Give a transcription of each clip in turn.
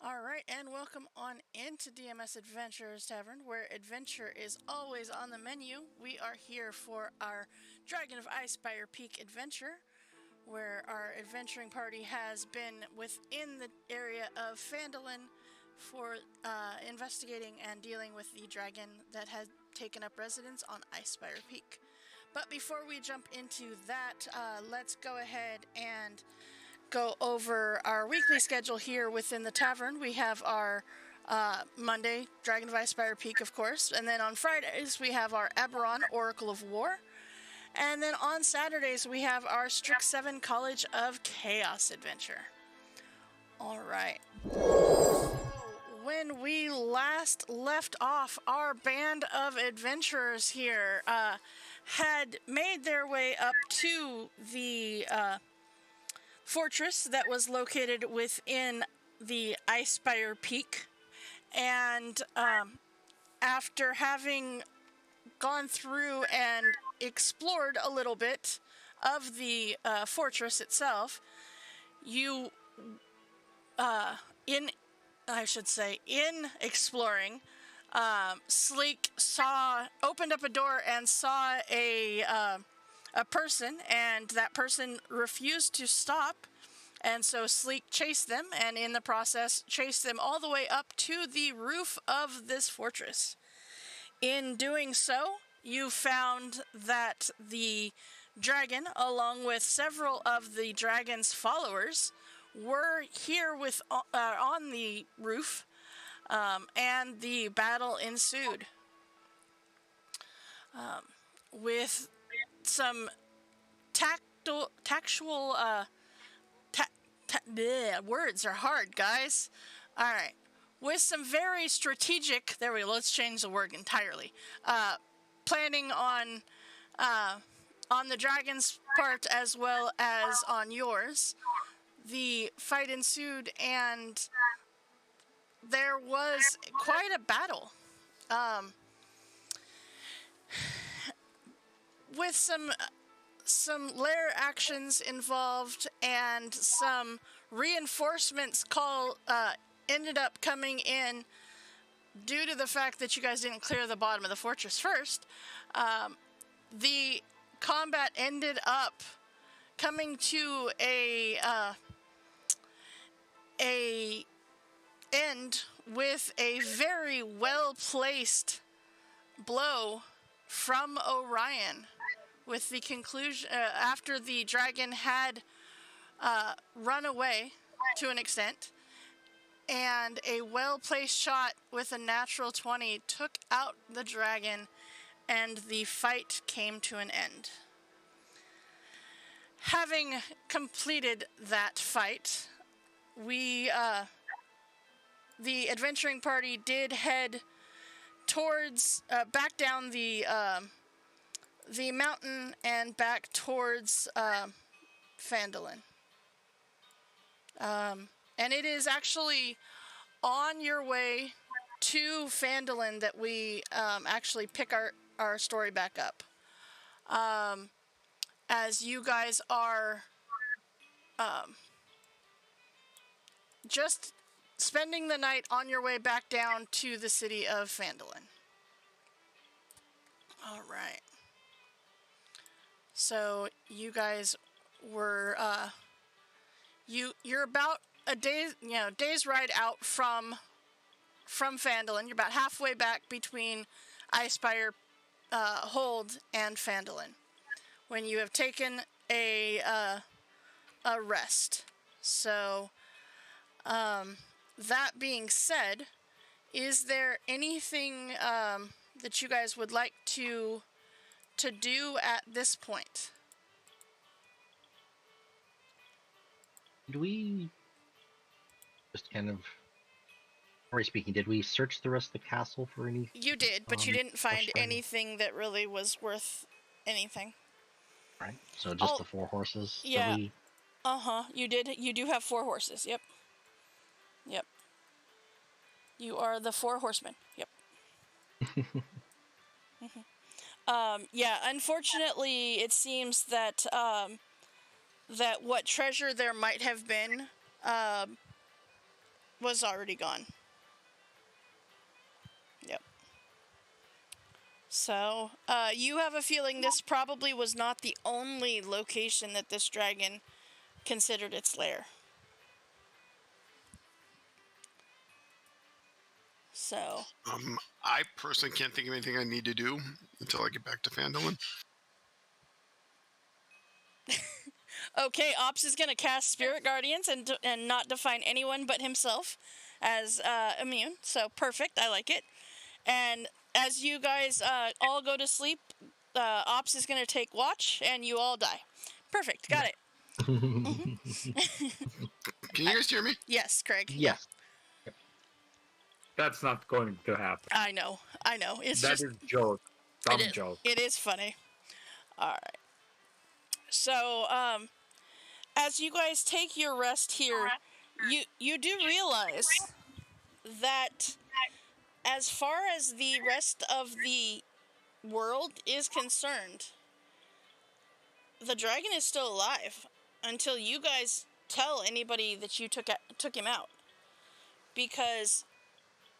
All right, and welcome on into DMS Adventurers Tavern, where adventure is always on the menu. We are here for our Dragon of Icespire Peak adventure, where our adventuring party has been within the area of Phandalin for investigating and dealing with the dragon that has taken up residence on Icespire Peak. But before we jump into that, let's go ahead and go over our weekly schedule here within the tavern. We have our Monday, Dragon of Icespire Peak, of course. And then on Fridays, we have our Eberron, Oracle of War. And then on Saturdays, we have our Strict 7 College of Chaos adventure. All right. So when we last left off, our band of adventurers here had made their way up to the fortress that was located within the Icespire Peak, and after having gone through and explored a little bit of the fortress itself, you in exploring, Sleek opened up a door and saw a person, and that person refused to stop, and so Sleek chased them, and in the process chased them all the way up to the roof of this fortress. In doing so, you found that the dragon, along with several of the dragon's followers, were here on the roof, and the battle ensued. With some tactual words are hard, guys. All right. With some very strategic, there we go, let's change the word entirely. Planning on the dragon's part as well as on yours, the fight ensued, and there was quite a battle. With some lair actions involved and some reinforcements ended up coming in due to the fact that you guys didn't clear the bottom of the fortress first. The combat ended up coming to a end with a very well placed blow from Orion, with the conclusion after the dragon had run away to an extent, and a well-placed shot with a natural 20 took out the dragon, and the fight came to an end. Having completed that fight, the adventuring party did head towards back down the mountain and back towards Phandalin. And it is actually on your way to Phandalin that we actually pick our story back up. As you guys are just spending the night on your way back down to the city of Phandalin. All right. So you guys were you're about a day's ride out from Phandalin. You're about halfway back between Icespire Hold and Phandalin when you have taken a rest. So that being said, is there anything that you guys would like to do at this point? Did we just kind of, already speaking, did we search the rest of the castle for any? You did, but you didn't find anything that really was worth anything. Right. So just the 4 horses. Yeah. You did. You do have 4 horses. Yep. Yep. You are the 4 horsemen. Yep. Yeah. Unfortunately, it seems that that what treasure there might have been was already gone. Yep. So, you have a feeling this probably was not the only location that this dragon considered its lair. So. I personally can't think of anything I need to do until I get back to Phandalin. Okay, Ops is going to cast Spirit Guardians and not define anyone but himself as immune. So, perfect. I like it. And as you guys all go to sleep, Ops is going to take watch, and you all die. Perfect. Got it. Can you guys hear me? Yes, Craig. Yes. That's not going to happen. I know. It's That just... is a joke. Dumb joke. It is funny. All right. So, as you guys take your rest here, you do realize that as far as the rest of the world is concerned, the dragon is still alive until you guys tell anybody that you took him out. Because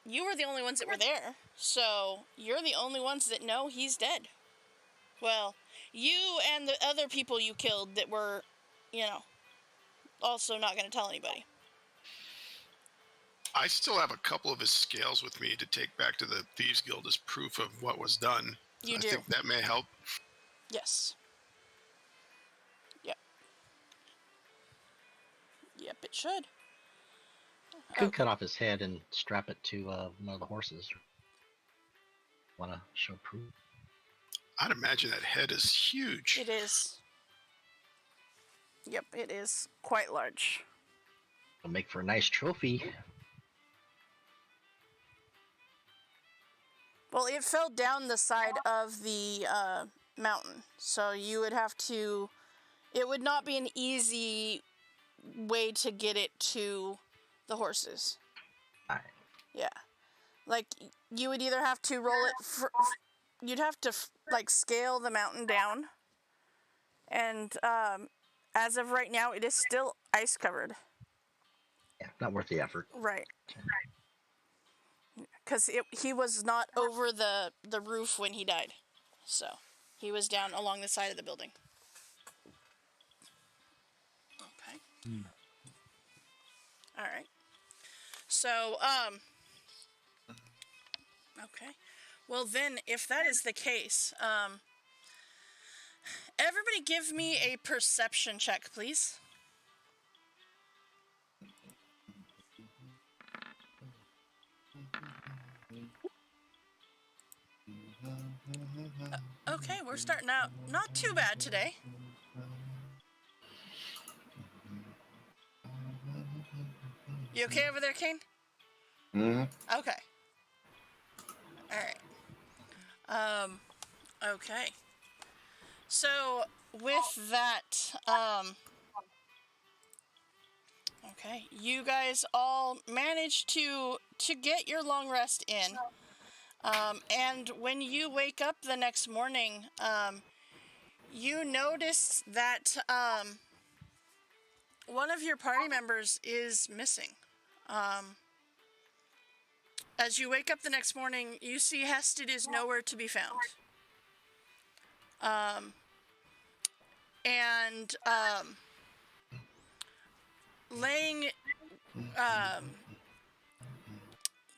you were the only ones that were there, so you're the only ones that know he's dead. Well, you and the other people you killed that were, also not going to tell anybody. I still have a couple of his scales with me to take back to the Thieves Guild as proof of what was done. You do. I think that may help. Yes. Yep. Yep, it should. Could cut off his head and strap it to one of the horses. Want to show proof? I'd imagine that head is huge. It is. Yep, it is quite large. It'll make for a nice trophy. Well, it fell down the side of the mountain, so you would have to... It would not be an easy way to get it to the horses. Alright. Yeah. Like, you would either have to roll it... you'd have to, scale the mountain down. And, as of right now, it is still ice-covered. Yeah, not worth the effort. Right. Because he was not over the roof when he died. So, he was down along the side of the building. Okay. All right. So, okay. Well then, if that is the case, everybody give me a perception check, please. Okay, we're starting out not too bad today. You okay over there, Kane? Mm-hmm. Okay. All right. Okay. So with that, okay, you guys all managed to get your long rest in. And when you wake up the next morning, you notice that one of your party members is missing. As you wake up the next morning, you see Hested is nowhere to be found. Laying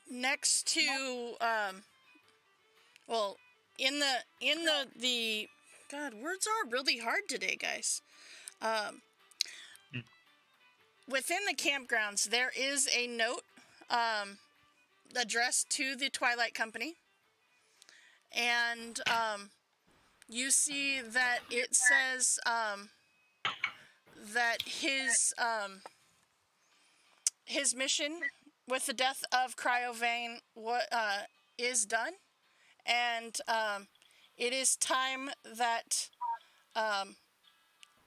next to well, in the God, words are really hard today, guys. Within the campgrounds, there is a note addressed to the Twilight Company, and you see that it says that his mission with the death of Cryovane is done, and it is time that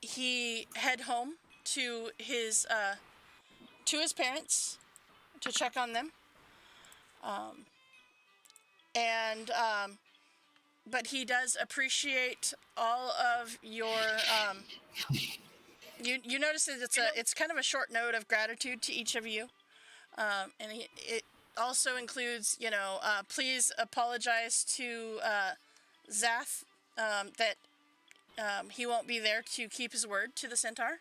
he head home to his parents to check on them, but he does appreciate all of your you notice that it's kind of a short note of gratitude to each of you. And it also includes, please apologize to Zath that he won't be there to keep his word to the centaur.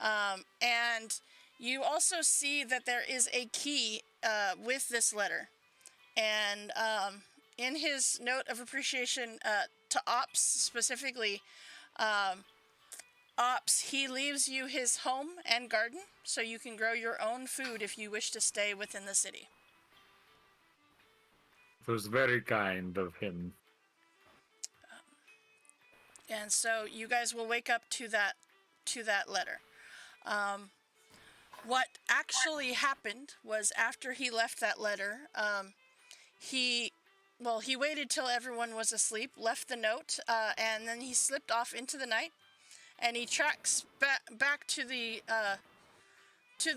And you also see that there is a key with this letter. And in his note of appreciation to Ops specifically, Ops, he leaves you his home and garden so you can grow your own food if you wish to stay within the city. It was very kind of him. And so you guys will wake up to that letter. What actually happened was after he left that letter, he waited till everyone was asleep, left the note, and then he slipped off into the night, and he tracks back to the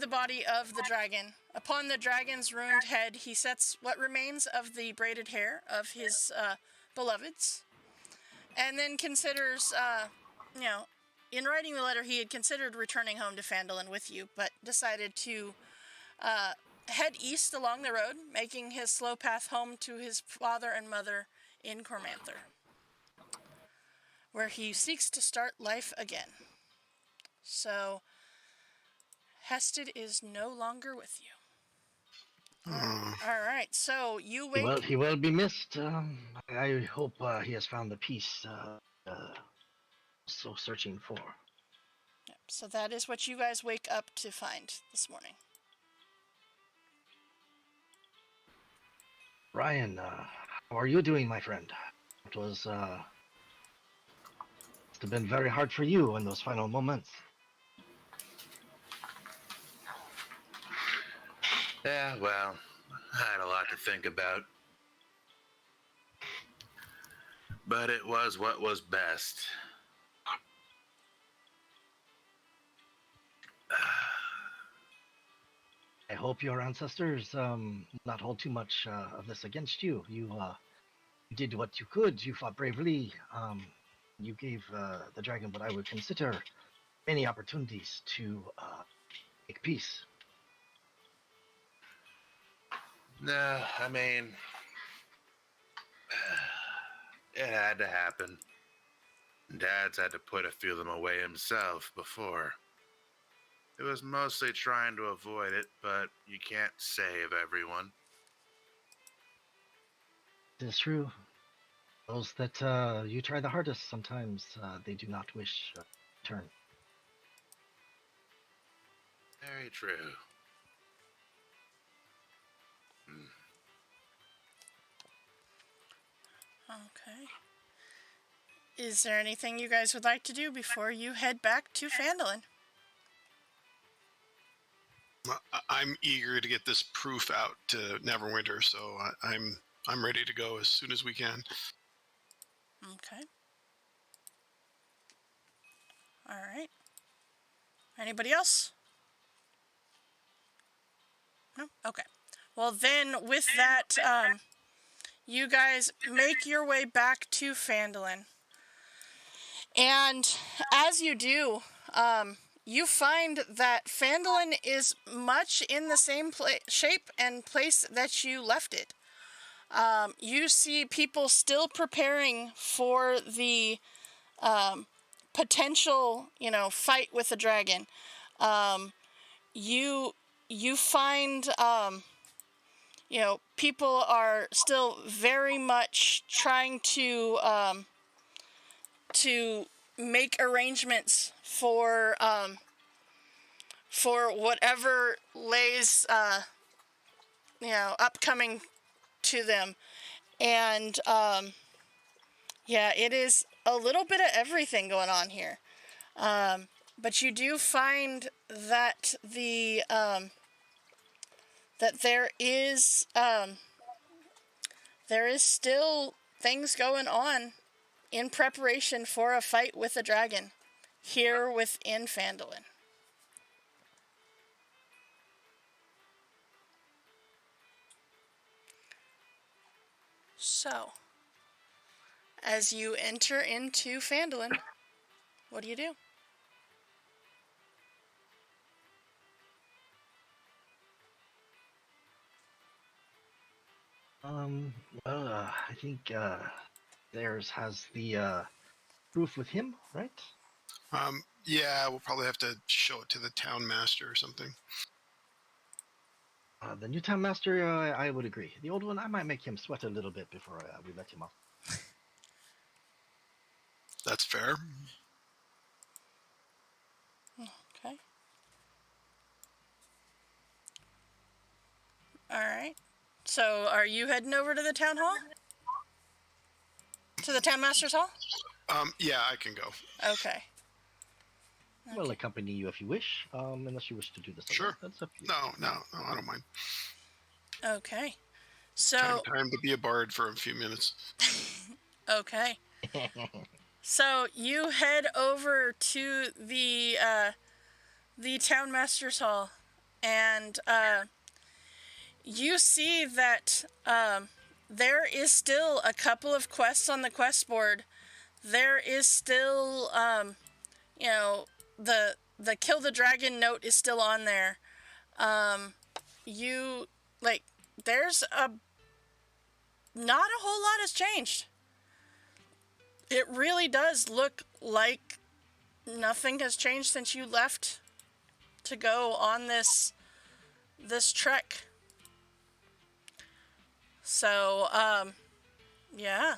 body of the dragon. Upon the dragon's ruined head, he sets what remains of the braided hair of his beloveds, and then considers, in writing the letter, he had considered returning home to Phandalin with you, but decided to head east along the road, making his slow path home to his father and mother in Cormanther, where he seeks to start life again. So, Hested is no longer with you. All right, so you wake... Well, he will be missed. I hope he has found the peace so searching for. Yep, so that is what you guys wake up to find this morning. Ryan, how are you doing, my friend? It was must have been very hard for you in those final moments. Yeah, well, I had a lot to think about. But it was what was best. I hope your ancestors not hold too much of this against you. You did what you could. You fought bravely. You gave the dragon what I would consider many opportunities to make peace. No, I mean, it had to happen. Dad's had to put a few of them away himself before. It was mostly trying to avoid it, but you can't save everyone. It is true. Those that you try the hardest, sometimes they do not wish turn. Very true. Okay. Is there anything you guys would like to do before you head back to Phandalin? I'm eager to get this proof out to Neverwinter, so I'm ready to go as soon as we can. Okay. All right. Anybody else? No? Okay. Well, then, with that, you guys make your way back to Phandalin. And as you do, you find that Phandalin is much in the same shape and place that you left it. You see people still preparing for the potential, fight with the dragon. You find, people are still very much trying to make arrangements for whatever lays, upcoming to them. And, it is a little bit of everything going on here. But you do find that that there is still things going on in preparation for a fight with a dragon here within Phandalin. So, as you enter into Phandalin, what do you do? Um, I think theirs has the proof with him, right? Yeah, we'll probably have to show it to the town master or something. The new town master, I would agree. The old one, I might make him sweat a little bit before we let him off. That's fair. Okay. All right. So, are you heading over to the town hall? To the town master's hall? Yeah, I can go. Okay. We'll accompany you if you wish, unless you wish to do this alone. Sure. That's up to you. No, I don't mind. Okay. So, Time to be a bard for a few minutes. okay. So, you head over to the town master's hall, and you see that there is still a couple of quests on the quest board. There is still, the kill the dragon note is still on there. There's not a whole lot has changed. It really does look like nothing has changed since you left to go on this trek. So, yeah.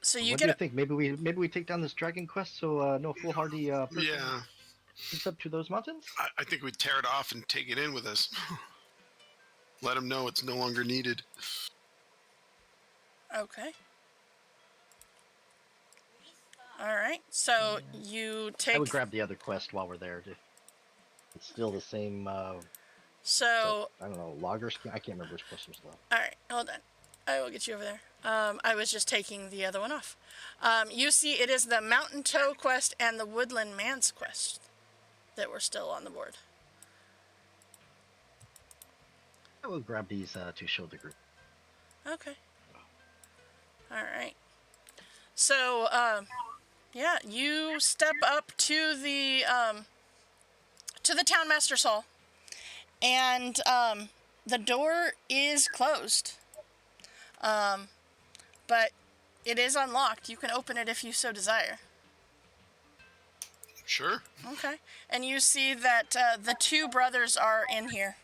So you what do you think? Maybe we take down this dragon quest so no foolhardy person Yeah, gets up to those mountains? I think we tear it off and take it in with us. Let them know it's no longer needed. Okay. All right. So you take. I would grab the other quest while we're there. It's still the same. So I don't know, logger scheme. I can't remember which quest was left. all right, hold on. I will get you over there. I was just taking the other one off. You see, it is the Mountain Toe quest and the Woodland Man's quest that were still on the board. I will grab these to show the group. Okay. All right. So, yeah, you step up to the town master's hall, and the door is closed. But it is unlocked. You can open it if you so desire. Sure. Okay. And you see that the two brothers are in here.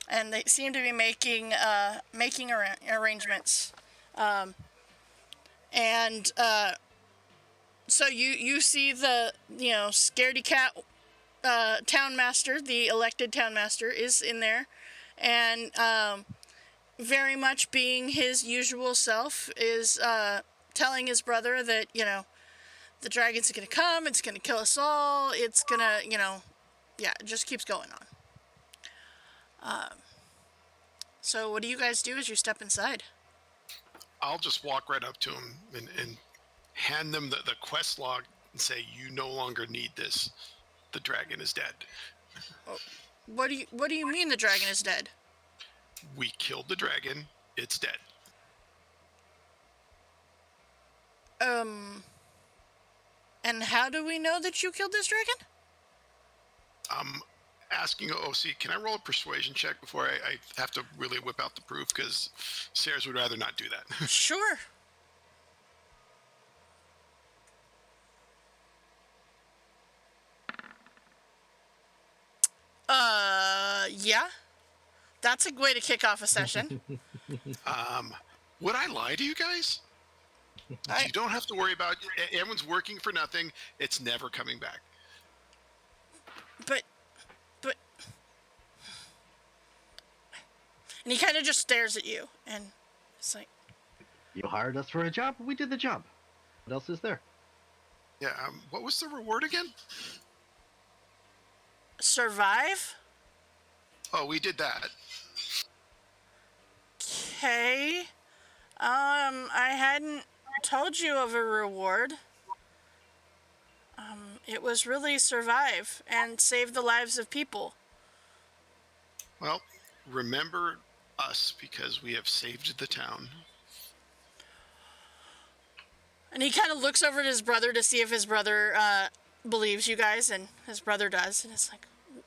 And they seem to be making arrangements. So you see the, scaredy cat town master, the elected town master, is in there. And very much being his usual self, is telling his brother that, the dragon's going to come, it's going to kill us all, it's going to, it just keeps going on. So what do you guys do as you step inside? I'll just walk right up to him and hand them the quest log and say, "You no longer need this. The dragon is dead." What do you mean the dragon is dead? We killed the dragon. It's dead. And how do we know that you killed this dragon? I'm asking OC, can I roll a persuasion check before I have to really whip out the proof? Because Sayers would rather not do that. Sure. Yeah. That's a way to kick off a session. Would I lie to you guys? You don't have to worry about it. Everyone's working for nothing. It's never coming back. But... And he kind of just stares at you, and it's like... You hired us for a job. We did the job. What else is there? Yeah, what was the reward again? Survive? Oh, we did that. Okay. I hadn't told you of a reward. It was really survive and save the lives of people. Well, remember us because we have saved the town. And he kind of looks over at his brother to see if his brother believes you guys, and his brother does. And it's like,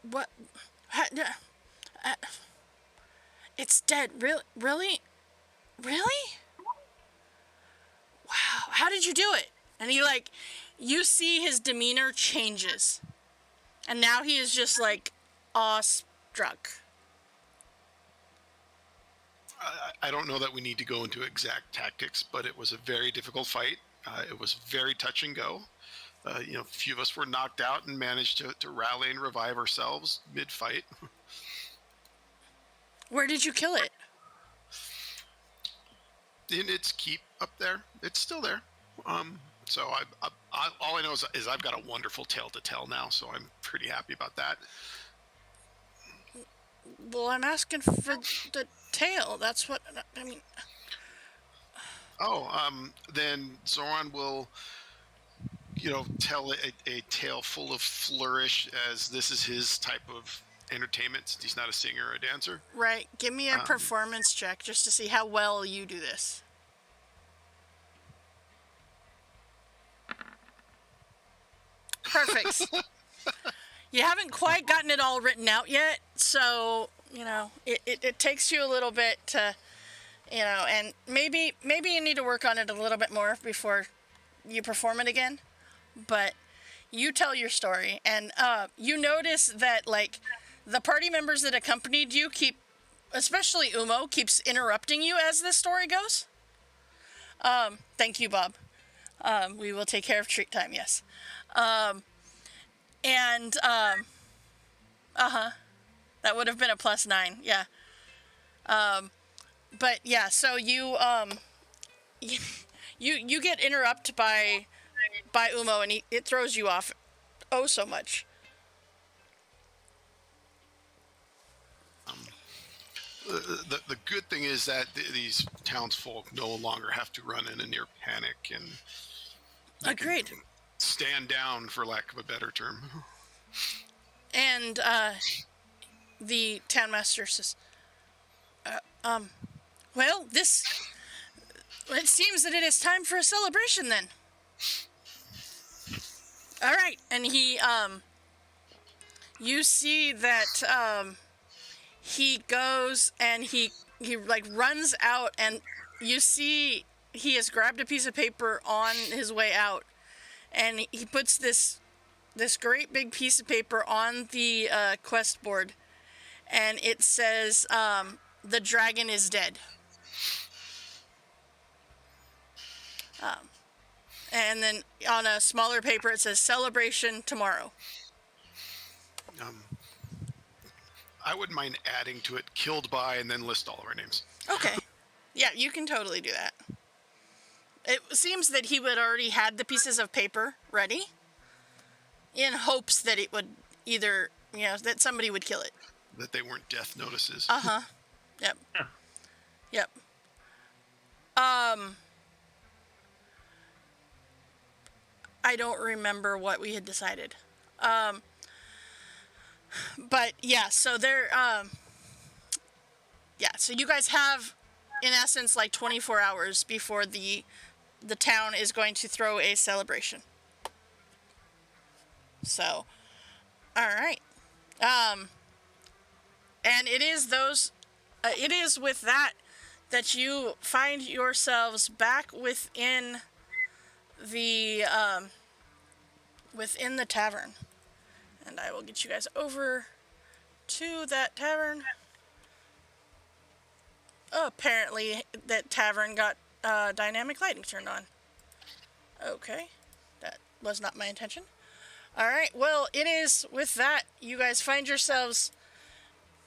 what? It's dead. Really? Really? Wow. How did you do it? And he, like, you see his demeanor changes. And now he is just, like, awestruck. I don't know that we need to go into exact tactics, but it was a very difficult fight. It was very touch and go. A few of us were knocked out and managed to rally and revive ourselves mid-fight. Where did you kill it? In its keep up there. It's still there. So all I know is I've got a wonderful tale to tell now, so I'm pretty happy about that. Well, I'm asking for the tail. That's what I mean. Then Zoran will, tell a tale full of flourish, as this is his type of entertainment, since he's not a singer or a dancer. Right. Give me a performance check just to see how well you do this. Perfect. You haven't quite gotten it all written out yet, so, it takes you a little bit to, and maybe you need to work on it a little bit more before you perform it again. But you tell your story, and you notice that, like, the party members that accompanied you especially Umo, keeps interrupting you as this story goes. Thank you, Bob. We will take care of treat time, yes. That would have been a +9, yeah. But yeah, so you you get interrupted by Umo, and it throws you off so much. The good thing is that these townsfolk no longer have to run in a near panic, and agreed. Stand down, for lack of a better term. And the townmaster says, well, it seems that it is time for a celebration then. All right, and you see that he goes and he like runs out, and you see he has grabbed a piece of paper on his way out, and he puts this great big piece of paper on the quest board, and it says, "The dragon is dead." And then on a smaller paper it says, "Celebration tomorrow." I wouldn't mind adding to it, "killed by," and then list all of our names. Okay. Yeah, you can totally do that. It seems that he would already had the pieces of paper ready in hopes that it would either, that somebody would kill it. That they weren't death notices. Uh-huh. Yep. Yep. I don't remember what we had decided. But yeah, so so you guys have, in essence, like 24 hours before the town is going to throw a celebration. So, all right. And it is with that you find yourselves back within the tavern. And I will get you guys over to that tavern. Oh, apparently that tavern got dynamic lighting turned on. Okay. That was not my intention. Alright, well, it is with that you guys find yourselves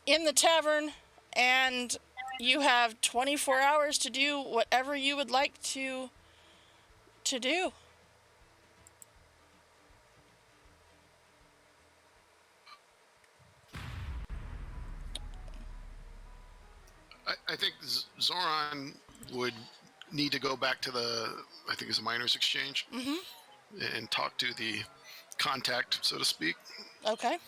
in the tavern, and you have 24 hours to do whatever you would like to do. I think Zoran would need to go back to I think it's a miners' exchange, and talk to the contact, so to speak. Okay.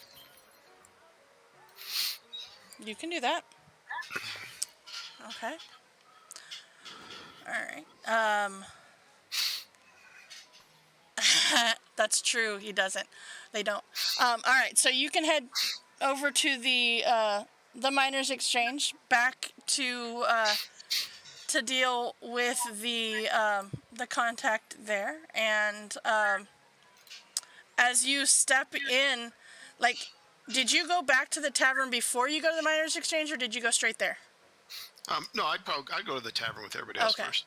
You can do that. Okay. All right. That's true. He doesn't. They don't. All right. So you can head over to the miners' exchange, back to deal with the contact there, and as you step in, like, did you go back to the tavern before you go to the miners' exchange, or did you go straight there? No, I'd go to the tavern with everybody else Okay. first.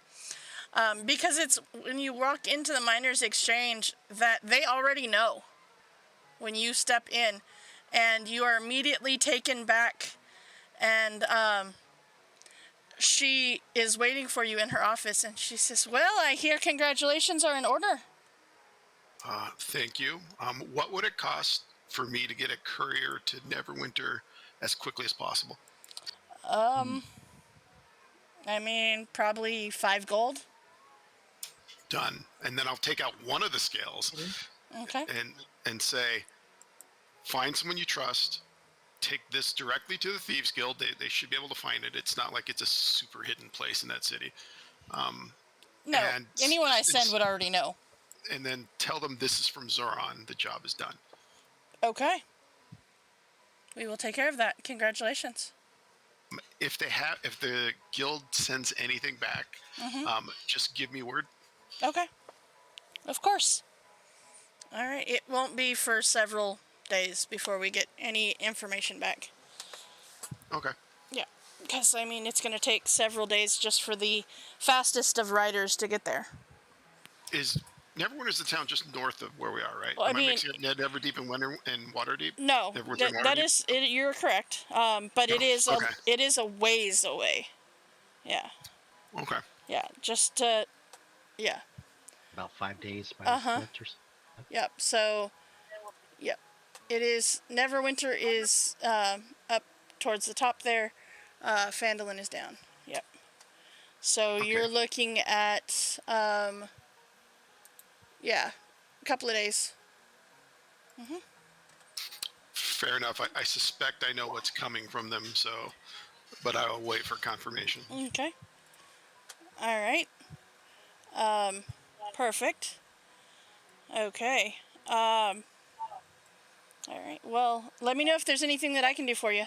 Because it's when you walk into the miners' exchange that they already know when you step in, and you are immediately taken back, and she is waiting for you in her office, and she says, "Well, I hear congratulations are in order." Thank you. What would it cost for me to get a courier to Neverwinter as quickly as possible? I mean, probably 5 gold. Done. And then I'll take out one of the scales Okay. and say, find someone you trust. Take this directly to the Thieves Guild. They should be able to find it. It's not like it's a super hidden place in that city. No, and anyone I send would already know. And then tell them this is from Zoran. The job is done. Okay. We will take care of that. Congratulations. If the guild sends anything back, just give me word. Okay. Of course. All right. It won't be for several days before we get any information back. Okay. Yeah. Because, I mean, it's going to take several days just for the fastest of riders to get there. Is Neverwinter's the town just north of where we are, right? Well, I Am I mean, mixing up Neverdeep and Waterdeep? No, Neverwinter and that Waterdeep? is, you're correct. But it is okay. it is a ways away. Yeah. Okay. Yeah. Just yeah. About 5 days by winters. Yep. So, yep. It is. Neverwinter is up towards the top there. Phandalin is down. Yep. So you're looking at yeah, a couple of days. Fair enough. I suspect I know what's coming from them, but I'll wait for confirmation. Okay. All right. Perfect. Okay. All right. Well, let me know if there's anything that I can do for you.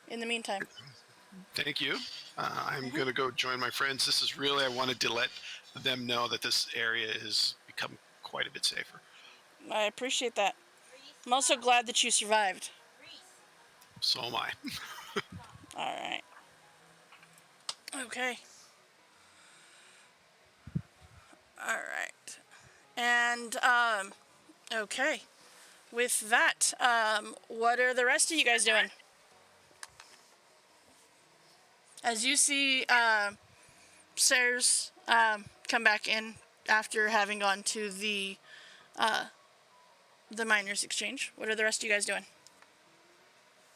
In the meantime. Thank you. I'm going to go join my friends. I wanted to let them know that this area has become quite a bit safer. I appreciate that. I'm also glad that you survived. So am I. All right. Okay. All right. And, okay. With that, what are the rest of you guys doing? As you see, Sayers come back in after having gone to the miners' exchange. What are the rest of you guys doing?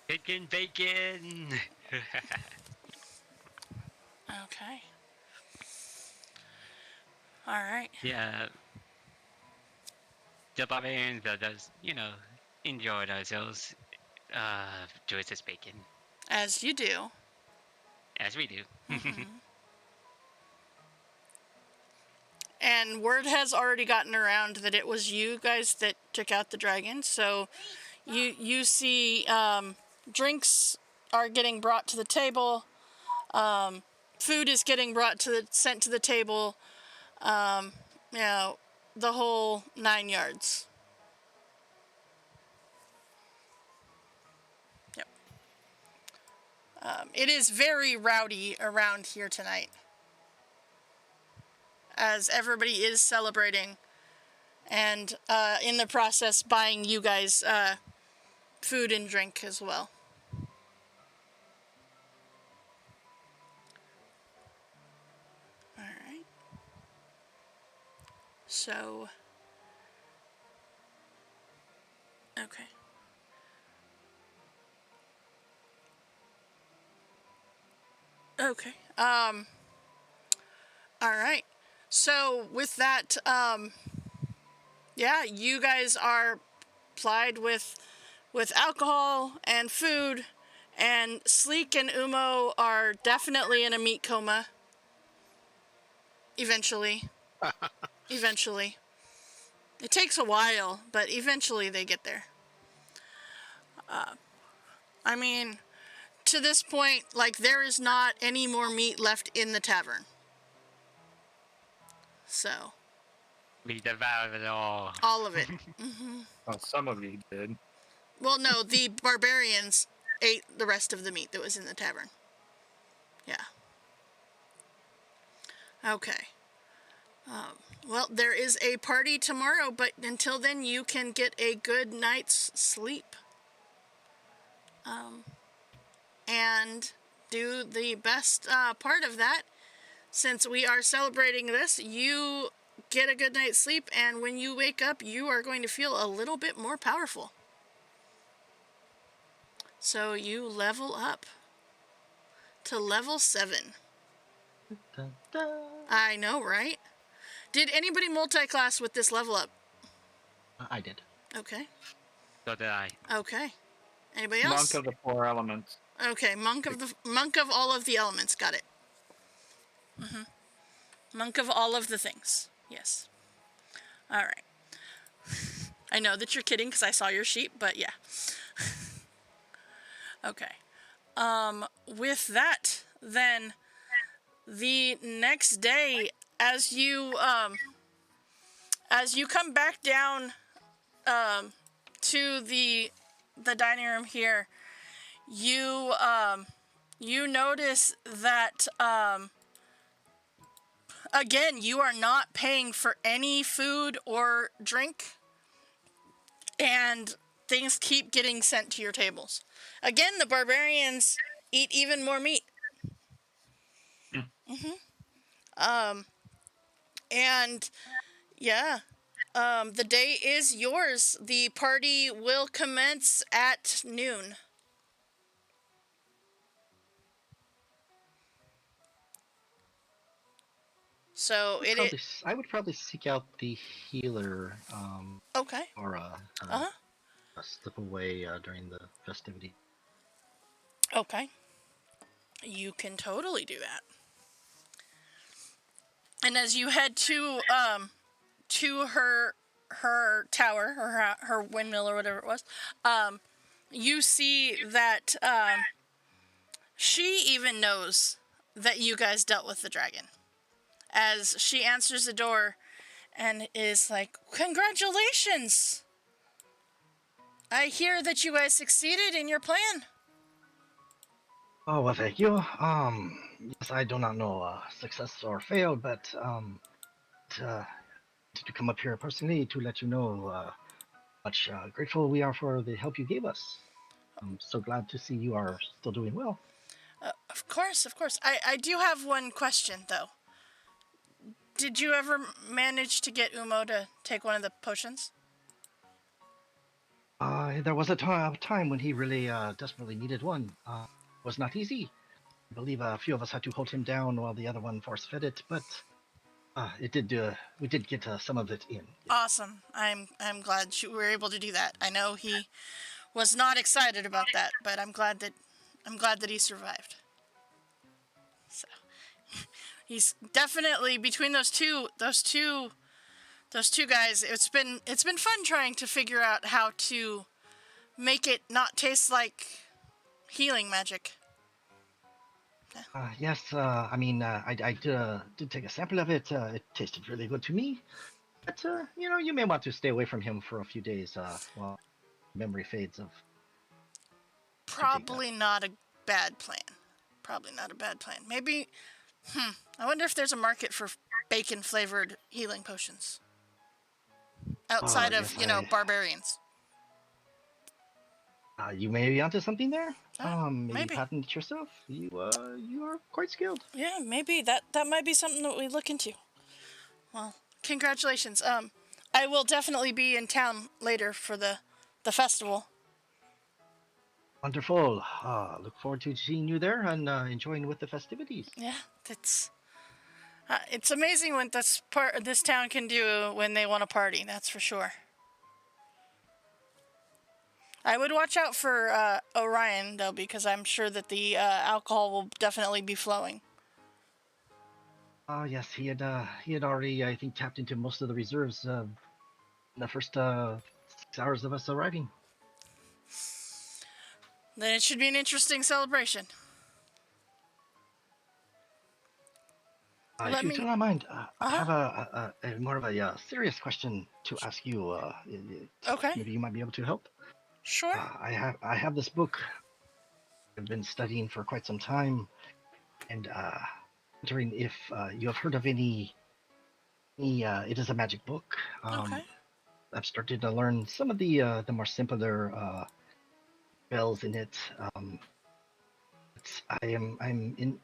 Bacon, bacon. Okay. All right. Yeah. The barbarians will just, enjoy ourselves. Choices bacon. As you do. As we do. And word has already gotten around that it was you guys that took out the dragon. So you see drinks are getting brought to the table. Food is getting sent to the table. The whole 9 yards. Yep. It is very rowdy around here tonight, as everybody is celebrating and in the process buying you guys food and drink as well. All right. So, okay. Okay. All right. So with that, yeah, you guys are plied with alcohol and food, and Sleek and Umo are definitely in a meat coma. Eventually. Eventually. It takes a while, but eventually they get there. I mean, to this point, like, there is not any more meat left in the tavern. So, We devoured it all. all of it. Oh, some of you did. Well, no, the barbarians ate the rest of the meat that was in the tavern. Yeah. Okay. Well, there is a party tomorrow, but until then, you can get a good night's sleep. And do the best part of that. Since we are celebrating this, you get a good night's sleep, and when you wake up, you are going to feel a little bit more powerful. So you level up to level 7. Dun, dun. I know, right? Did anybody multi-class with this level up? I did. Okay. So did I. Okay. Anybody else? Monk of the 4 elements. Okay, monk of all of the elements. Got it. Monk of all of the things. Yes. All right. I know that you're kidding because I saw your sheet, but yeah. Okay. With that, then the next day, as you come back down to the dining room here, you notice that again, you are not paying for any food or drink, and things keep getting sent to your tables. Again, the barbarians eat even more meat. And yeah, the day is yours. The party will commence at noon. So I would probably seek out the healer okay. or slip away during the festivity. Okay. You can totally do that. And as you head to her tower or her windmill or whatever it was, you see that she even knows that you guys dealt with the dragon. As she answers the door and is like, "Congratulations! I hear that you guys succeeded in your plan." Oh, well, thank you. Yes, I do not know success or fail, but to come up here personally to let you know much grateful we are for the help you gave us. I'm so glad to see you are still doing well. Of course. I do have one question, though. Did you ever manage to get Umo to take one of the potions? There was a time when he really desperately needed one. It was not easy. I believe a few of us had to hold him down while the other one force-fed it, but it did. We did get some of it in. Awesome. I'm glad you were able to do that. I know he was not excited about that, but I'm glad that he survived. So he's definitely between those two guys. It's been fun trying to figure out how to make it not taste like healing magic. Yes, I mean, I did take a sample of it. It tasted really good to me. But, you may want to stay away from him for a few days while memory fades of... Probably not a bad plan. Maybe, I wonder if there's a market for bacon-flavored healing potions. Outside of, barbarians. You may be onto something there. Maybe maybe. patent it yourself. You are quite skilled. Yeah, maybe that might be something that we look into. Well, congratulations. I will definitely be in town later for the festival. Wonderful. Look forward to seeing you there and enjoying with the festivities. Yeah, it's amazing what this town can do when they want to party. That's for sure. I would watch out for Orion though, because I'm sure that the alcohol will definitely be flowing. Yes, he had already, I think, tapped into most of the reserves in the first 6 hours of us arriving. Then it should be an interesting celebration. If you do not mind, I Uh-huh. have a more of a serious question to ask you. Okay. Maybe you might be able to help. Sure. I have this book I've been studying for quite some time, and wondering if you have heard of any. It is a magic book. Okay. I've started to learn some of the more simpler spells in it. I'm in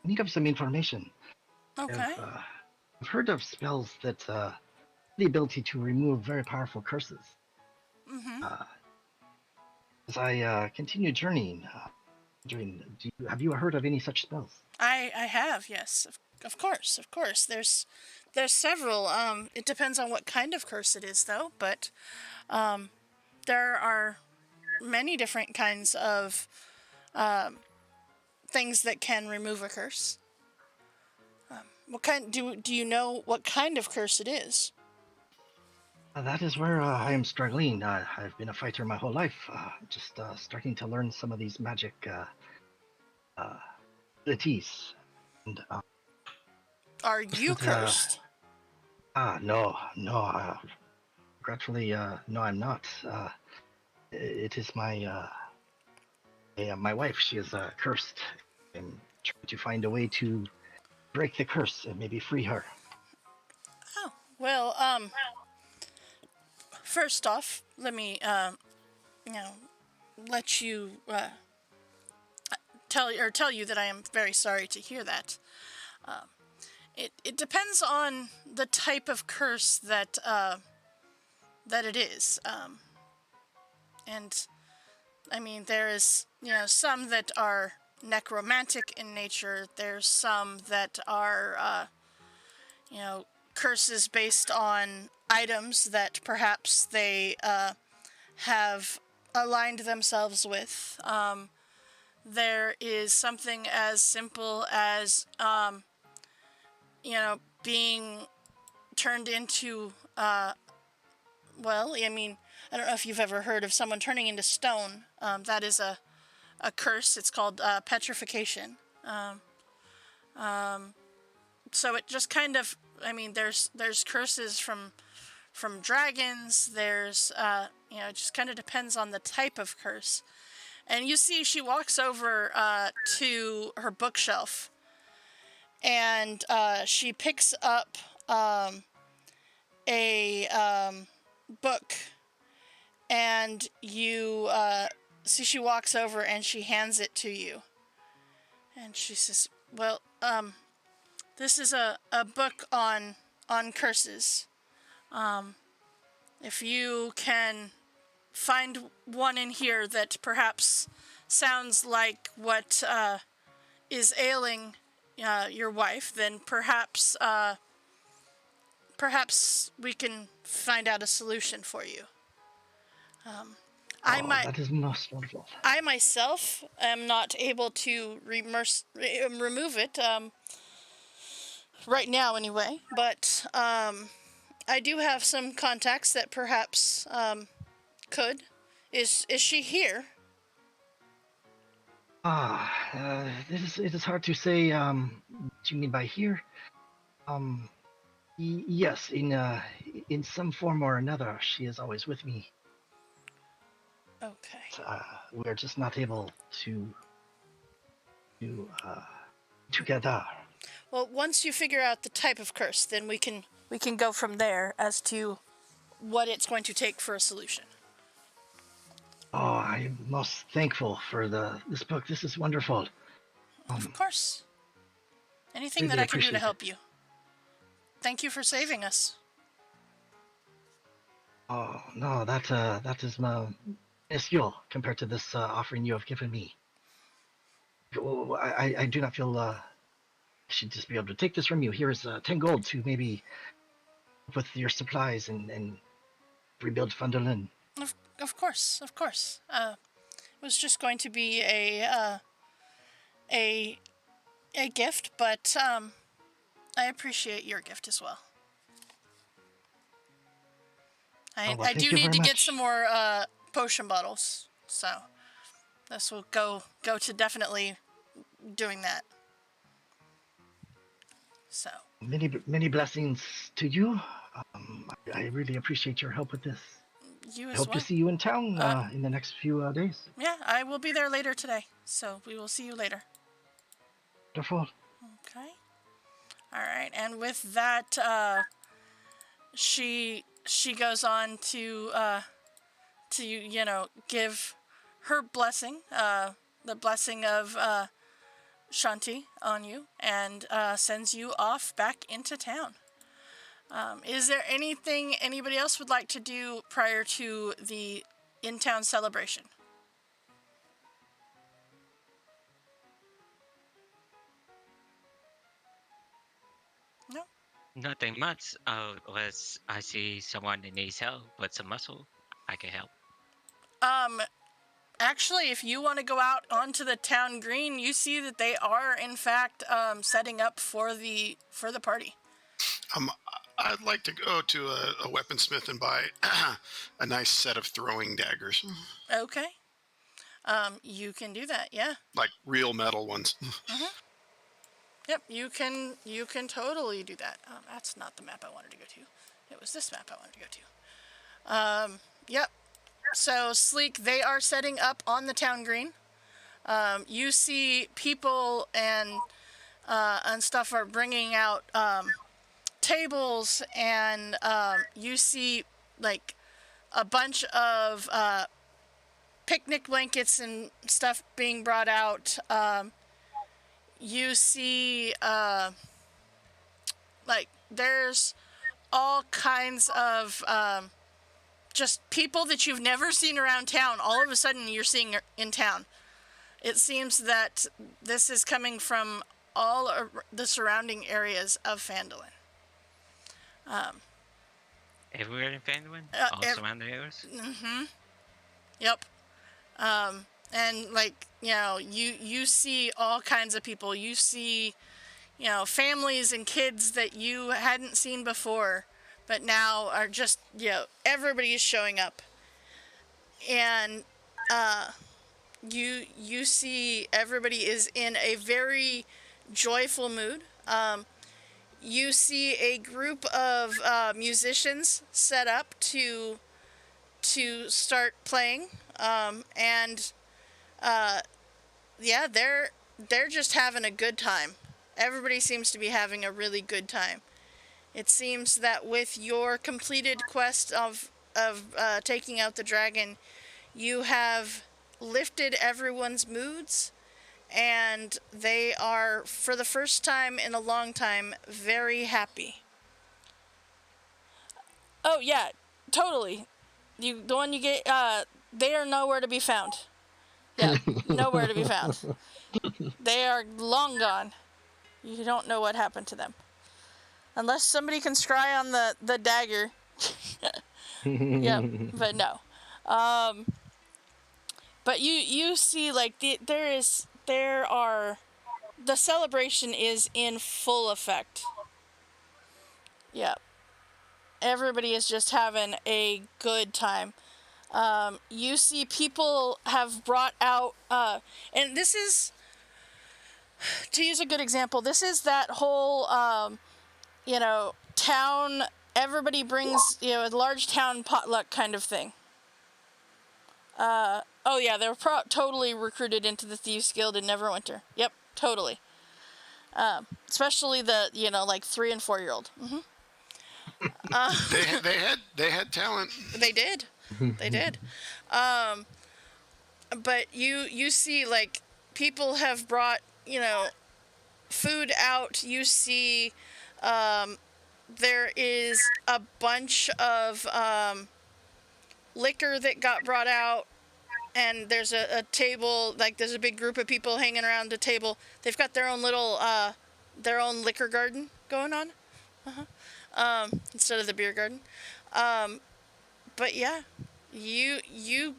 need of some information. Okay. I've heard of spells that the ability to remove very powerful curses. Mm-hmm. As I continue journeying, have you heard of any such spells? I have, yes. Of course, of course. There's several. It depends on what kind of curse it is, though. But there are many different kinds of things that can remove a curse. What kind? Do you know what kind of curse it is? That is where I am struggling. I've been a fighter my whole life, just starting to learn some of these magic abilities. And Are you cursed? no, no. Regretfully, no, I'm not. It is my wife. She is cursed. I'm trying to find a way to break the curse and maybe free her. Oh, well, first off, let me, you know, let you tell you that I am very sorry to hear that. It depends on the type of curse that it is, and I mean there is some that are necromantic in nature. There's some that are curses based on items that perhaps they have aligned themselves with. There is something as simple as, being turned into, well, I mean, I don't know if you've ever heard of someone turning into stone. That is a curse. It's called petrification. So it just kind of, I mean, there's curses from dragons. There's, it just kind of depends on the type of curse. And you see, she walks over to her bookshelf, and she picks up a book, and you see she walks over and she hands it to you. And she says, well, this is a book on curses. If you can find one in here that perhaps sounds like what is ailing your wife, then perhaps we can find out a solution for you. That is most wonderful. I myself am not able to remove it right now, anyway. But I do have some contacts that perhaps could. Is she here? It is hard to say. What do you mean by here? Yes, in some form or another, she is always with me. Okay. We are just not able to together. Well, once you figure out the type of curse, then we can go from there as to what it's going to take for a solution. I'm most thankful for this book. This is wonderful. Of course. Anything really that I can do to appreciate help you. Thank you for saving us. Oh no, that is minuscule compared to this offering you have given me. I do not feel I should just be able to take this from you. Here is 10 gold to maybe help with your supplies and rebuild Funderlin. Of course. It was just going to be a gift, but I appreciate your gift as well. I do need to get some more potion bottles, so This will go to definitely doing that. So. Many blessings to you. I really appreciate your help with this. You I as hope well. to see you in town in the next few days. Yeah, I will be there later today. So we will see you later. Wonderful. Okay. All right. And with that, she goes on to give her blessing, the blessing of Shanti on you, and sends you off back into town. Is there anything anybody else would like to do prior to the in-town celebration? No? Nothing much. Unless I see someone that needs help with some muscle, I can help. Actually, if you want to go out onto the town green, you see that they are, in fact, setting up for the party. I'd like to go to a weaponsmith and buy a nice set of throwing daggers. Okay. You can do that, yeah. Like real metal ones. Yep, you can totally do that. That's not the map I wanted to go to. It was this map I wanted to go to. Yep. So, Sleek, they are setting up on the town green. You see people and stuff are bringing out tables, and you see, like, a bunch of picnic blankets and stuff being brought out. You see, like, there's all kinds of just people that you've never seen around town. All of a sudden, you're seeing in town. It seems that this is coming from all the surrounding areas of Phandalin. Everywhere in Phandalin? All surrounding areas? Mm-hmm. Yep. And, like, you see all kinds of people. You see, families and kids that you hadn't seen before, but now are just, everybody is showing up. And you see everybody is in a very joyful mood. You see a group of musicians set up to start playing, and they're just having a good time. Everybody seems to be having a really good time. It seems that with your completed quest of taking out the dragon, you have lifted everyone's moods, and they are, for the first time in a long time, very happy. Oh yeah, totally. The one you get, they are nowhere to be found. Yeah, nowhere to be found. They are long gone. You don't know what happened to them. Unless somebody can scry on the dagger. Yeah, but no. But you see, like, the celebration is in full effect. Yeah. Everybody is just having a good time. You see people have brought out, and this is, to use a good example, this is that whole, town, everybody brings, a large town potluck kind of thing. Oh yeah, they were totally recruited into the Thieves Guild in Neverwinter. Yep, totally. Especially the, like 3 and 4 year old. Mm-hmm. They had talent. They did. They did. But you see, like, people have brought, food out. You see, there is a bunch of liquor that got brought out, and there's a table, like, there's a big group of people hanging around a table. They've got their own little, their own liquor garden going on. Instead of the beer garden. But yeah, you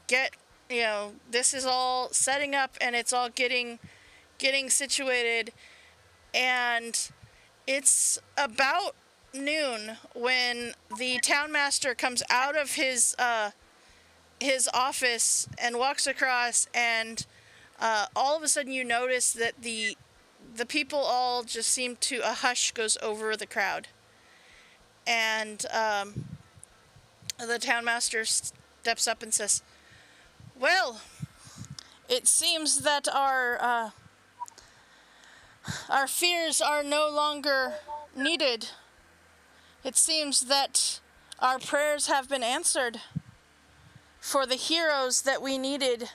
get, this is all setting up, and it's all getting situated, and it's about noon when the townmaster comes out of his his office and walks across, and all of a sudden you notice that the people all just seem to, a hush goes over the crowd. And the townmaster steps up and says, "Well, it seems that our fears are no longer needed. It seems that our prayers have been answered, for the heroes that we needed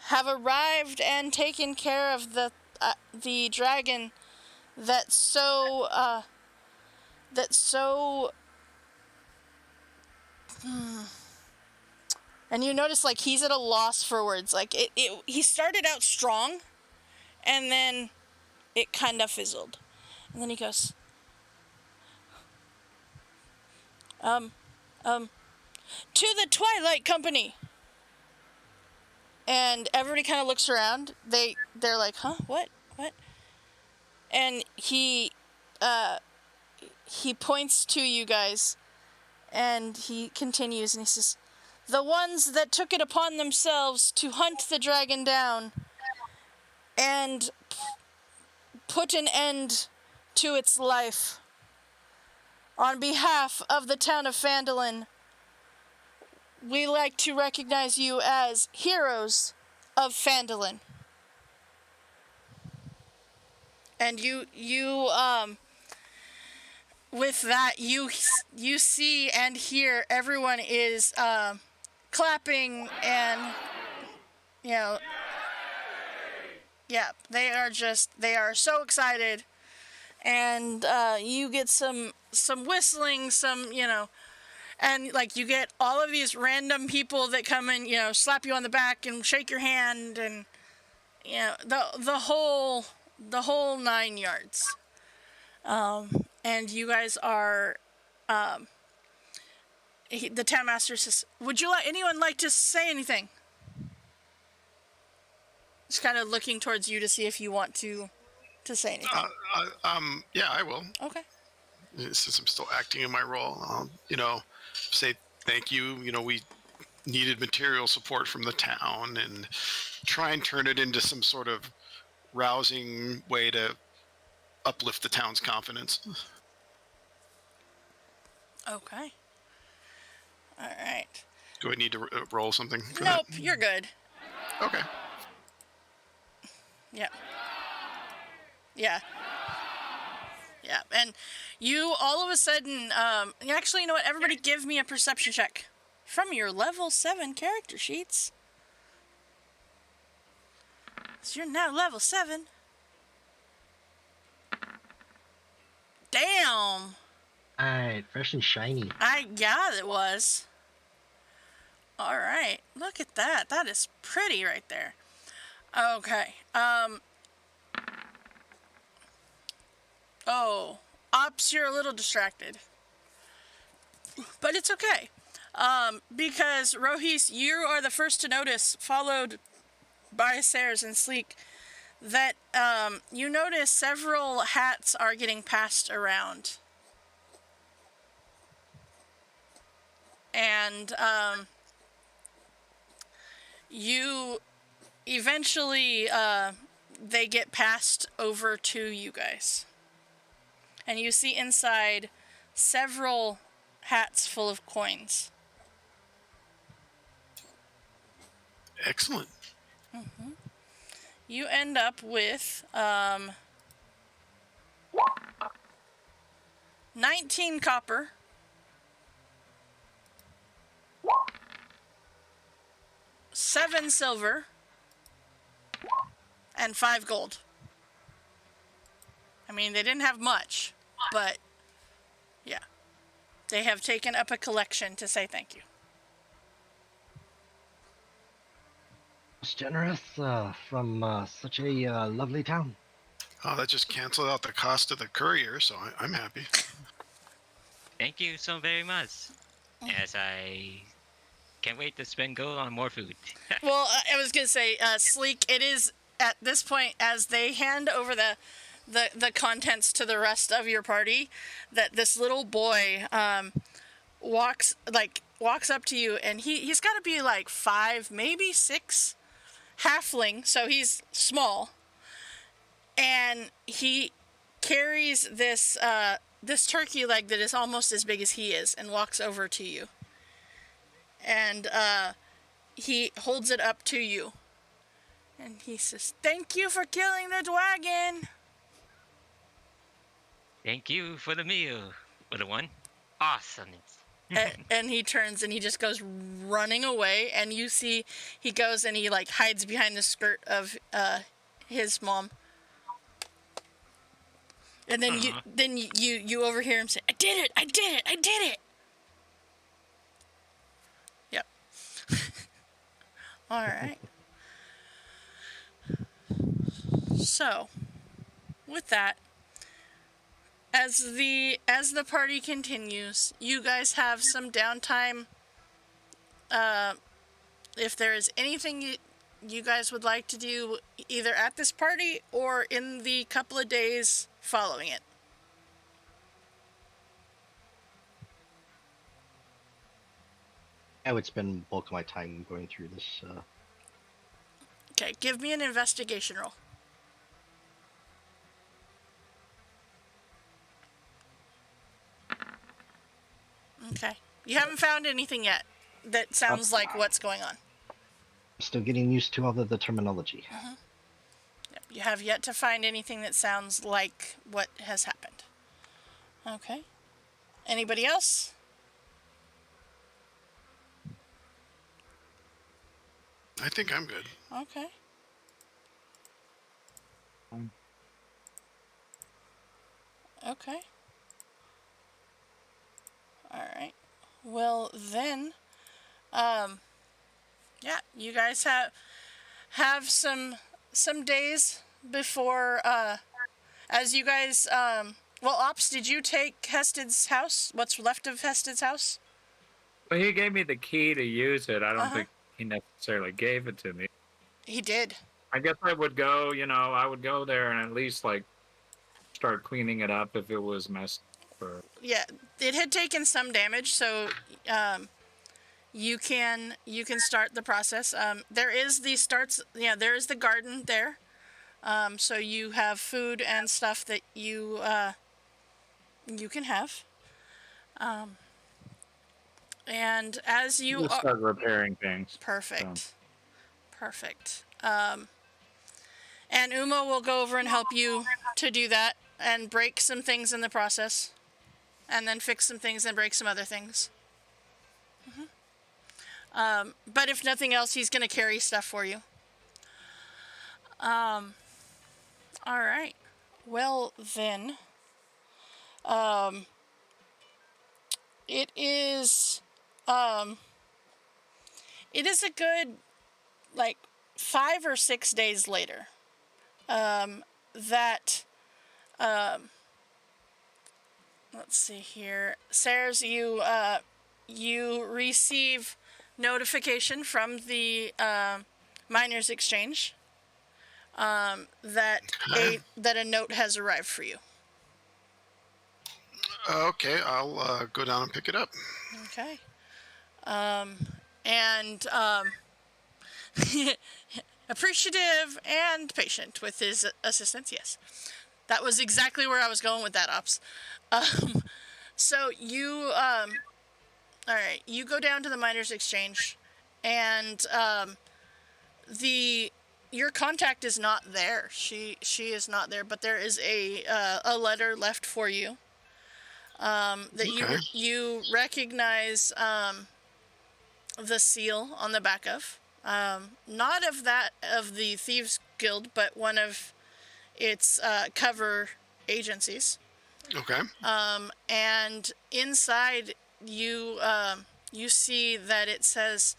have arrived and taken care of the dragon that so and you notice, like, he's at a loss for words. Like, he started out strong, and then it kind of fizzled. And then he goes, to the Twilight Company. And everybody kind of looks around. They're like, huh? What? And he points to you guys, and he continues, and he says, the ones that took it upon themselves to hunt the dragon down and put an end to its life. On behalf of the town of Phandalin, we like to recognize you as heroes of Phandalin. And you with that, you see and hear everyone is clapping, and yeah, they are so excited. And you get some whistling, and like you get all of these random people that come and slap you on the back and shake your hand, and the whole 9 yards. And you guys are the townmaster says, would anyone like to say anything? Just kind of looking towards you to see if you want to say anything. Yeah, I will. Okay. Since I'm still acting in my role, say thank you. We needed material support from the town, and try and turn it into some sort of rousing way to uplift the town's confidence. Okay. All right. Do I need to roll something for Nope, that? you're good. Okay. Yeah. Yeah. Yeah, and you all of a sudden, actually, you know what? Everybody give me a perception check from your level 7 character sheets. So you're now level 7. Damn. Alright, fresh and shiny. Yeah, it was. All right, look at that. That is pretty right there. Okay. Oh, Ops, you're a little distracted. But it's okay. Because, Rohis, you are the first to notice, followed by Sares and Sleek, that you notice several hats are getting passed around. And you eventually, they get passed over to you guys. And you see inside several hats full of coins. Excellent. Mm-hmm. You end up with 19 copper, 7 silver, and 5 gold. I mean, they didn't have much, but yeah. They have taken up a collection to say thank you. Most generous from such a lovely town. Oh, that just canceled out the cost of the courier, so I'm happy. Thank you so very much. As I can't wait to spend gold on more food. Well, I was going to say, Sleek, it is at this point, as they hand over the contents to the rest of your party, that this little boy walks, like, walks up to you, and he's got to be like 5, maybe 6, halfling, so he's small. And he carries this this turkey leg that is almost as big as he is, and walks over to you. And he holds it up to you. And he says, "Thank you for killing the dragon." Thank you for the meal, little one. Awesome. And he turns and he just goes running away, and you see he goes and he like hides behind the skirt of his mom. And then you overhear him say, "I did it! I did it! I did it!" Yep. All right. So, with that, as the party continues, you guys have some downtime. If there is anything you guys would like to do, either at this party or in the couple of days following it. I would spend bulk of my time going through this. Okay, give me an investigation roll. Okay. You haven't found anything yet that sounds like what's going on. I'm still getting used to all of the terminology. Yep. You have yet to find anything that sounds like what has happened. Okay. Anybody else? I think I'm good. Okay. Okay. All right. Well then, yeah, you guys have some days before as you guys well, Ops, did you take Hested's house? What's left of Hested's house? Well, he gave me the key to use it. I don't think he necessarily gave it to me. He did. I guess I would go, I would go there and at least, start cleaning it up if it was messed up. Yeah, it had taken some damage, so you can start the process. There is there is the garden there. So you have food and stuff that you can have. And as you Just start repairing things. Perfect. So. Perfect. And Uma will go over and help you to do that and break some things in the process. And then fix some things and break some other things. But if nothing else, he's going to carry stuff for you. All right. Well, then. It is a good, 5 or 6 days later, that, let's see here. Sares, you receive notification from the Miners Exchange that a note has arrived for you. Okay, I'll go down and pick it up. Okay. And appreciative and patient with his assistance, yes. That was exactly where I was going with that, Ops. So you, all right, you go down to the Miners Exchange, and your contact is not there. She is not there, but there is a letter left for you. That you recognize the seal on the back of, not of the Thieves Guild, but one of its cover agencies. Okay. And inside you see that it says,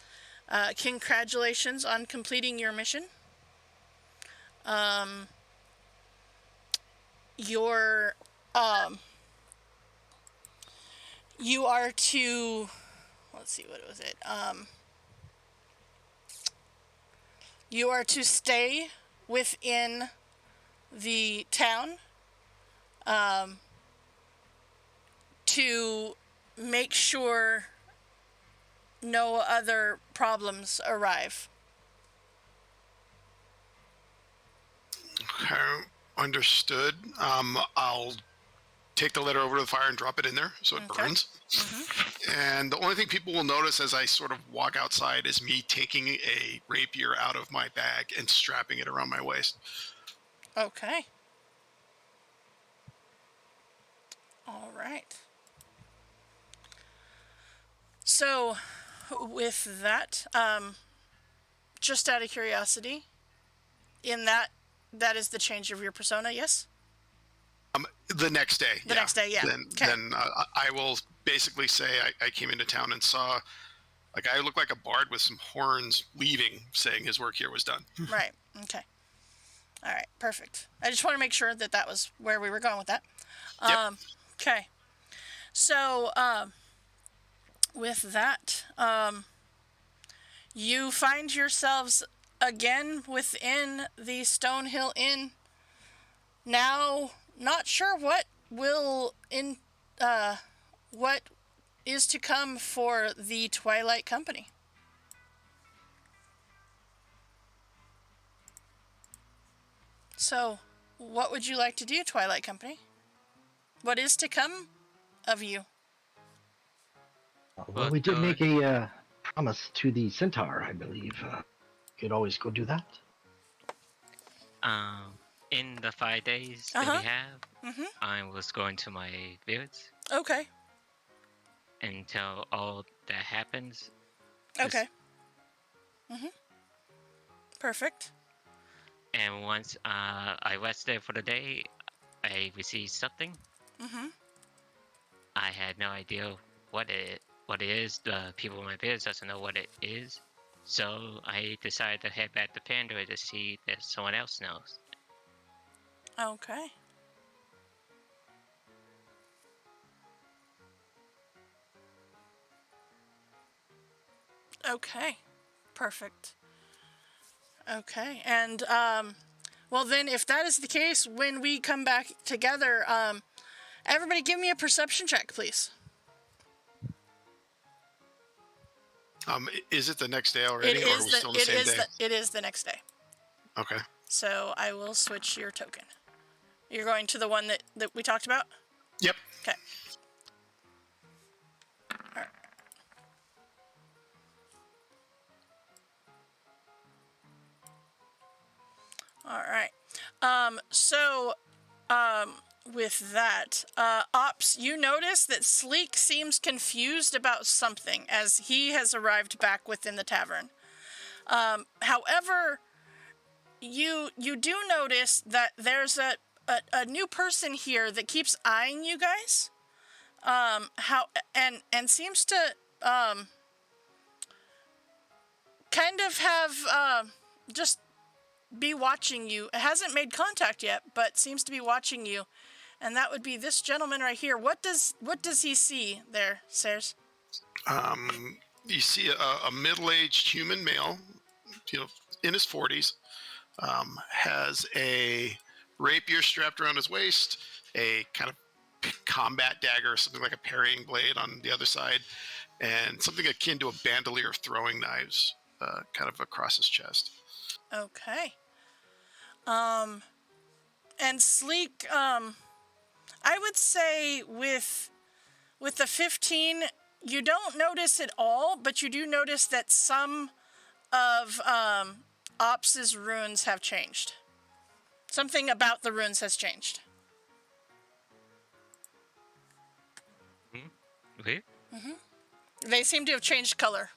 "Congratulations on completing your mission. You are to, let's see, what was it? You are to stay within the town to make sure no other problems arrive. Okay, understood. I'll take the letter over to the fire and drop it in there so it Okay. burns. And the only thing people will notice as I sort of walk outside is me taking a rapier out of my bag and strapping it around my waist. Okay. All right. So, with that, just out of curiosity, in that is the change of your persona, yes? The next day. The next day, yeah. Then I will basically say I came into town and saw, like, I look like a bard with some horns leaving, saying his work here was done. Right. Okay. All right. Perfect. I just want to make sure that was where we were going with that. Yep. Okay. So, with that, you find yourselves again within the Stonehill Inn. Now, not sure what is to come for the Twilight Company. So, what would you like to do, Twilight Company? What is to come of you? Well, we did make a promise to the centaur, I believe. Could always go do that. In the 5 days that we have, I was going to my village. Okay. Until all that happens. Okay. Perfect. And once I rest there for the day, I received something. I had no idea what it is. The people in my village doesn't know what it is. So I decided to head back to Pandora to see if someone else knows. Okay. Okay. Perfect. Okay. And, well then, if that is the case, when we come back together, everybody give me a perception check, please. Is it the next day already, or are we still on the same day? It is the next day. Okay. So I will switch your token. You're going to the one that we talked about? Yep. Okay. All right. All right. With that, Ops, you notice that Sleek seems confused about something as he has arrived back within the tavern. However, you do notice that there's a new person here that keeps eyeing you guys. And seems to kind of have just be watching you. It hasn't made contact yet, but seems to be watching you. And that would be this gentleman right here. What does he see there, Sayers? You see a middle-aged human male, in his 40s, has a rapier strapped around his waist, a kind of combat dagger, something like a parrying blade on the other side, and something akin to a bandolier of throwing knives, kind of across his chest. Okay. And Sleek, I would say with the 15, you don't notice it all, but you do notice that some of Ops's runes have changed. Something about the runes has changed. Okay. They seem to have changed color.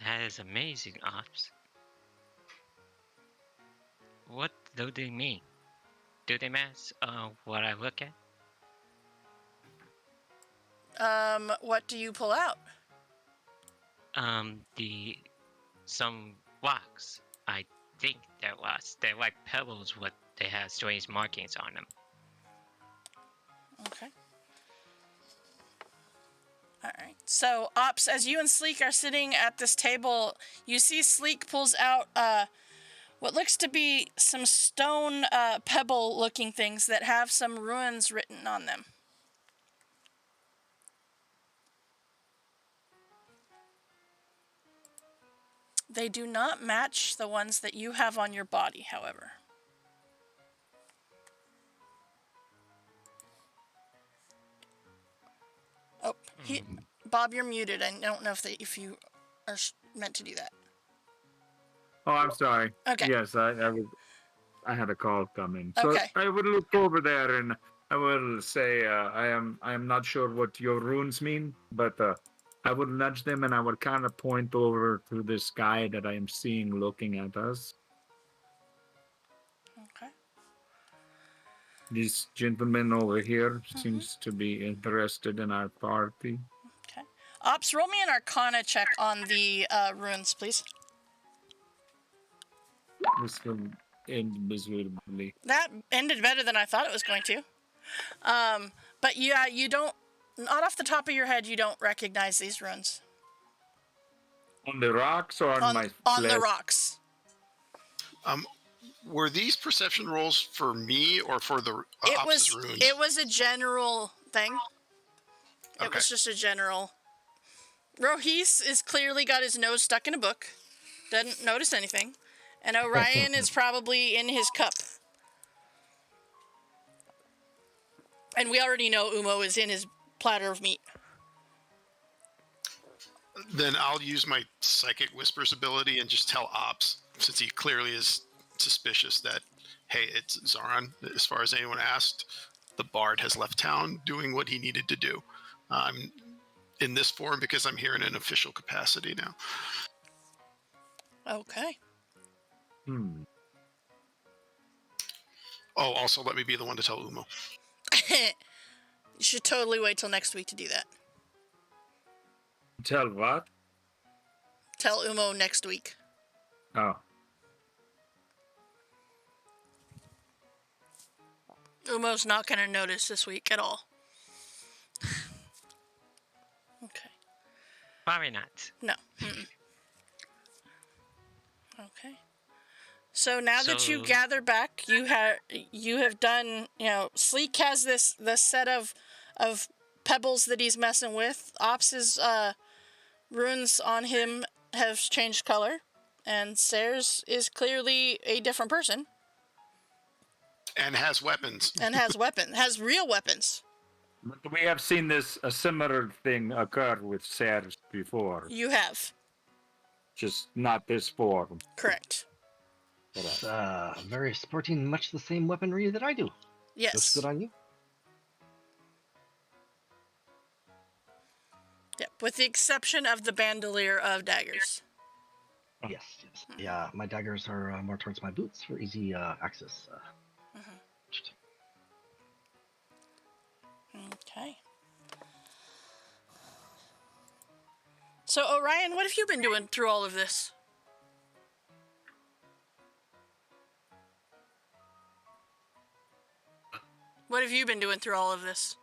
That is amazing, Ops. What do they mean? Do they match what I look at? What do you pull out? Some rocks. I think they're rocks. They're like pebbles, but they have strange markings on them. Okay. All right. So, Ops, as you and Sleek are sitting at this table, you see Sleek pulls out what looks to be some stone pebble-looking things that have some runes written on them. They do not match the ones that you have on your body, however. Oh, Bob, you're muted. I don't know if you are meant to do that. Oh, I'm sorry. Okay. Yes, I had a call coming. So Okay. I would look over there and I will say I am not sure what your runes mean, but I would nudge them and I would kind of point over to this guy that I am seeing looking at us. Okay. This gentleman over here seems to be interested in our party. Okay. Ops, roll me an Arcana check on the runes, please. This will end miserably. That ended better than I thought it was going to. But yeah, you don't, not off the top of your head, you don't recognize these runes. On the rocks or on my On the flesh? rocks. Were these perception rolls for me or for the Ops' runes? It was a general thing. It Okay. was just a general. Rohis is clearly got his nose stuck in a book. Doesn't notice anything. And Orion is probably in his cup. And we already know Umo is in his platter of meat. Then I'll use my Psychic Whispers ability and just tell Ops, since he clearly is suspicious that, hey, it's Zaron. As far as anyone asked, the Bard has left town doing what he needed to do. I'm in this form because I'm here in an official capacity now. Okay. Oh, also let me be the one to tell Umo. You should totally wait till next week to do that. Tell what? Tell Umo next week. Oh. Umo's not going to notice this week at all. Okay. Probably not. No. Mm-mm. Okay. So now that you gather back, you have done, Sleek has this set of pebbles that he's messing with. Ops's runes on him have changed color, and Sayers is clearly a different person. And has weapons. And has real weapons. But we have seen a similar thing occur with Serge before. You have. Just not this form. Correct. It's very sporting, much the same weaponry that I do. Yes. Looks good on you. Yep, with the exception of the bandolier of daggers. Yes. Yeah, my daggers are more towards my boots for easy access. Okay. So, Orion, what have you been doing through all of this? What have you been doing through all of this?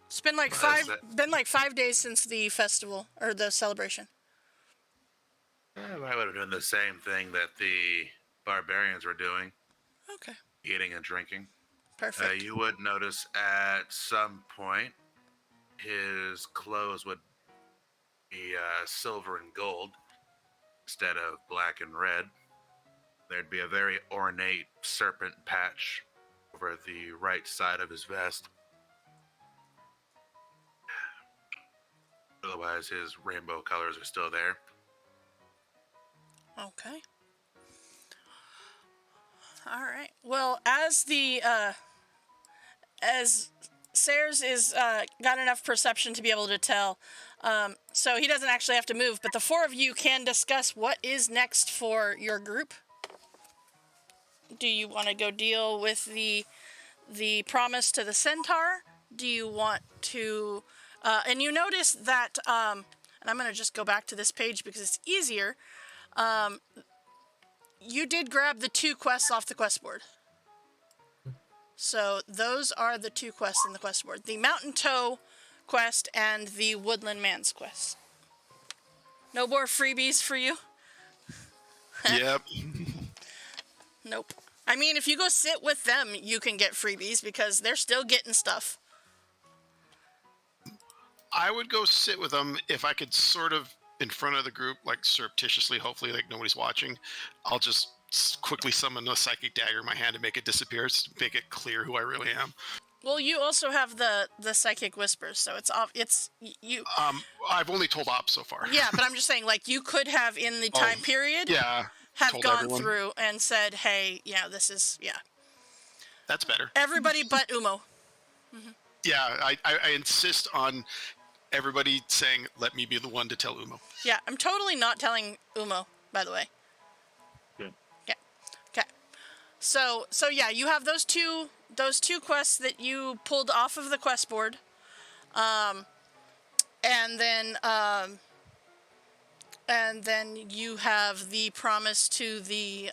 It's been like 5 days since the festival or the celebration. I would have done the same thing that the barbarians were doing. Okay. Eating and drinking. Perfect. You would notice at some point his clothes would be silver and gold instead of black and red. There'd be a very ornate serpent patch over the right side of his vest. Otherwise, his rainbow colors are still there. Okay. All right. Well, as Sayers is got enough perception to be able to tell, so he doesn't actually have to move. But the four of you can discuss what is next for your group. Do you want to go deal with the promise to the centaur? Do you want to? And you notice that, and I'm going to just go back to this page because it's easier. You did grab the 2 quests off the quest board. So those are the 2 quests in the quest board. The Mountain Toe quest and the Woodland Man's quest. No more freebies for you? Yep. Nope. I mean, if you go sit with them, you can get freebies because they're still getting stuff. I would go sit with them if I could sort of in front of the group, like surreptitiously, hopefully, like nobody's watching. I'll just quickly summon a psychic dagger in my hand and make it disappear, to make it clear who I really am. Well, you also have the psychic whispers, so you. I've only told Ops so far. Yeah, but I'm just saying, like, you could have in the time period Yeah. have told gone everyone. through and said, hey, yeah, this is, yeah. That's better. Everybody but Umo. Yeah, I insist on everybody saying, let me be the one to tell Umo. Yeah, I'm totally not telling Umo, by the way. Good. Yeah. Okay. So yeah, you have those two quests that you pulled off of the quest board. And then you have the promise to the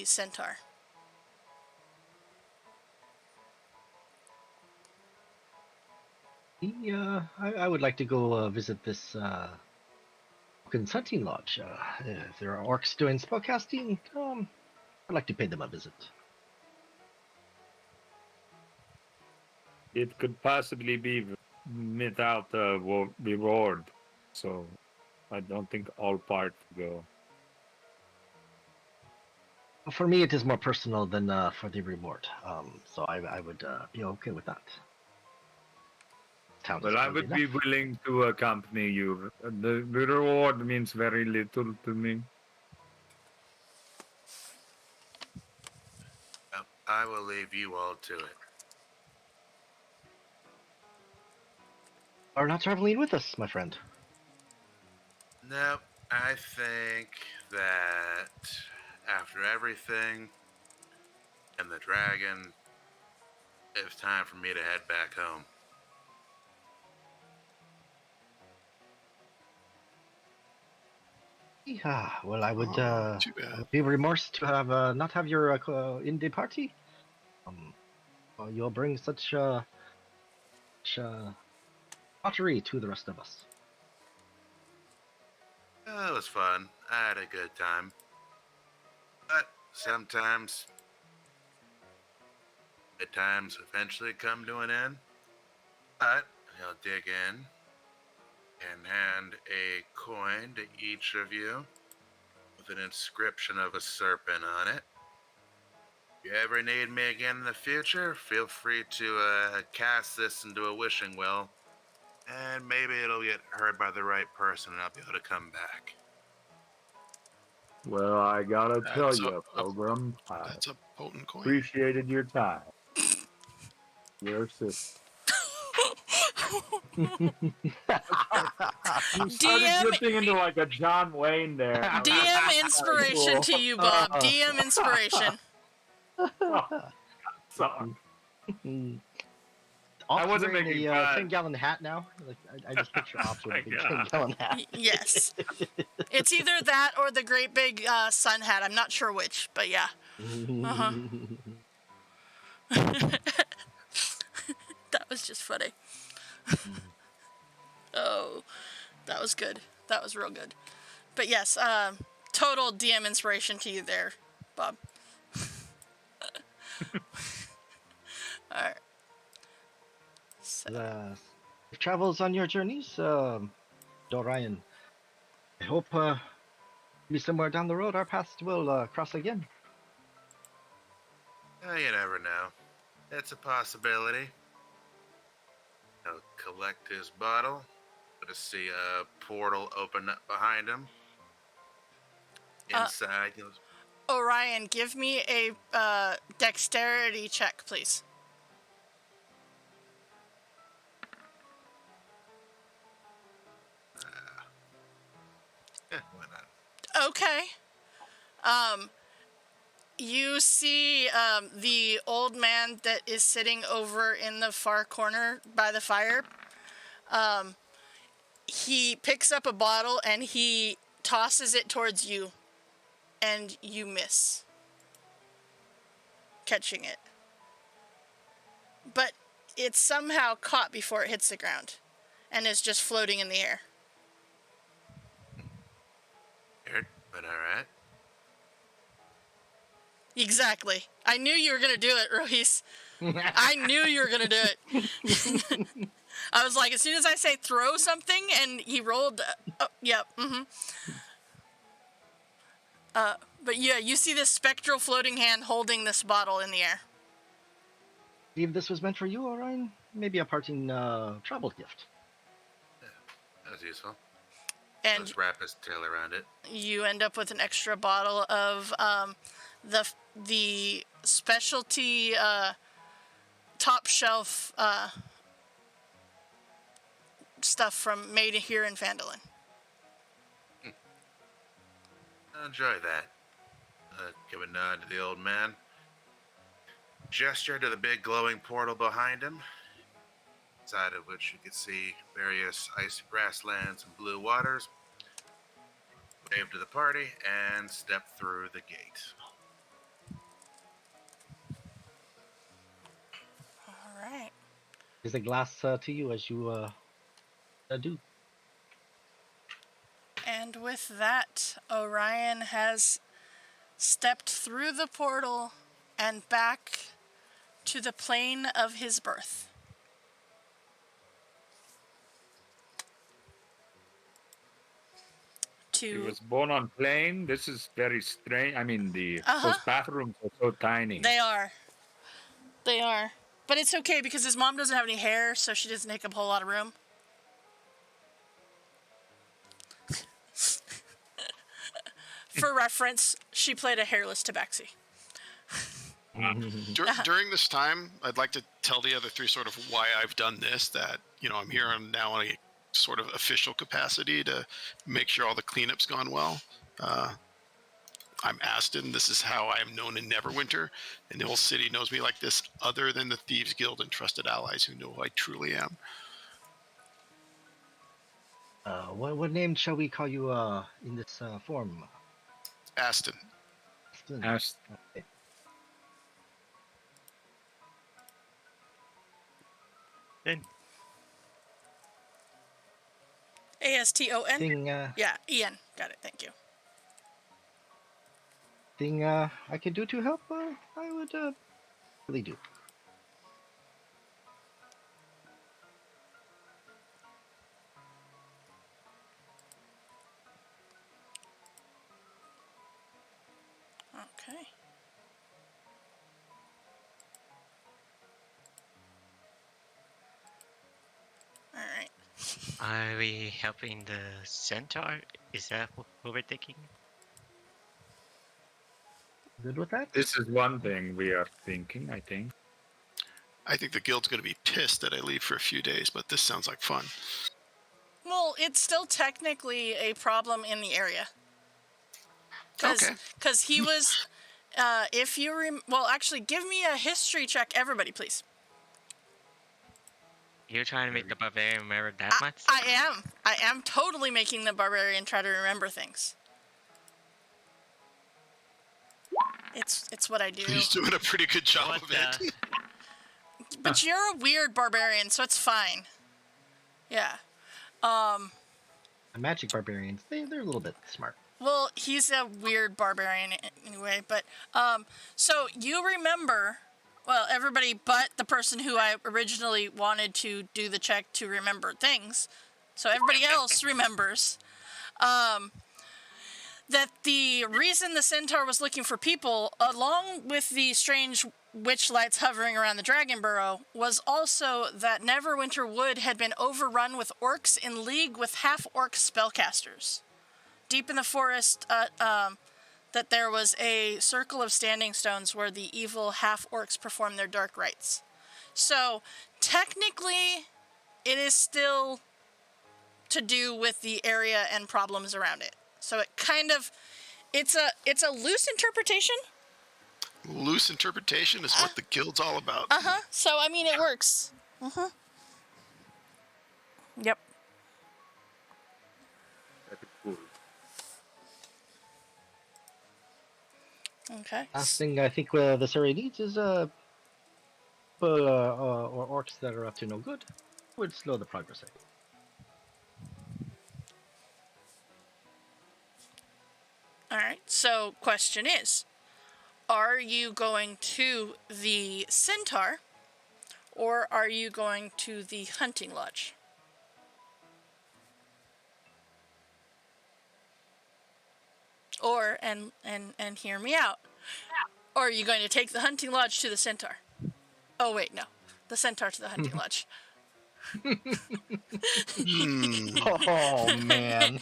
centaur. Yeah, I would like to go visit this hunting lodge. If there are orcs doing spellcasting, I'd like to pay them a visit. It could possibly be without a reward, so I don't think all part go. For me, it is more personal than for the reward. So I would be okay with that. Well, I would be willing to accompany you. The reward means very little to me. I will leave you all to it. Are not traveling with us, my friend. Nope. I think that after everything and the dragon, it's time for me to head back home. Yeah, well, I would Too bad. be remorse to have not have your in-day party. You'll bring such pottery to the rest of us. Oh, it was fun. I had a good time. But sometimes, good times eventually come to an end. But he'll dig in and hand a coin to each of you with an inscription of a serpent on it. If you ever need me again in the future, feel free to cast this into a wishing well, and maybe it'll get heard by the right person and I'll be able to come back. Well, I gotta tell That's you, Pilgrim, I That's a potent coin. appreciated your time. Your sister. You started DM drifting into like a John Wayne there. DM inspiration Cool. to you, Bob. DM inspiration. Sorry. Ops wasn't wearing making a fun. 10-gallon hat now. Like I just picture Ops with a big God. 10-gallon hat. Yes. It's either that or the great big sun hat. I'm not sure which, but yeah. Uh-huh. That was just funny. Oh, that was good. That was real good. But yes, total DM inspiration to you there, Bob. All right. So, Safe travels on your journeys, Dorian. I hope maybe somewhere down the road our paths will cross again. You never know. It's a possibility. He'll collect his bottle. To see a portal open up behind him. Inside, he goes, Orion, give me a dexterity check, please. why not? Okay. You see the old man that is sitting over in the far corner by the fire. He picks up a bottle and he tosses it towards you, and you miss catching it. But it's somehow caught before it hits the ground and is just floating in the air. Weird, but alright. Exactly. I knew you were going to do it, Rohis. I knew you were going to do it. I was like, as soon as I say throw something, and he rolled... yep, but yeah, you see this spectral floating hand holding this bottle in the air. If this was meant for you, Orion, maybe a parting travel gift. That was useful. And Let's wrap his tail around it. you end up with an extra bottle of the specialty top shelf stuff from made here in Phandalin. Enjoy that. Give a nod to the old man. Gesture to the big glowing portal behind him, inside of which you could see various icy grasslands and blue waters. Wave to the party and step through the gate. All right. Is the glass to you as you do? And with that, Orion has stepped through the portal and back to the plane of his birth. He To was born on plane. This is very strange. I mean, those bathrooms are so tiny. They are. They are. But it's okay because his mom doesn't have any hair, so she doesn't take up a whole lot of room. For reference, she played a hairless Tabaxi. During this time, I'd like to tell the other three sort of why I've done this, that, I'm here now in a sort of official capacity to make sure all the cleanup's gone well. I'm Aston. This is how I am known in Neverwinter, and the whole city knows me like this, other than the Thieves Guild and trusted allies who know who I truly am. What name shall we call you in this form? Aston. Aston. Okay. Aston? Thing, Yeah, Ian. Got it. Thank you. thing I could do to help, I would really do. Okay. All right. Are we helping the centaur? Is that who we're thinking? Good with that? This is one thing we are thinking, I think. I think the guild's going to be pissed that I leave for a few days, but this sounds like fun. Well, it's still technically a problem in the area. Because he was, if you well, actually, give me a history check, everybody, please. You're trying to make the barbarian remember that much? I am totally making the barbarian try to remember things. It's what I do. He's doing a pretty good job of it. But you're a weird barbarian, so it's fine. Yeah. Magic barbarians, they're a little bit smart. Well, he's a weird barbarian anyway, but, so you remember, well, everybody but the person who I originally wanted to do the check to remember things, so everybody else remembers, that the reason the centaur was looking for people, along with the strange witch lights hovering around the Dragon Burrow, was also that Neverwinter Wood had been overrun with orcs in league with half-orc spellcasters. Deep in the forest, that there was a circle of standing stones where the evil half-orcs perform their dark rites. So, technically, it is still to do with the area and problems around it. So it kind of, it's a loose interpretation. Loose interpretation is what the guild's all about. So, I mean, it works. Yep. That'd be cool. Okay. Last thing I think this area needs is or orcs that are up to no good. Would slow the progress rate. Alright, so question is, are you going to the centaur or are you going to the hunting lodge? Or, and hear me out, or are you going to take the hunting lodge to the centaur? Oh wait, no. The centaur to the hunting lodge. Oh man.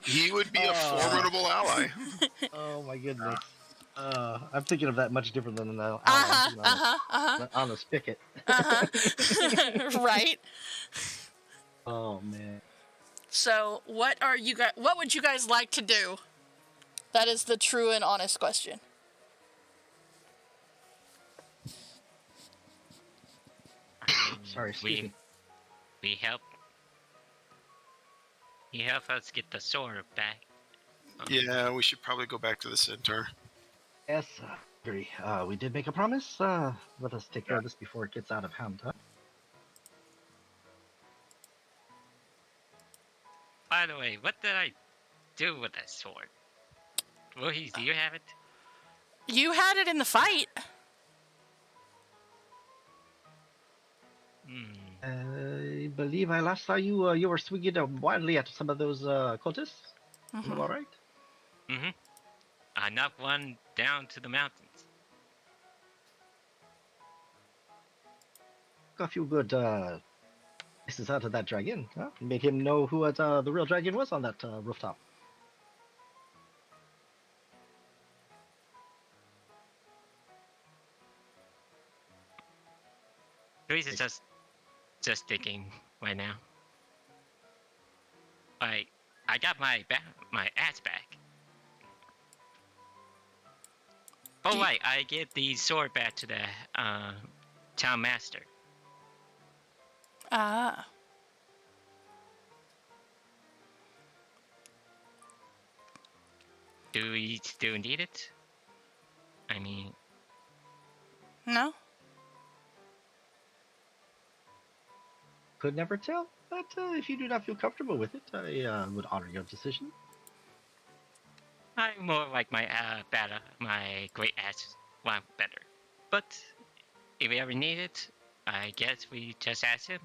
He would be a formidable ally. Oh my goodness. I'm thinking of that much different than an ally. I'm thinking on a spigot. Right. Oh man. So, what would you guys like to do? That is the true and honest question. I mean, Sorry, excuse me. we help. You help us get the sword back. Yeah, we should probably go back to the center. Yes, agree. We did make a promise. Let us take care of this before it gets out of hand, huh? By the way, what did I do with that sword? Voorhees, do you have it? You had it in the fight. I believe I last saw you. You were swinging wildly at some of those cultists. Am I all right? Mm-hmm. I knocked one down to the mountains. Got a few good pieces out of that dragon. Huh? Made him know who the real dragon was on that rooftop. Luis is just thinking right now. Like, I got my ass back. Oh right, I get the sword back to the town master. Ah. Do we still need it? I mean, No? Could never tell, but if you do not feel comfortable with it, I would honor your decision. I'm more like my my great ass one better. But if we ever need it, I guess we just ask him.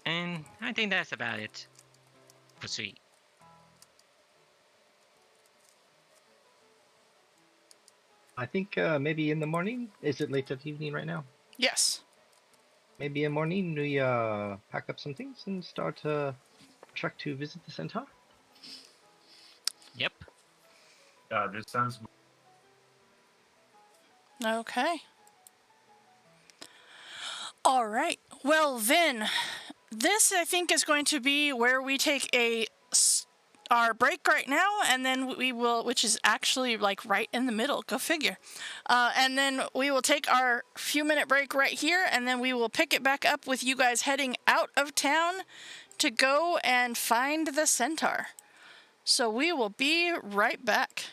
And I think that's about it. Proceed. I think maybe in the morning. Is it late at evening right now? Yes. Maybe in the morning we pack up some things and start trek to visit the centaur. Yep. This sounds. Okay. All right. Well, then, this I think is going to be where we take our break right now, and then we will, which is actually like right in the middle. Go figure. And then we will take our few-minute break right here, and then we will pick it back up with you guys heading out of town to go and find the centaur. So we will be right back.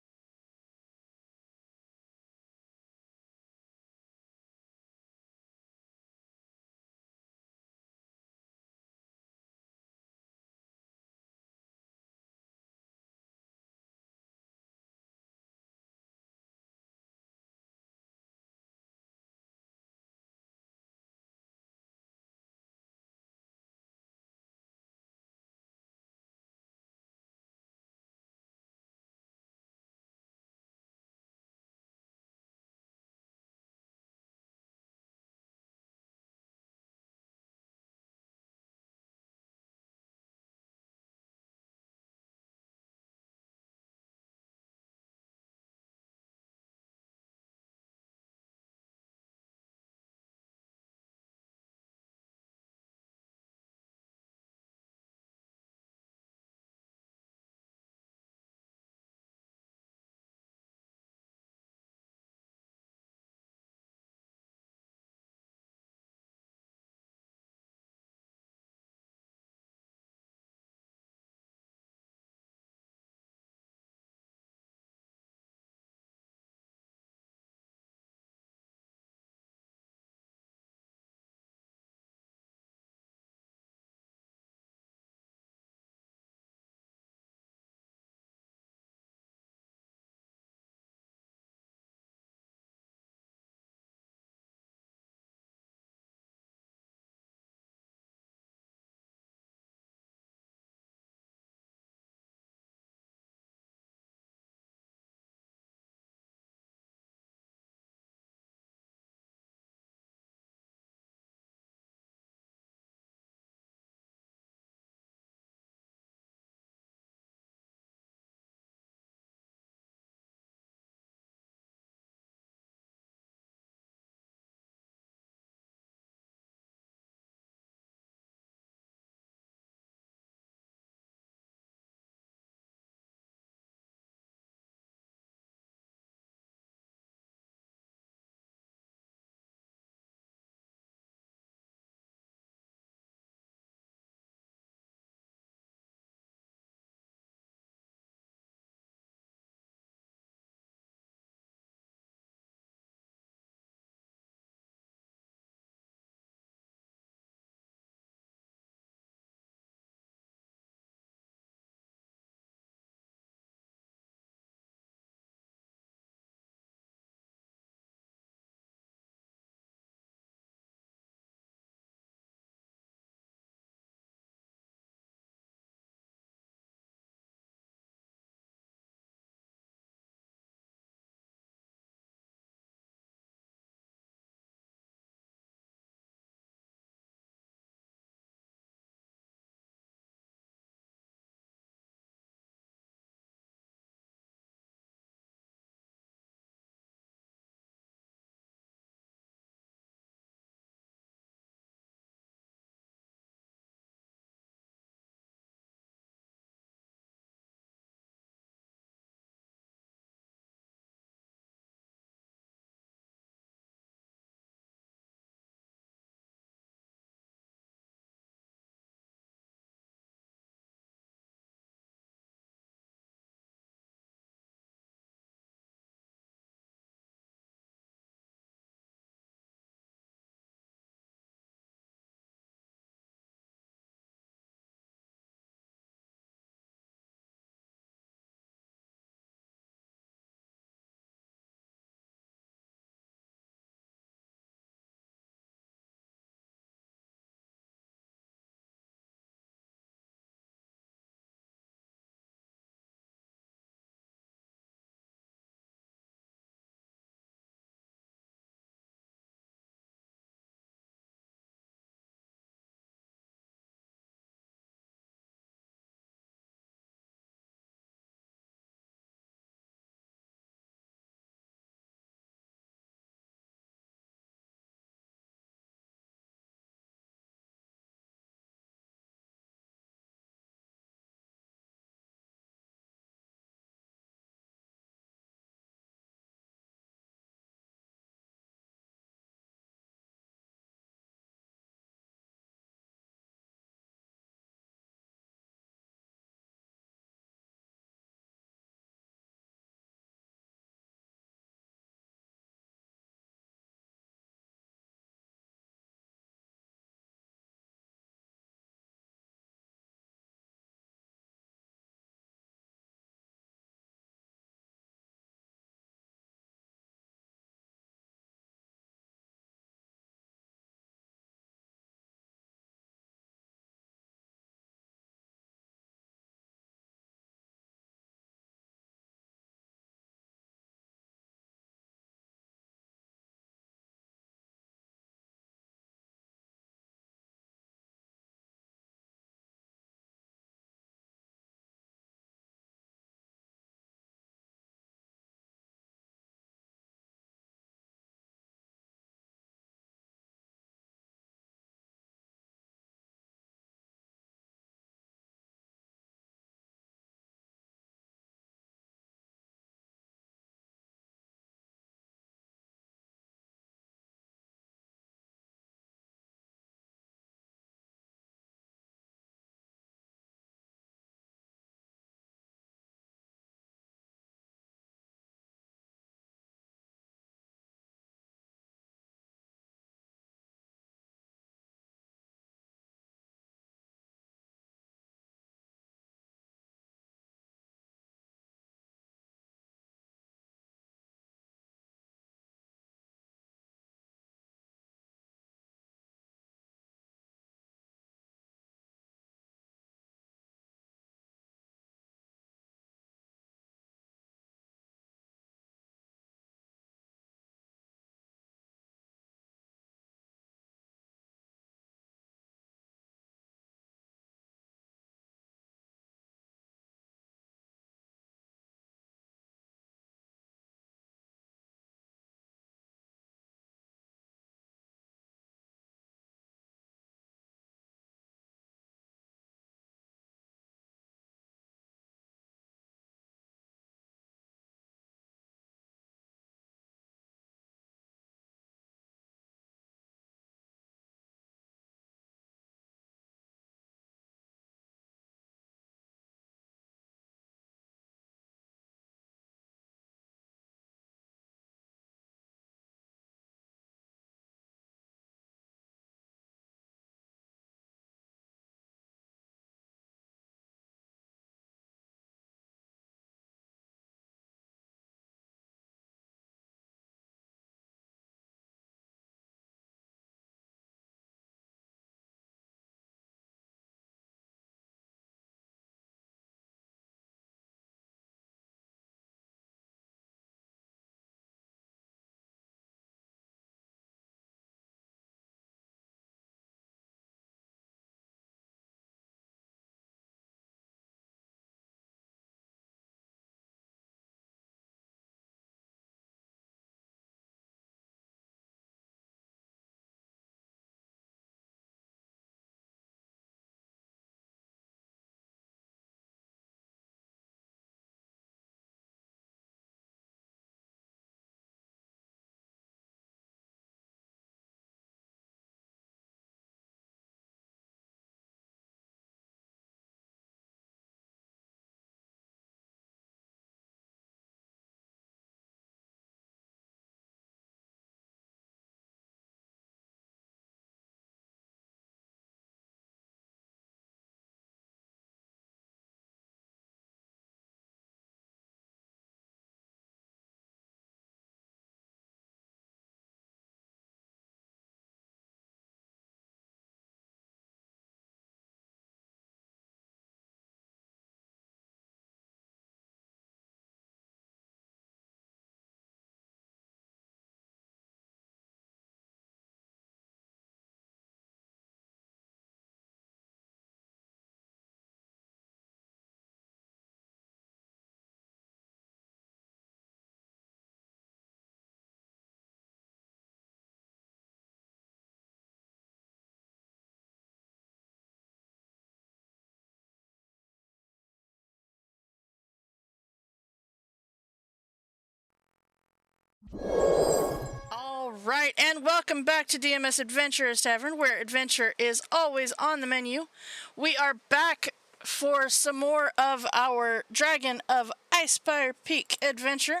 right, and welcome back to DMS Adventurers Tavern, where adventure is always on the menu. We are back for some more of our Dragon of Icespire Peak adventure,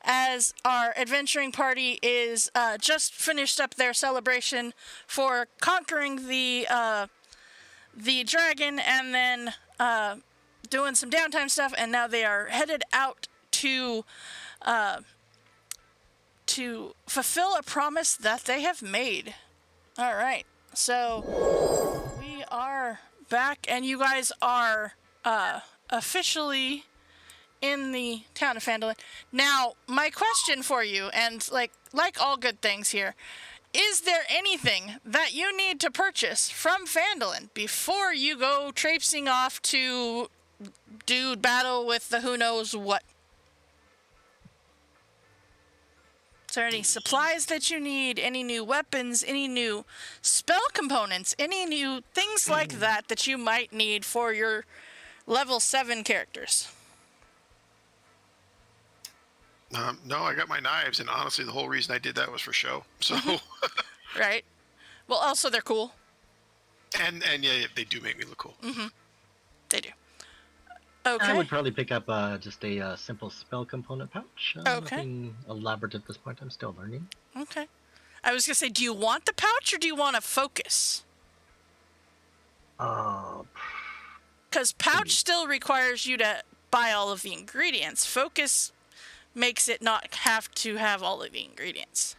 as our adventuring party is just finished up their celebration for conquering the dragon, and then doing some downtime stuff, and now they are headed out to fulfill a promise that they have made. All right, so we are back, and you guys are officially in the town of Phandalin. Now, my question for you, and like all good things here, is there anything that you need to purchase from Phandalin before you go traipsing off to do battle with the who knows what? Is there any supplies that you need? Any new weapons? Any new spell components? Any new things like that you might need for your level 7 characters? No, I got my knives, and honestly, the whole reason I did that was for show. So, Right. Well, also they're cool. and yeah, they do make me look cool. They do. Okay. I would probably pick up just a simple spell component pouch. Okay. Nothing elaborate at this point. I'm still learning. Okay. I was gonna say, do you want the pouch or do you want to focus? Because pouch still requires you to buy all of the ingredients. Focus makes it not have to have all of the ingredients.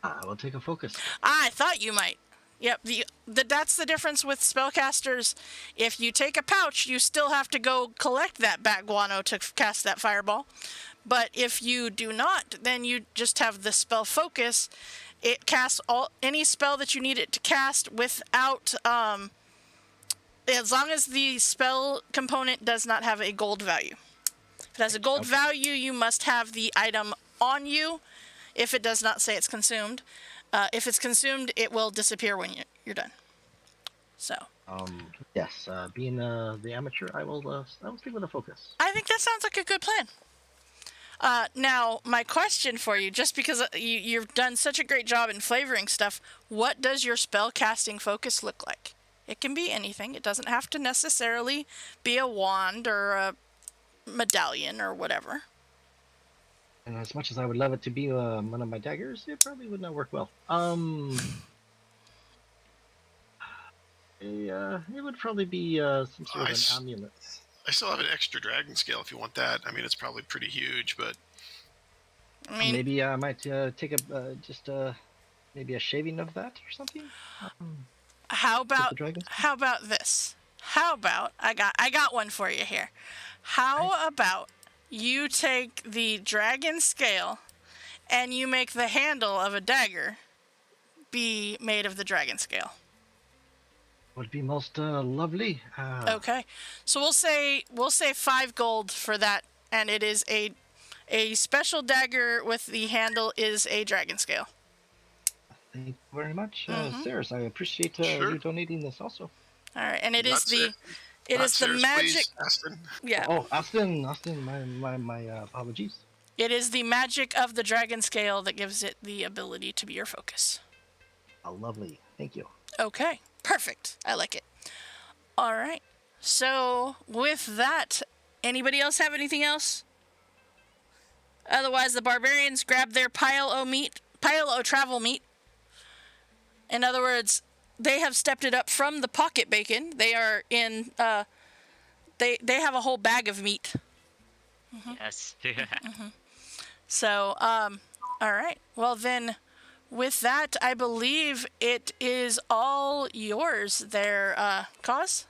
I will take a focus. I thought you might. Yep, that's the difference with spellcasters. If you take a pouch, you still have to go collect that bat guano to cast that fireball. But if you do not, then you just have the spell focus. It casts any spell that you need it to cast without, as long as the spell component does not have a gold value. If it has a gold value, you must have the item on you. If it does not say it's consumed. If it's consumed, it will disappear when you're done. So. Yes. Being the amateur, I will stick with a focus. I think that sounds like a good plan. Now, my question for you, just because you've done such a great job in flavoring stuff, what does your spell casting focus look like? It can be anything. It doesn't have to necessarily be a wand or a medallion or whatever. And as much as I would love it to be one of my daggers, it probably would not work well. It would probably be some sort of an amulet. I still have an extra dragon scale if you want that. I mean, it's probably pretty huge, but I mean, maybe I might take maybe a shaving of that or something. How about this? How about I got one for you here. How about you take the dragon scale and you make the handle of a dagger be made of the dragon scale? Would be most lovely. Okay, so we'll say 5 gold for that, and it is a special dagger with the handle is a dragon scale. Thank you very much, Sarah. I appreciate you donating this also. All right, and it is the magic. Please, Aston. Yeah. Oh, Austin, my apologies. It is the magic of the dragon scale that gives it the ability to be your focus. Oh, lovely. Thank you. Okay, perfect. I like it. All right. So with that, anybody else have anything else? Otherwise, the barbarians grab their pile o' travel meat. In other words, they have stepped it up from the pocket bacon. They are in. They have a whole bag of meat. Yes. So, all right. Well then, with that, I believe it is all yours there, Cause,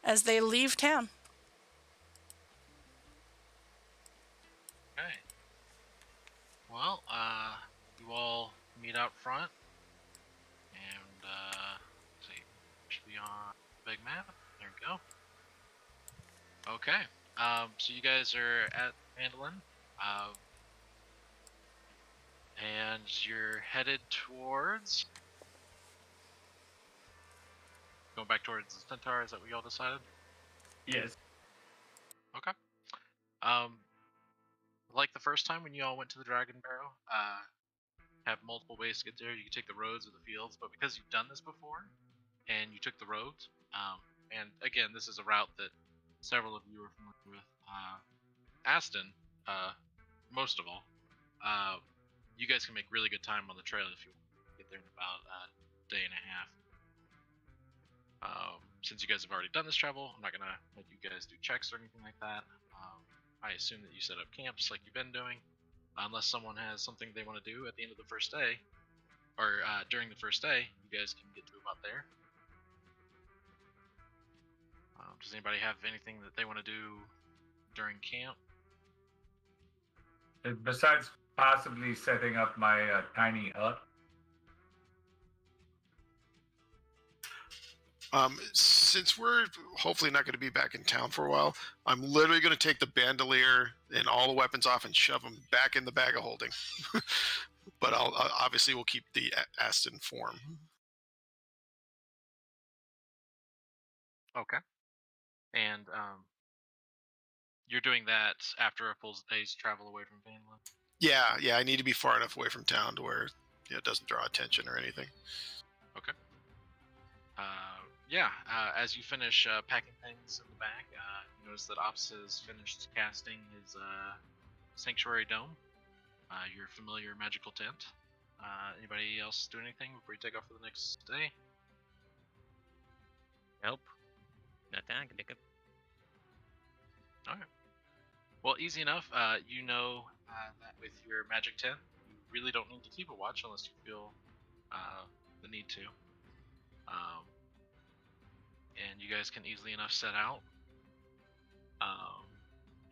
as they leave town. Okay. Well, you all meet out front, and let's see, should be on big map. There we go. Okay. So you guys are at Phandalin, and you're headed towards going back towards the Centaur. Is that what y'all decided? Yes. Okay. Like the first time when you all went to the Dragon Barrow, have multiple ways to get there. You can take the roads or the fields, but because you've done this before and you took the roads, and again, this is a route that several of you are familiar with. Aston, most of all, you guys can make really good time on the trail if you get there in about a day and a half. Since you guys have already done this travel, I'm not going to make you guys do checks or anything like that. I assume that you set up camps like you've been doing, unless someone has something they want to do at the end of the first day, or during the first day, you guys can get to about there. Does anybody have anything that they want to do during camp? Besides possibly setting up my tiny hut. Since we're hopefully not going to be back in town for a while, I'm literally going to take the bandolier and all the weapons off and shove them back in the bag of holding. But I'll obviously we'll keep the Aston form. Okay. And you're doing that after a full day's travel away from Vanland? Yeah, I need to be far enough away from town to where it doesn't draw attention or anything. Okay. As you finish packing things in the bag, you notice that Ops has finished casting his Sanctuary Dome, your familiar magical tent. Anybody else do anything before you take off for the next day? Nope. Nothing I can think of. Alright. Well, easy enough. You know that with your magic tent, you really don't need to keep a watch unless you feel the need to. And you guys can easily enough set out.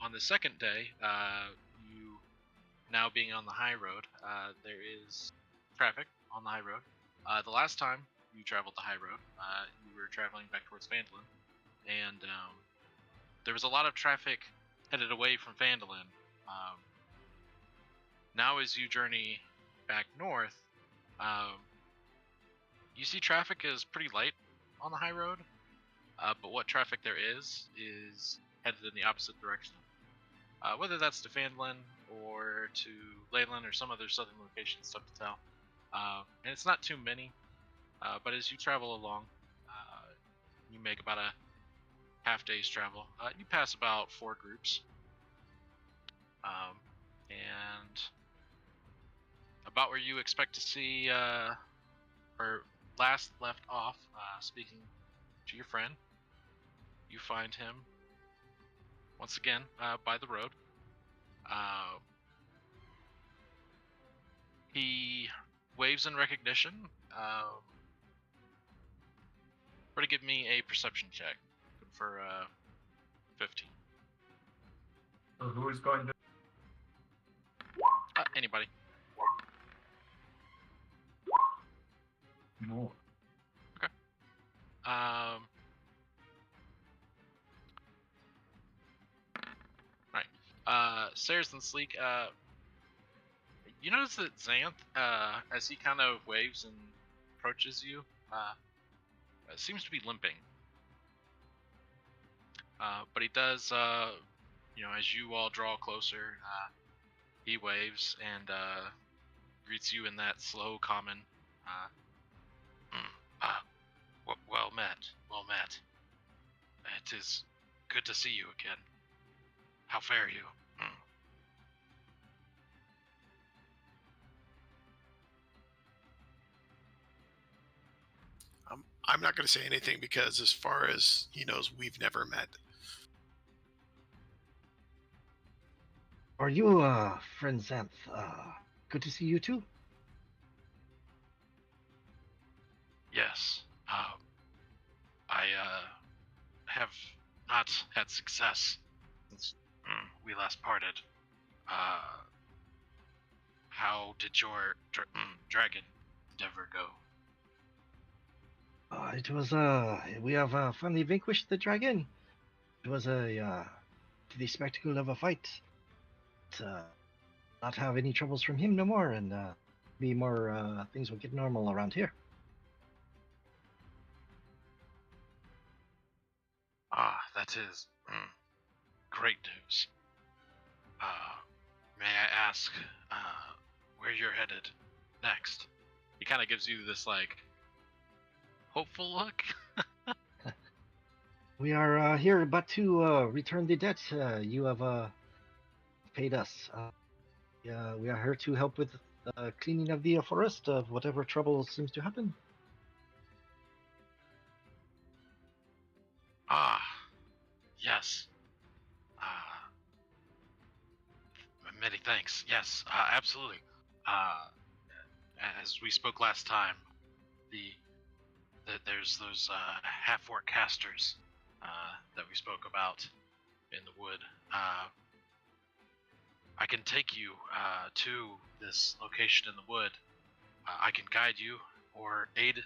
On the second day, you now being on the high road, there is traffic on the high road. The last time you traveled the high road, you were traveling back towards Phandalin, and there was a lot of traffic headed away from Phandalin. Now as you journey back north, you see traffic is pretty light on the high road, but what traffic there is headed in the opposite direction. Whether that's to Phandalin or to Leyland or some other southern location, it's tough to tell. And it's not too many, but as you travel along, you make about a half day's travel. You pass about 4 groups. And about where you expect to see, or last left off, speaking to your friend, you find him once again by the road. He waves in recognition. To give me a perception check for 15. So who is going to? Anybody. No. Okay. Right. Sayers and Sleek, you notice that Xanth, as he kind of waves and approaches you, seems to be limping. But he does, as you all draw closer, he waves and greets you in that slow, common, well met. It is good to see you again. How fare you? I'm not going to say anything because as far as he knows, we've never met. Are you, friend Xanth? Good to see you too. Yes. I have not had success since we last parted. How did your dragon endeavor go? It was, we have finally vanquished the dragon. It was to the spectacle of a fight. Not have any troubles from him no more, and be more, things will get normal around here. That is great news. May I ask where you're headed next? He kind of gives you this like hopeful look. We are here but to return the debt you have paid us. We are here to help with cleaning of the forest of whatever trouble seems to happen. Ah, yes. Many thanks. Yes, absolutely. Uh, as we spoke last time, there's those half-orc casters that we spoke about in the wood. I can take you to this location in the wood. I can guide you or aid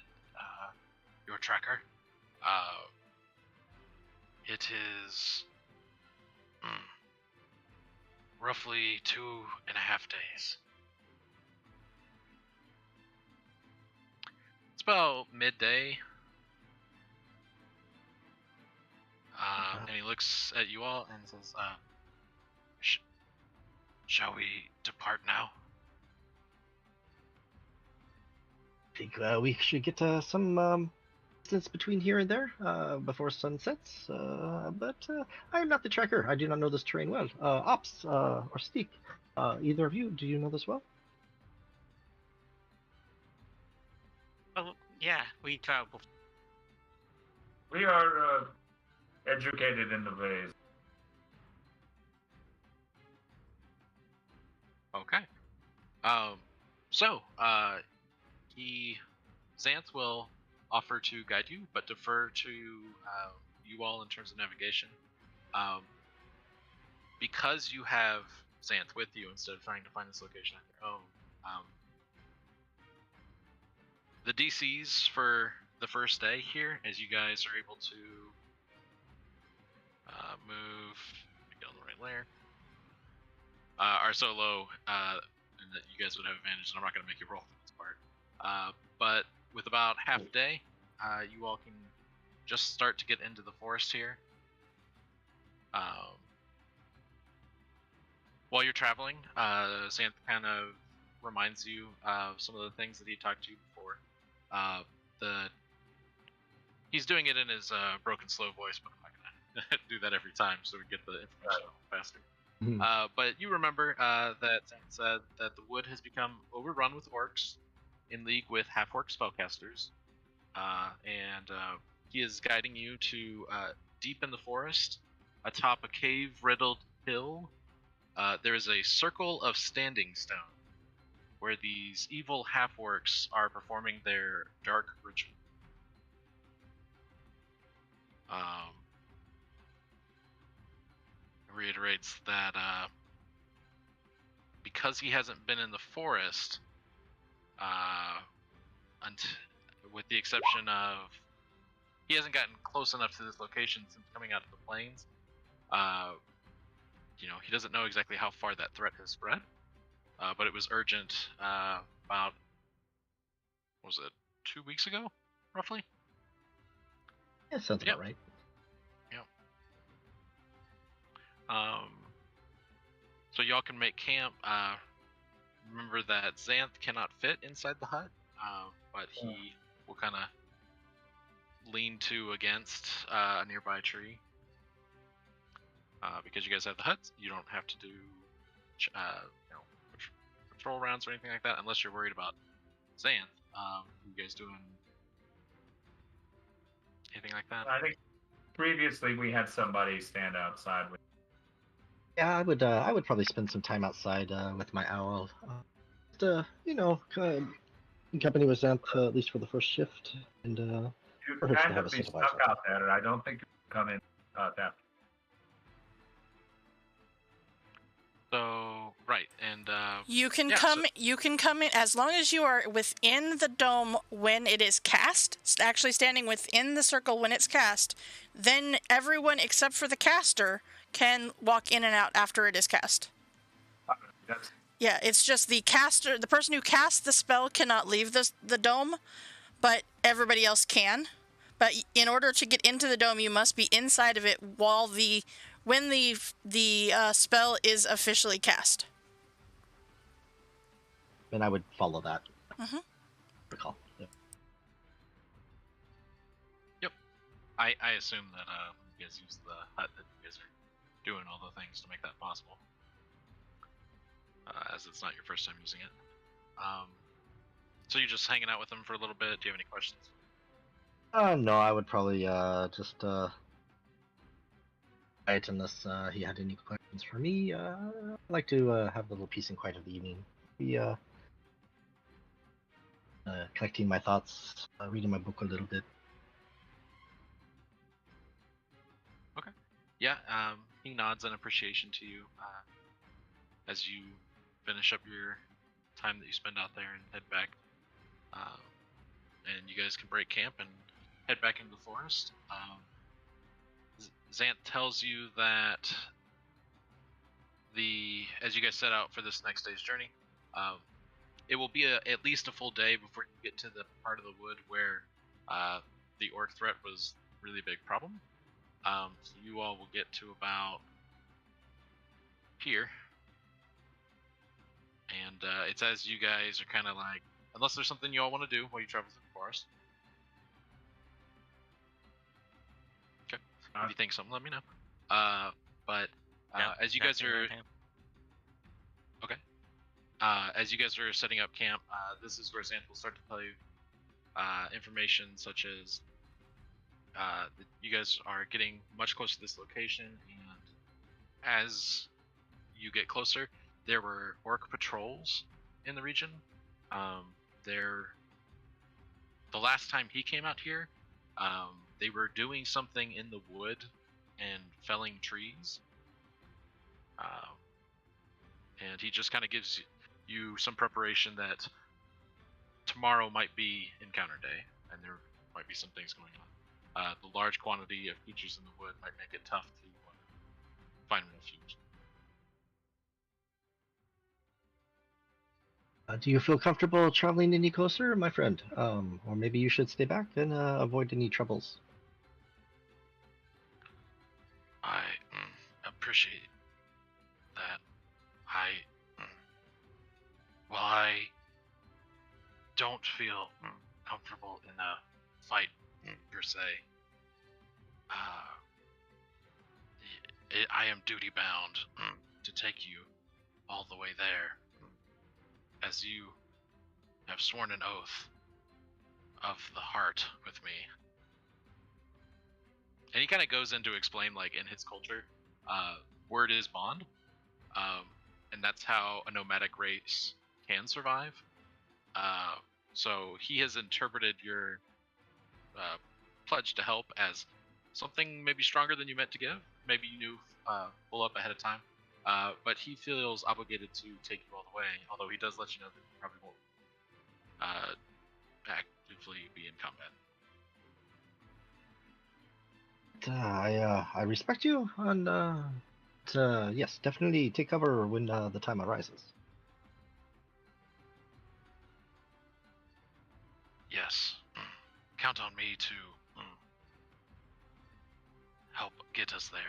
your tracker. It is roughly 2.5 days. It's about midday. And he looks at you all and says, shall we depart now? I think we should get some distance between here and there before sun sets. But I am not the tracker. I do not know this terrain well. Ops or Steek, either of you, do you know this well? Oh, yeah, we travel. We are educated in the ways. Okay. Xanth will offer to guide you, but defer to you all in terms of navigation. Because you have Xanth with you instead of trying to find this location on your own, the DCs for the first day here, as you guys are able to move, get on the right layer, are so low and that you guys would have advantage, and I'm not going to make you roll for this part. But with about half a day, you all can just start to get into the forest here. While you're traveling, Xanth kind of reminds you of some of the things that he talked to you before. He's doing it in his broken, slow voice, but I'm not gonna do that every time, so we get the information faster. But you remember that Xanth said that the wood has become overrun with orcs, in league with half-orc spellcasters, and he is guiding you to deep in the forest, atop a cave-riddled hill. There is a circle of standing stone, where these evil half-orcs are performing their dark ritual. Reiterates that because he hasn't been in the forest, with the exception of he hasn't gotten close enough to this location since coming out of the plains. He doesn't know exactly how far that threat has spread, but it was urgent about, what was it, 2 weeks ago, roughly? Yeah, sounds about right. Yep. So y'all can make camp. Remember that Xanth cannot fit inside the hut, but he will kind of lean to against a nearby tree. Because you guys have the huts, you don't have to do patrol rounds or anything like that, unless you're worried about Xanth. You guys doing anything like that? I think previously we had somebody stand outside with. Yeah, I would probably spend some time outside with my owl. In company with Xanth at least for the first shift, and You for her to kind have of a be supervisor. stuck out there. I don't think you can come in that. So right, and You can yeah, come. You can come in as long as you are within the dome when it is cast. Actually, standing within the circle when it's cast. Then everyone except for the caster can walk in and out after it is cast. That's Yeah, it's just the caster. The person who casts the spell cannot leave the dome, but everybody else can. But in order to get into the dome, you must be inside of it when the spell is officially cast. And I would follow that. Mm-hmm. Recall. Yep. I assume that you guys use the hut, that you guys are doing all the things to make that possible, as it's not your first time using it. So you're just hanging out with him for a little bit. Do you have any questions? No, I would probably just quiet unless he had any questions for me. I'd like to have a little peace and quiet of the evening. Be collecting my thoughts, reading my book a little bit. Yeah, he nods in appreciation to you as you finish up your time that you spend out there and head back. And you guys can break camp and head back into the forest. Zant tells you that as you guys set out for this next day's journey, it will be at least a full day before you get to the part of the wood where the orc threat was really big problem. So you all will get to about here, and it's as you guys are kind of like, unless there's something you all want to do while you travel through the forest. Okay. If you think something, let me know. But No, as you guys nothing are right now. as you guys are setting up camp, this is where Xanth will start to tell you information such as that you guys are getting much closer to this location, and as you get closer, there were orc patrols in the region. The last time he came out here, they were doing something in the wood and felling trees. And he just kind of gives you some preparation that tomorrow might be encounter day, and there might be some things going on. The large quantity of creatures in the wood might make it tough to find refuge. Do you feel comfortable traveling any closer, my friend? Or maybe you should stay back and avoid any troubles. I appreciate that. Well, I don't feel comfortable in a fight per se. I am duty bound to take you all the way there, as you have sworn an oath of the heart with me. And he kind of goes in to explain, like, in his culture, word is bond, and that's how a nomadic race can survive. So he has interpreted your pledge to help as something maybe stronger than you meant to give. Maybe you knew full up ahead of time. But he feels obligated to take you all the way, although he does let you know that he probably won't actively be in combat. I respect you, and yes, definitely take cover when the time arises. Yes. Count on me to help get us there.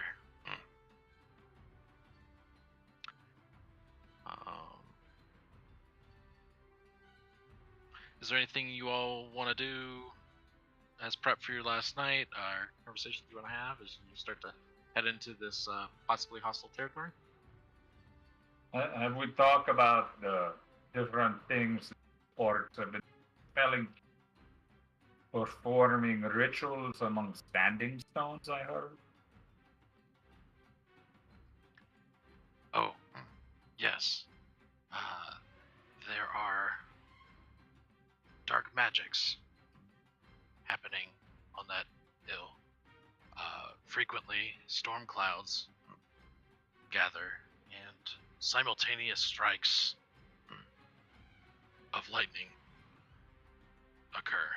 Is there anything you all want to do as prep for your last night, or conversations you want to have as you start to head into this possibly hostile territory? And we talk about the different things orcs have been spelling, performing rituals among standing stones, I heard. Oh, yes. There are dark magics happening on that hill. Frequently, storm clouds gather and simultaneous strikes of lightning occur.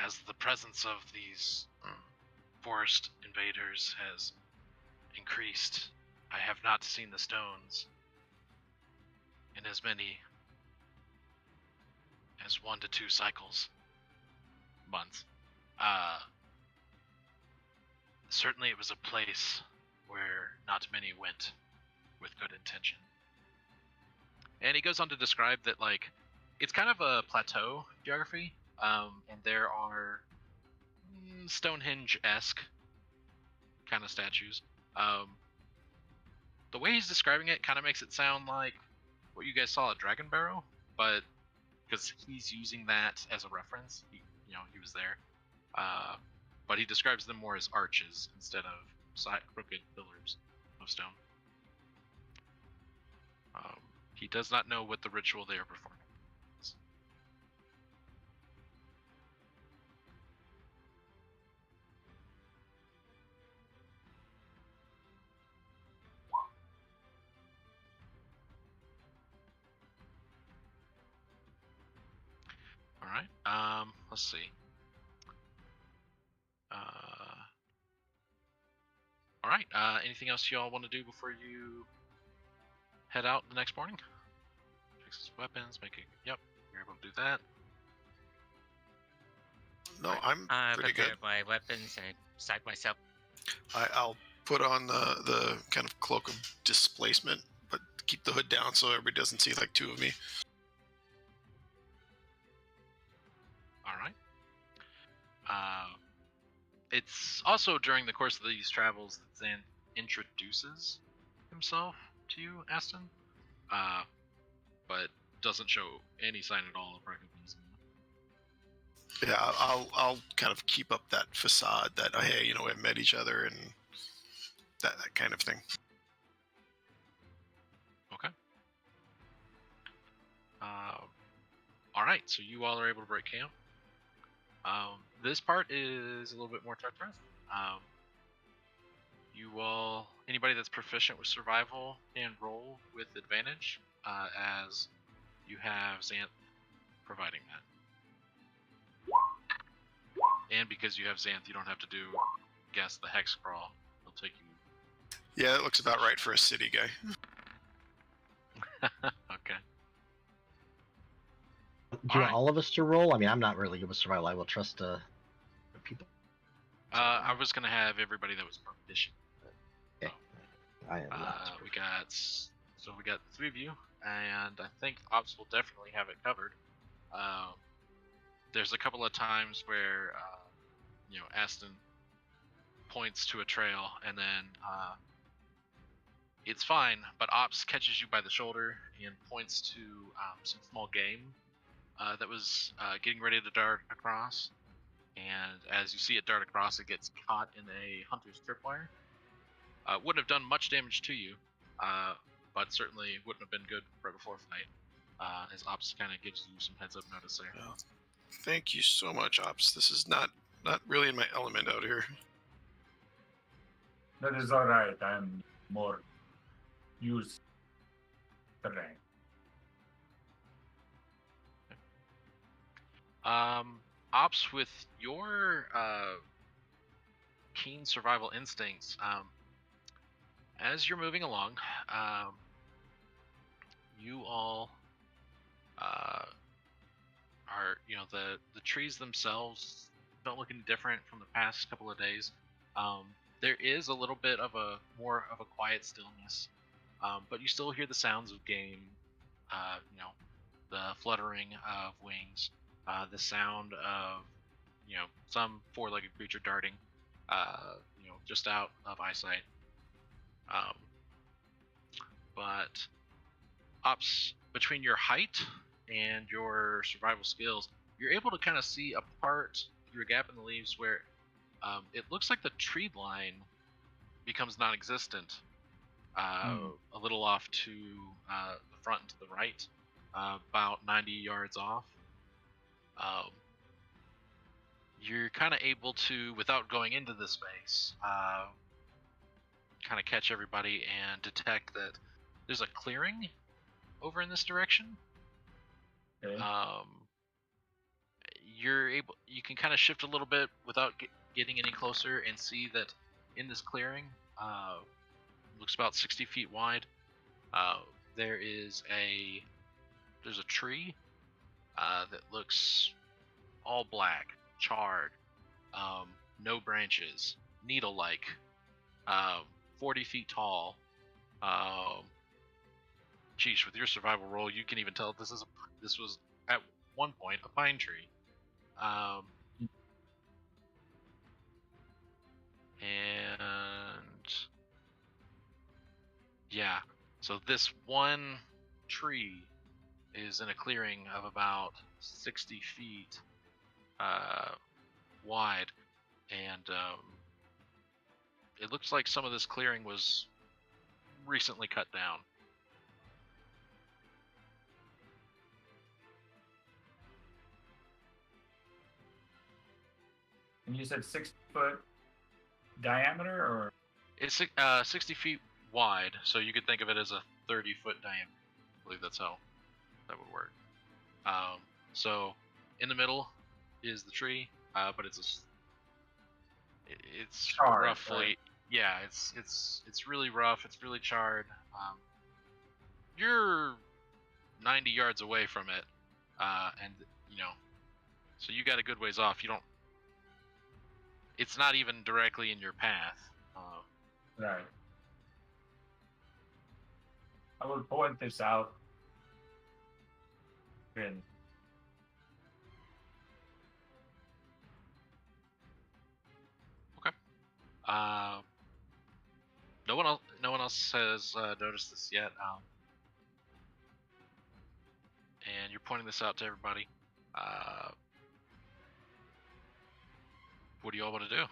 As the presence of these forest invaders has increased, I have not seen the stones in as many as 1 to 2 cycles, months. Certainly it was a place where not many went with good intention. And he goes on to describe that, like, it's kind of a plateau geography, and there are Stonehenge-esque kind of statues. The way he's describing it kind of makes it sound like what you guys saw at Dragon Barrow, but because he's using that as a reference, he was there. But he describes them more as arches instead of crooked pillars of stone. He does not know what the ritual they are performing is. All right. Let's see. All right. Anything else y'all want to do before you head out the next morning? Fix his weapons. Yep. You're able to do that. No, I'm pretty prepare good. my weapons and psych myself. I'll put on the kind of cloak of displacement, but keep the hood down so everybody doesn't see like two of me. All right. It's also during the course of these travels that Zan introduces himself to you, Aston, but doesn't show any sign at all of recognizing you. Yeah, I'll kind of keep up that facade that hey, we met each other and that kind of thing. Okay. All right, so you all are able to break camp. This part is a little bit more treacherous. Anybody that's proficient with survival can roll with advantage, as you have Xanth providing that. And because you have Xanth, you don't have to guess the hex crawl. It'll take you. Yeah, that looks about right for a city guy. Okay. Do you want all of us to roll? I mean, I'm not really good with survival. I will trust people. I was gonna have everybody that was proficient. Okay. I am not. We got the three of you, and I think Ops will definitely have it covered. There's a couple of times where Aston points to a trail, and then it's fine, but Ops catches you by the shoulder and points to some small game that was getting ready to dart across. And as you see it dart across, it gets caught in a hunter's tripwire. Wouldn't have done much damage to you, but certainly wouldn't have been good right before fight. As Ops kind of gives you some heads up notice there. Well, thank you so much, Ops. This is not really in my element out here. That is all right. I'm more used terrain. Ops, with your keen survival instincts, as you're moving along, you all are, the trees themselves don't look any different from the past couple of days. There is a little bit of more of a quiet stillness, but you still hear the sounds of game, the fluttering of wings, the sound of some four-legged creature darting, just out of eyesight. But Ops, between your height and your survival skills, you're able to kind of see a part through a gap in the leaves where it looks like the tree line becomes non-existent, a little off to the front and to the right, about 90 yards off. You're kind of able to, without going into the space, kind of catch everybody and detect that there's a clearing over in this direction. Okay. You can kind of shift a little bit without getting any closer and see that in this clearing, looks about 60 feet wide, there's a tree that looks all black, charred, no branches, needle-like, 40 feet tall. Geesh, with your survival roll, you can even tell this was one point a pine tree. And yeah, so this one tree is in a clearing of about 60 feet wide, and it looks like some of this clearing was recently cut down. And you said 60-foot diameter, or? It's 60 feet wide, so you could think of it as a 30-foot diameter. I believe that's how that would work. So in the middle is the tree, but it's Charred, roughly right? yeah, it's really rough. It's really charred. You're 90 yards away from it, and so you got a good ways off. You don't. It's not even directly in your path. Right. I will point this out. And No one else has noticed this yet. And you're pointing this out to everybody. What do you all want to do?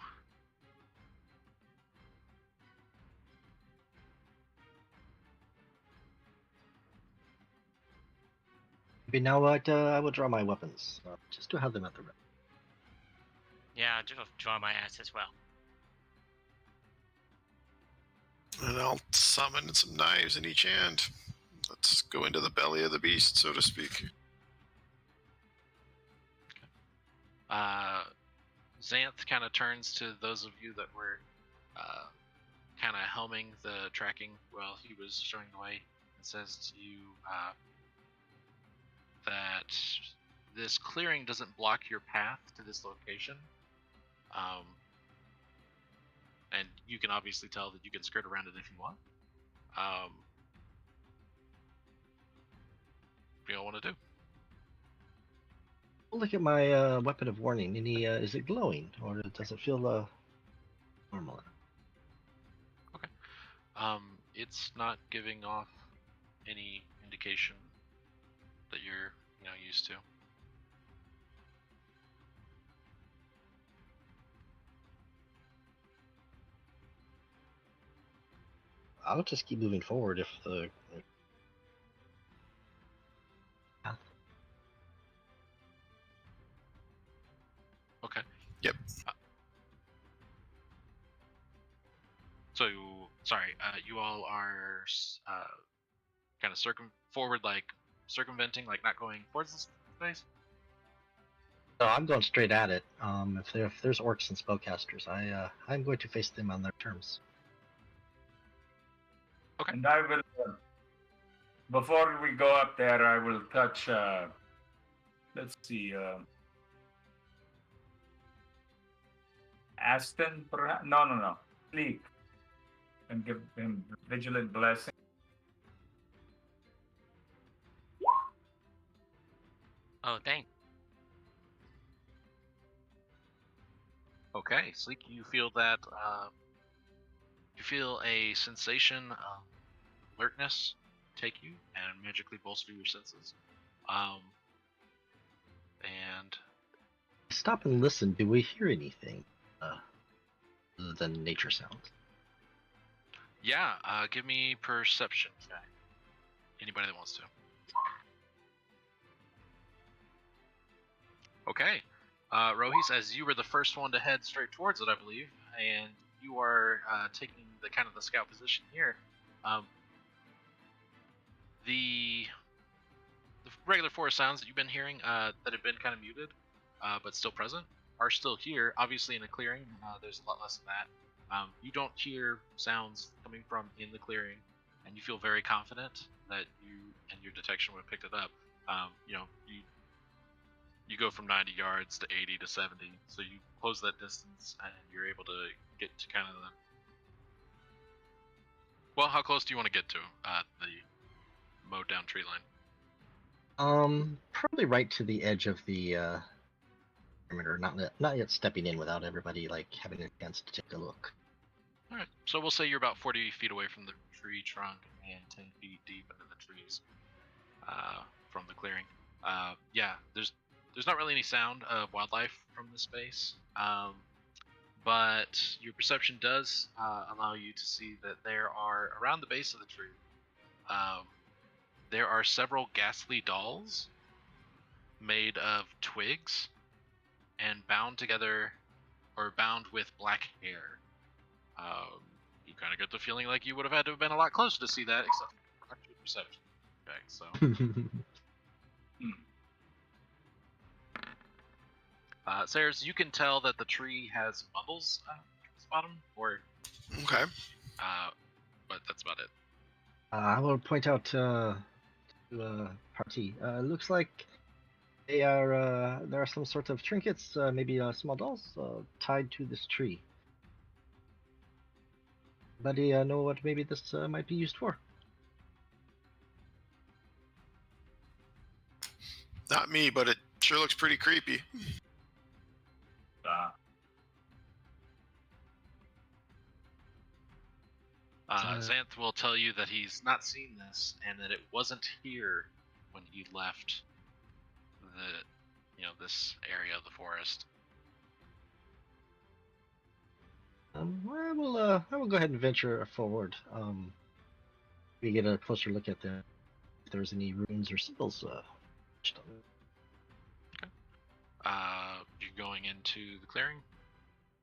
You know what? I will draw my weapons just to have them at the ready. Yeah, I'll draw my ass as well. And I'll summon some knives in each hand. Let's go into the belly of the beast, so to speak. Xanth kind of turns to those of you that were kind of helming the tracking while he was showing the way, and says to you that this clearing doesn't block your path to this location. And you can obviously tell that you can skirt around it if you want. What do you all want to do? Look at my weapon of warning. Any? Is it glowing, or does it feel normal? Okay. It's not giving off any indication that you're used to. I'll just keep moving forward if the. Okay. Yep. So, sorry, you all are kind of forward, like circumventing, like not going towards this space? No, I'm going straight at it. If there's orcs and spellcasters, I'm going to face them on their terms. Okay. And I will, before we go up there, I will touch, let's see, Aston, perhaps? No. Sleek. And give him Vigilant Blessing. Oh, thanks. Okay, Sleek, you feel that, you feel a sensation of alertness take you and magically bolster your senses. And Stop and listen. Do we hear anything other than nature sounds? yeah, give me perception check. Anybody that wants to. Okay. Rohis, as you were the first one to head straight towards it, I believe, and you are taking the kind of the scout position here. The regular forest sounds that you've been hearing that have been kind of muted, but still present, are still here. Obviously, in a clearing, there's a lot less of that. You don't hear sounds coming from in the clearing, and you feel very confident that you and your detection would have picked it up. You go from 90 yards to 80 to 70, so you close that distance, and you're able to get to kind of the. Well, how close do you want to get to the mowed down tree line? Probably right to the edge of the perimeter, not yet stepping in without everybody like having a chance to take a look. All right. So we'll say you're about 40 feet away from the tree trunk and 10 feet deep into the trees from the clearing. Yeah, there's not really any sound of wildlife from this space, but your perception does allow you to see that there are around the base of the tree. There are several ghastly dolls made of twigs and bound together or bound with black hair. You kind of get the feeling like you would have had to have been a lot closer to see that, except for actual perception. Okay, so Sayers, you can tell that the tree has bubbles at its bottom, or Okay. but that's about it. I will point out to party. Looks like there are some sort of trinkets, maybe small dolls, tied to this tree. Buddy, know what maybe this might be used for? Not me, but it sure looks pretty creepy. Xanth will tell you that he's not seen this and that it wasn't here when he left this area of the forest. I will go ahead and venture forward. We get a closer look at if there's any runes or symbols. You're going into the clearing?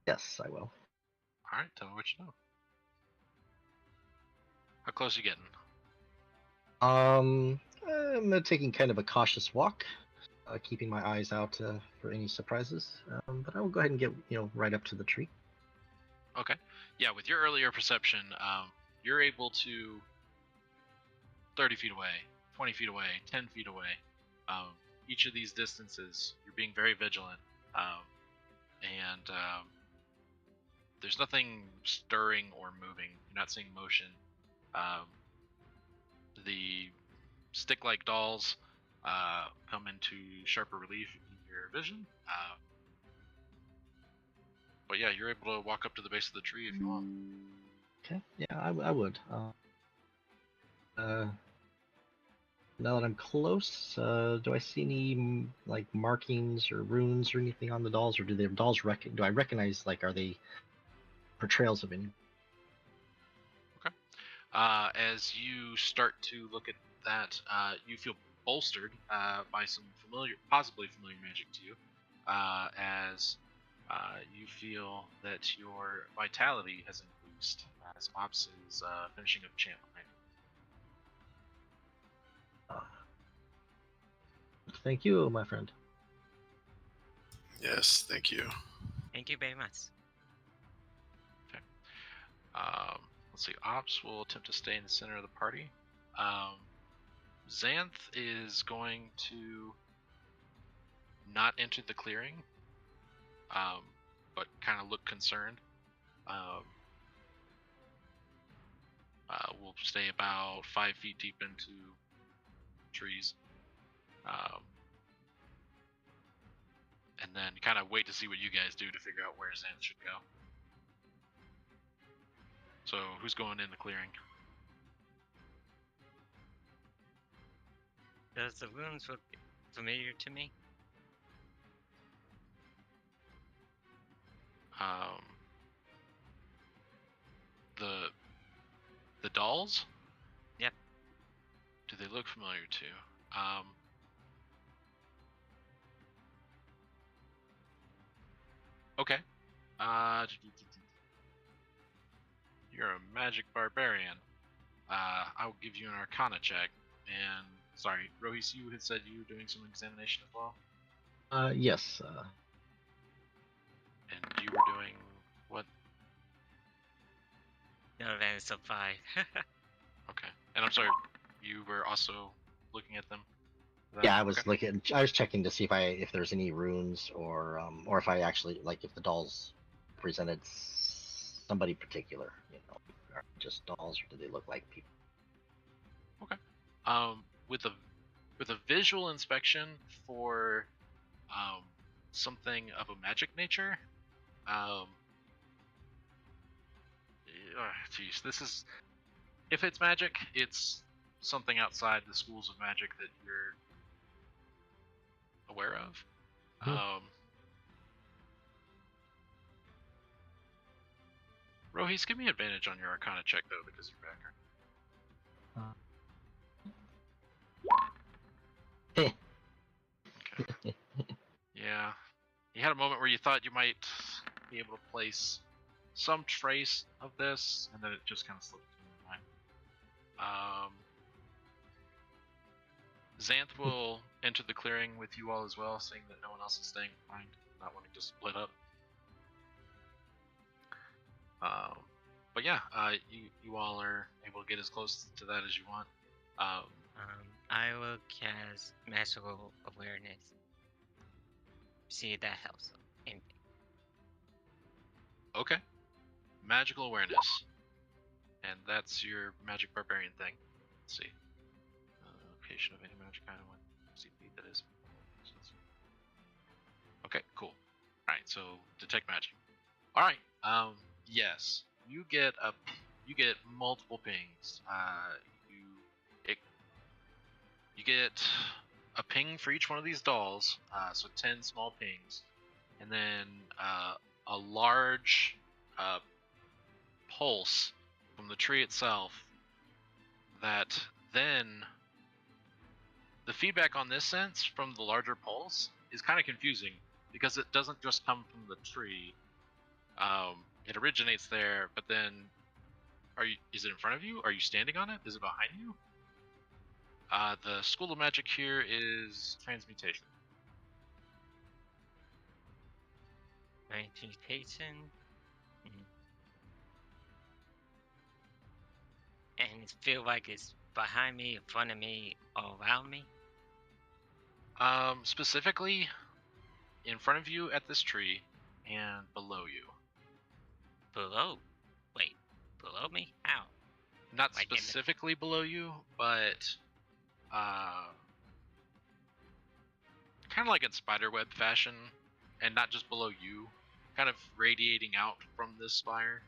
Yes, I will. Alright, tell me what you know. How close are you getting? I'm taking kind of a cautious walk, keeping my eyes out for any surprises. But I will go ahead and get right up to the tree. Okay. Yeah, with your earlier perception, you're able to 30 feet away, 20 feet away, 10 feet away. Each of these distances, you're being very vigilant. And there's nothing stirring or moving. You're not seeing motion. The stick-like dolls come into sharper relief in your vision. But yeah, you're able to walk up to the base of the tree if you want. Okay, yeah, I would. Now that I'm close, do I see any like markings or runes or anything on the dolls, or do the dolls do I recognize, like, are they portrayals of any? Okay. As you start to look at that, you feel bolstered by some possibly familiar magic to you, as you feel that your vitality has increased as Ops is finishing up chant behind you. Thank you, my friend. Yes, thank you. Thank you very much. Okay. Let's see. Ops will attempt to stay in the center of the party. Xanth is going to not enter the clearing, but kind of look concerned. We'll stay about 5 feet deep into trees. And then kind of wait to see what you guys do to figure out where Xanth should go. So, who's going in the clearing? Does the runes look familiar to me? The dolls? Yep. Do they look familiar too? Okay. You're a magic barbarian. I will give you an Arcana check. And sorry, Rohis, you had said you were doing some examination as well. Yes. And you were doing what? No, advantage of 5. Okay. And I'm sorry, you were also looking at them. Yeah, I was I was checking to see if there's any runes or if I actually, like, if the dolls represented somebody particular, are just dolls, or do they look like people? Okay. With a with a visual inspection for something of a magic nature. Geez, this is, if it's magic, it's something outside the schools of magic that you're aware of. Rohis, give me advantage on your Arcana check though, because you're backer. Okay. Yeah, you had a moment where you thought you might be able to place some trace of this, and then it just kind of slipped from your mind. Xanth will enter the clearing with you all as well, seeing that no one else is staying behind, not wanting to split up. But yeah, you all are able to get as close to that as you want. I will cast magical awareness. See if that helps. Okay. Magical awareness. And that's your magic barbarian thing. Let's see. Location of any magic item. What CP that is. Okay, cool. Alright, so detect magic. Alright, yes. You get multiple pings. You get a ping for each one of these dolls, so 10 small pings, and then a large pulse from the tree itself. That then the feedback on this sense from the larger pulse is kind of confusing because it doesn't just come from the tree. It originates there, but then is it in front of you? Are you standing on it? Is it behind you? The School of Magic here is transmutation. Transmutation. And it feels like it's behind me, in front of me, all around me. Specifically, in front of you at this tree, and below you. Below? Wait, below me? How? Not Like specifically below you, but kind of like in spiderweb fashion, and not just below you, kind of radiating out from this spire.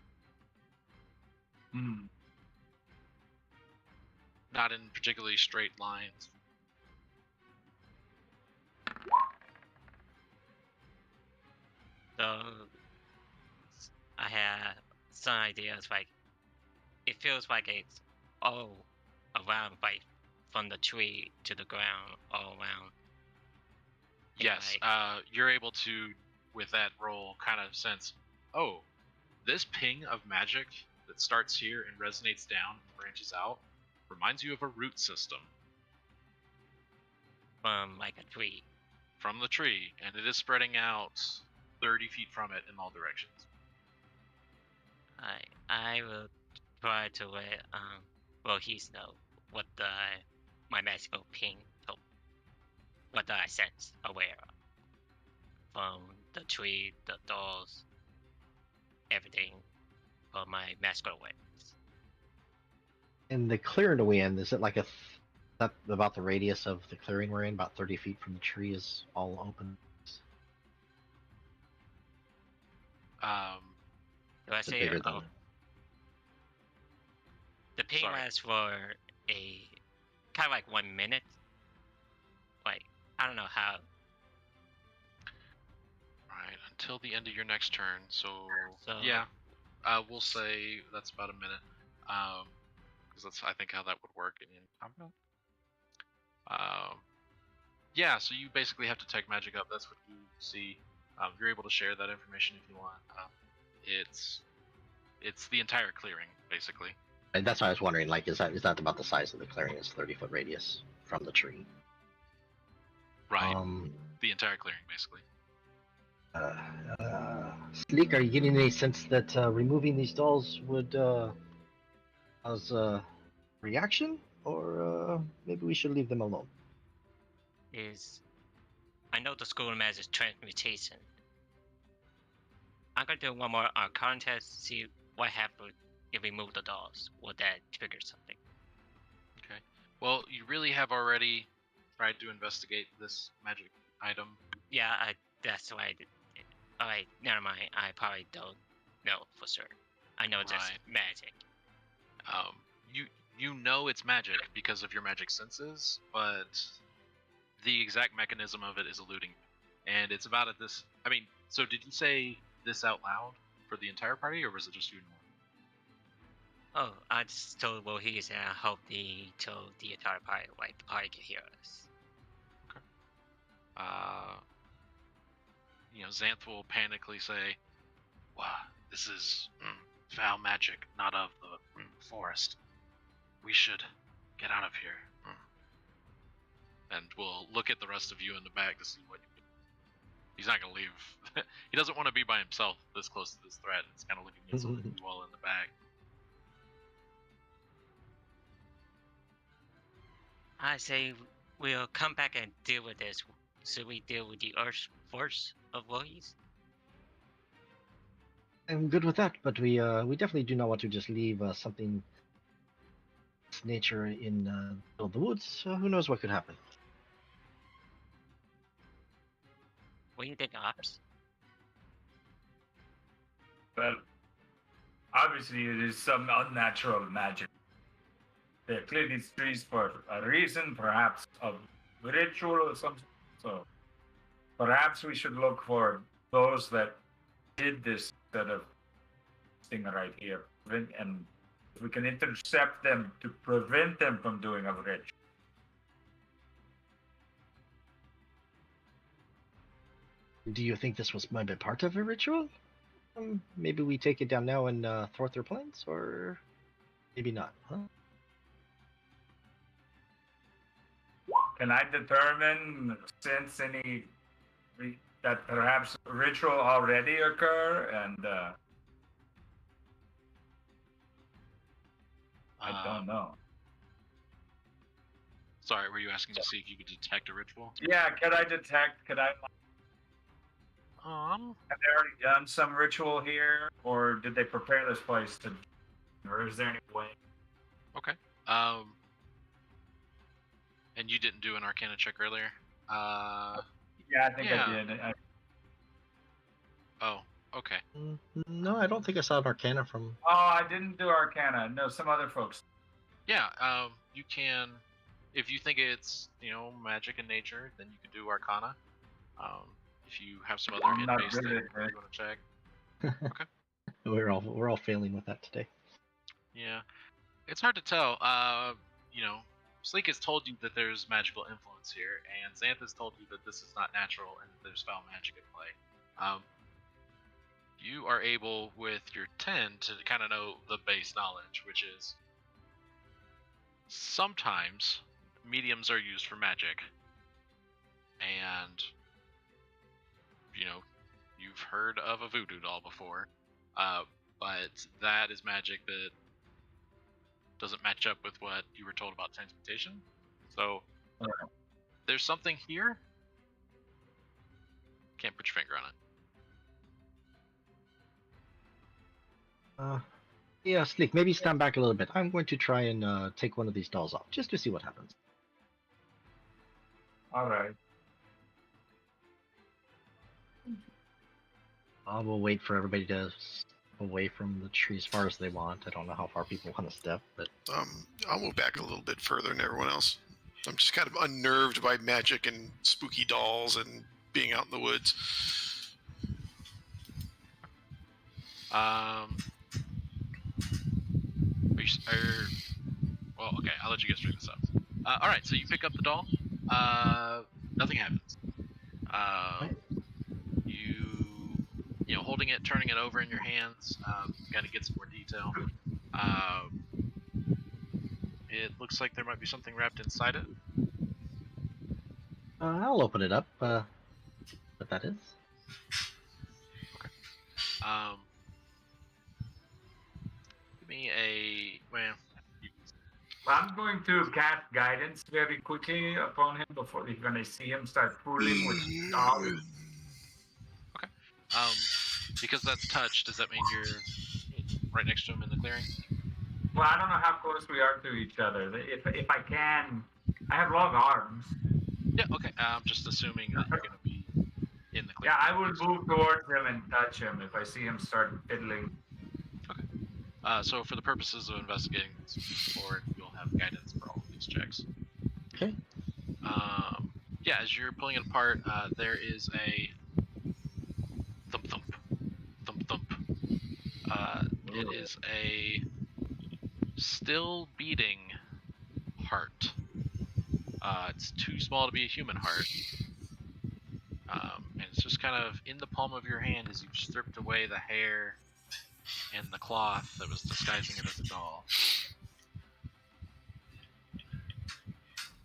Not in particularly straight lines. So I have some ideas. Like it feels like it's all around, like from the tree to the ground, all around. Yes, you're able to, with that roll, kind of sense, oh, this ping of magic that starts here and resonates down and branches out reminds you of a root system. From like a tree. From the tree, and it is spreading out 30 feet from it in all directions. I will try to let Rohis know what my magical ping, so what I sense aware of. From the tree, the dolls, everything from my magical awareness. In the clearing we're in, is it like that about the radius of the clearing we're in? About 30 feet from the tree is all open. Do I Is it say bigger than? The ping lasts for a kind of like 1 minute. Like I don't know how. Alright, until the end of your next turn. So yeah, we'll say that's about a minute. Because that's, I think, how that would work in combat. Yeah, so you basically have to take magic up. That's what you see. You're able to share that information if you want. It's the entire clearing, basically. And that's why I was wondering, like, is that about the size of the clearing? It's 30-foot radius from the tree. Right. The entire clearing, basically. Sleek, are you getting any sense that removing these dolls would cause a reaction, or maybe we should leave them alone? I know the school magic transmutation. I'm gonna do one more contest, see what happens if we move the dolls. Will that trigger something? Okay. Well, you really have already tried to investigate this magic item? Yeah, that's what I did. Alright, never mind. I probably don't know for sure. I know it's just Right. magic. You know it's magic because of your magic senses, but the exact mechanism of it is eluding you. And it's about at this. I mean, so did you say this out loud for the entire party, or was it just you and Warren? Oh, I just told Voorhees and I hope he told the entire party, like the party could hear us. Xanth will panically say, "Wow, this is foul magic, not of the forest. We should get out of here." And we'll look at the rest of you in the back to see what you do. He's not going to leave. He doesn't want to be by himself this close to this threat. He's kind of looking at some of you all in the back. I say we'll come back and deal with this. So we deal with the Earth force of Voorhees? I'm good with that, but we definitely do not want to just leave something this nature in the middle of the woods. Who knows what could happen? What do you think, Ops? Well, obviously it is some unnatural magic. They cleared these trees for a reason, perhaps a ritual or something. So perhaps we should look for those that did this instead of this thing right here. And if we can intercept them to prevent them from doing a ritual. Do you think this was maybe part of a ritual? Maybe we take it down now and thwart their plans, or maybe not, huh? Can I determine, sense any that perhaps a ritual already occur and I don't know. Sorry, were you asking to see if you could detect a ritual? Yeah, could I detect? Have they already done some ritual here, or did they prepare this place to? Or is there any way? Okay. And you didn't do an Arcana check earlier? Yeah, I think yeah. I did. Oh, okay. No, I don't think I saw an Arcana from. Oh, I didn't do Arcana. No, some other folks. Yeah, you can, if you think it's, magic in nature, then you can do Arcana. If you have some other hit-based thing you want to check. Okay. We're all failing with that today. Yeah. It's hard to tell. Sleek has told you that there's magical influence here, and Xanth has told you that this is not natural and that there's foul magic at play. You are able, with your 10, to kind of know the base knowledge, which is sometimes mediums are used for magic, and you've heard of a voodoo doll before, but that is magic that doesn't match up with what you were told about transmutation. So there's something here. Can't put your finger on it. Yeah, Sleek, maybe stand back a little bit. I'm going to try and take one of these dolls off, just to see what happens. All right. We'll wait for everybody to step away from the tree as far as they want. I don't know how far people want to step, but... I'll move back a little bit further than everyone else. I'm just kind of unnerved by magic and spooky dolls and being out in the woods. Well, okay, I'll let you guys figure this out. All right, so you pick up the doll. Nothing happens. You holding it, turning it over in your hands, kind of get some more detail. It looks like there might be something wrapped inside it. I'll open it up. What that is? Okay. Give me a... Well, I'm going to cast guidance very quickly upon him before you're going to see him start fooling with dolls. Okay. Because that's touch, does that mean you're right next to him in the clearing? Well, I don't know how close we are to each other. If I can, I have long arms. Yeah. Okay. I'm just assuming that you're gonna be in the clear. Yeah, I will move towards him and touch him if I see him start fiddling. So for the purposes of investigating this board, you'll have guidance for all of these checks. Okay. Yeah, as you're pulling it apart, there is a thump thump, thump thump. It is a still beating heart. It's too small to be a human heart. And it's just kind of in the palm of your hand as you've stripped away the hair and the cloth that was disguising it as a doll.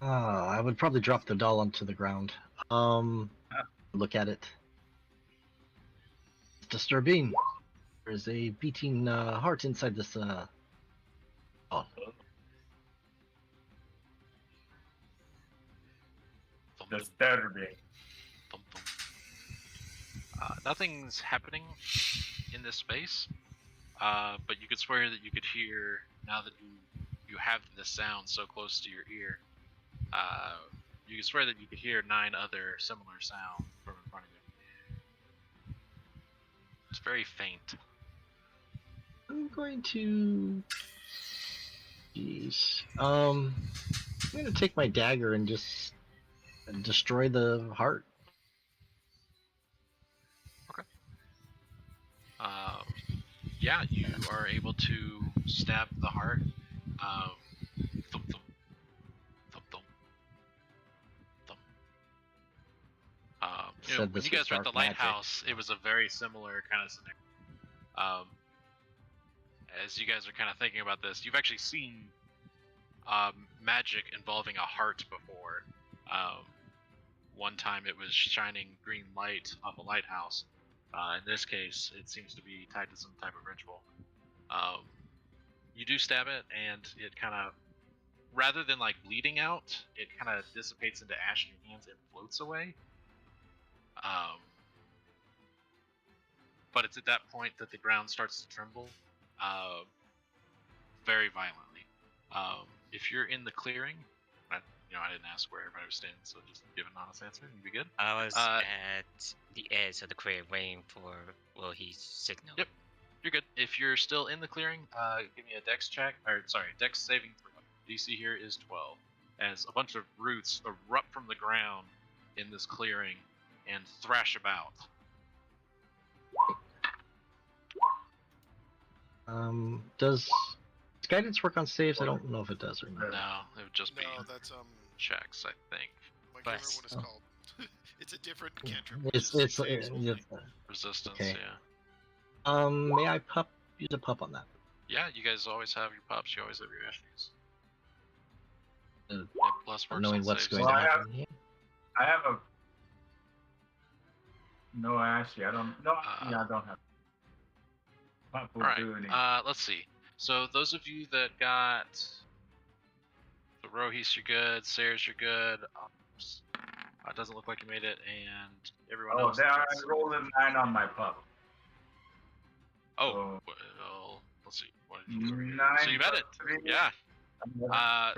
I would probably drop the doll onto the ground. Look at it. It's disturbing. There's a beating heart inside this. Oh. Thump, Disturbing. thump, thump. Nothing's happening in this space, but you could swear that you could hear, now that you have the sound so close to your ear, you could swear that you could hear 9 other similar sounds from in front of you. It's very faint. I'm going to. Jeez. I'm going to take my dagger and just destroy the heart. Yeah, you are able to stab the heart. Thump, thump, thump, thump, thump. Said When this you was guys were at the dark magic. lighthouse, it was a very similar kind of scenario. As you guys are kind of thinking about this, you've actually seen magic involving a heart before. One time it was shining green light off a lighthouse. In this case, it seems to be tied to some type of ritual. You do stab it, and it kind of, rather than like bleeding out, it kind of dissipates into ash in your hands and floats away. But it's at that point that the ground starts to tremble very violently. If you're in the clearing, I didn't ask where everybody was standing, so just give an honest answer and you'll be good. I was at the edge of the clear waiting for will he signal. Yep, you're good. If you're still in the clearing, give me a dex check, dex saving throw. DC here is 12. As a bunch of roots erupt from the ground in this clearing and thrash about. Does guidance work on saves? I don't know if it does or not. No, it would just be No, that's checks, I think. I can't remember what it's Oh. called. It's a different cantrip. It's which is yeah. saves only. Resistance, Okay. yeah. May I use a pup on that? Yeah, you guys always have your pups. You always have your ashes. Uh, Yeah, plus works Knowing on what's saves. going Well, to I have- happen here. I have a. No, actually, I don't. No, yeah, I don't have. Pop will do anything. Alright, let's see. So those of you that got the Rohis, you're good. Sayers, you're good. It doesn't look like you made it, and everyone Oh, else. there I that's- rolled a 9 on my pup. Oh, well, let's see. 1, 2, 3. 9. So you met it. plus 3. Yeah.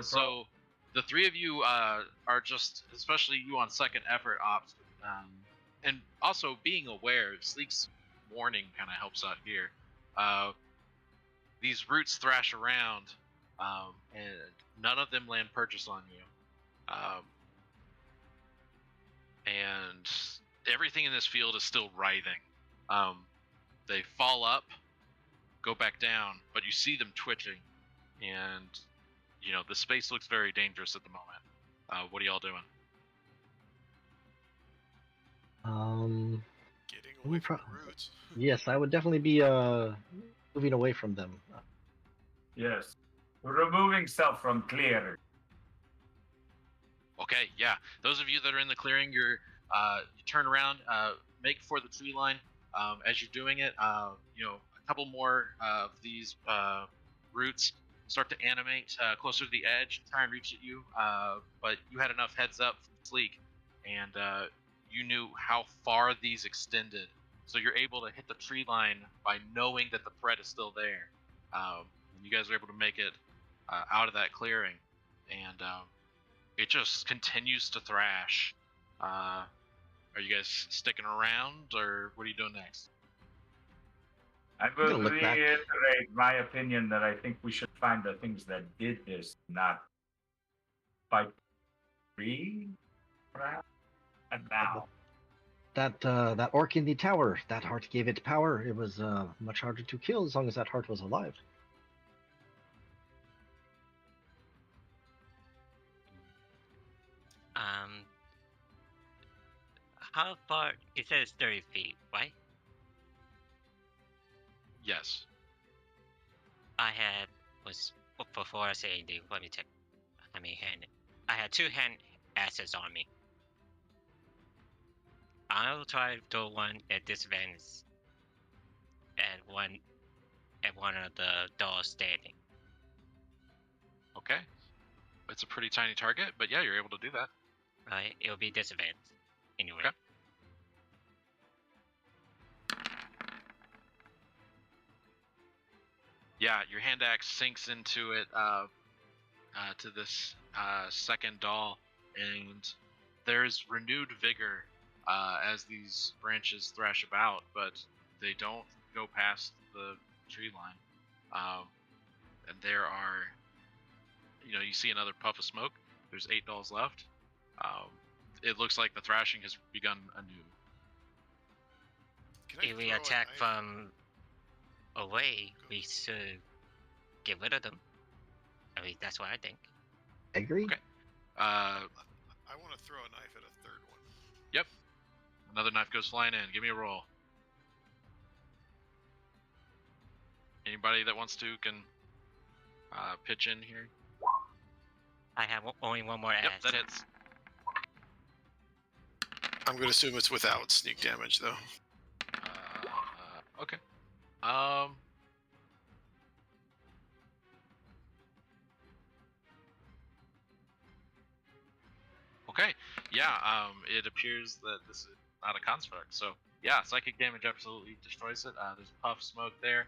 So the 3 of you are just, especially you on second effort ops, and also being aware. Sleek's warning kind of helps out here. These roots thrash around, and none of them land purchase on you. And everything in this field is still writhing. They fall up, go back down, but you see them twitching, and the space looks very dangerous at the moment. What are y'all doing? Getting away from pro- the roots. Yes, I would definitely be moving away from them. Yes. Removing self from clear. Okay, yeah. Those of you that are in the clearing, you turn around, make for the tree line. As you're doing it, a couple more of these roots start to animate closer to the edge, try and reach at you. But you had enough heads up from Sleek, and you knew how far these extended. So you're able to hit the tree line by knowing that the threat is still there. You guys are able to make it out of that clearing, and it just continues to thrash. Are you guys sticking around, or what are you doing next? I will gonna look back. reiterate my opinion that I think we should find the things that did this, not fight free, perhaps. And now, That orc in the tower, that heart gave it power. It was much harder to kill as long as that heart was alive. Um, how far? It says 30 feet, right? Yes. I had was before I say anything. Let me check. I had 2 hand axes on me. I'll try to throw one at disadvantage at one of the dolls standing. Okay. It's a pretty tiny target, but yeah, you're able to do that. Right? It'll be disadvantage anyway. Okay. Yeah, your hand axe sinks into it, to this second doll, and there's renewed vigor as these branches thrash about, but they don't go past the tree line. And there are, you see another puff of smoke. There's 8 dolls left. It looks like the thrashing has begun anew. Can I If we throw a attack knife? from away, we should get rid of them. I mean, that's what I think. Agree? Okay. I want to throw a knife at a third one. Yep. Another knife goes flying in. Give me a roll. Anybody that wants to can pitch in here. I have only one more axe. Yep, that hits. I'm going to assume it's without sneak damage, though. Okay. Okay. Yeah. It appears that this is not a construct. So yeah, psychic damage absolutely destroys it. There's a puff of smoke there.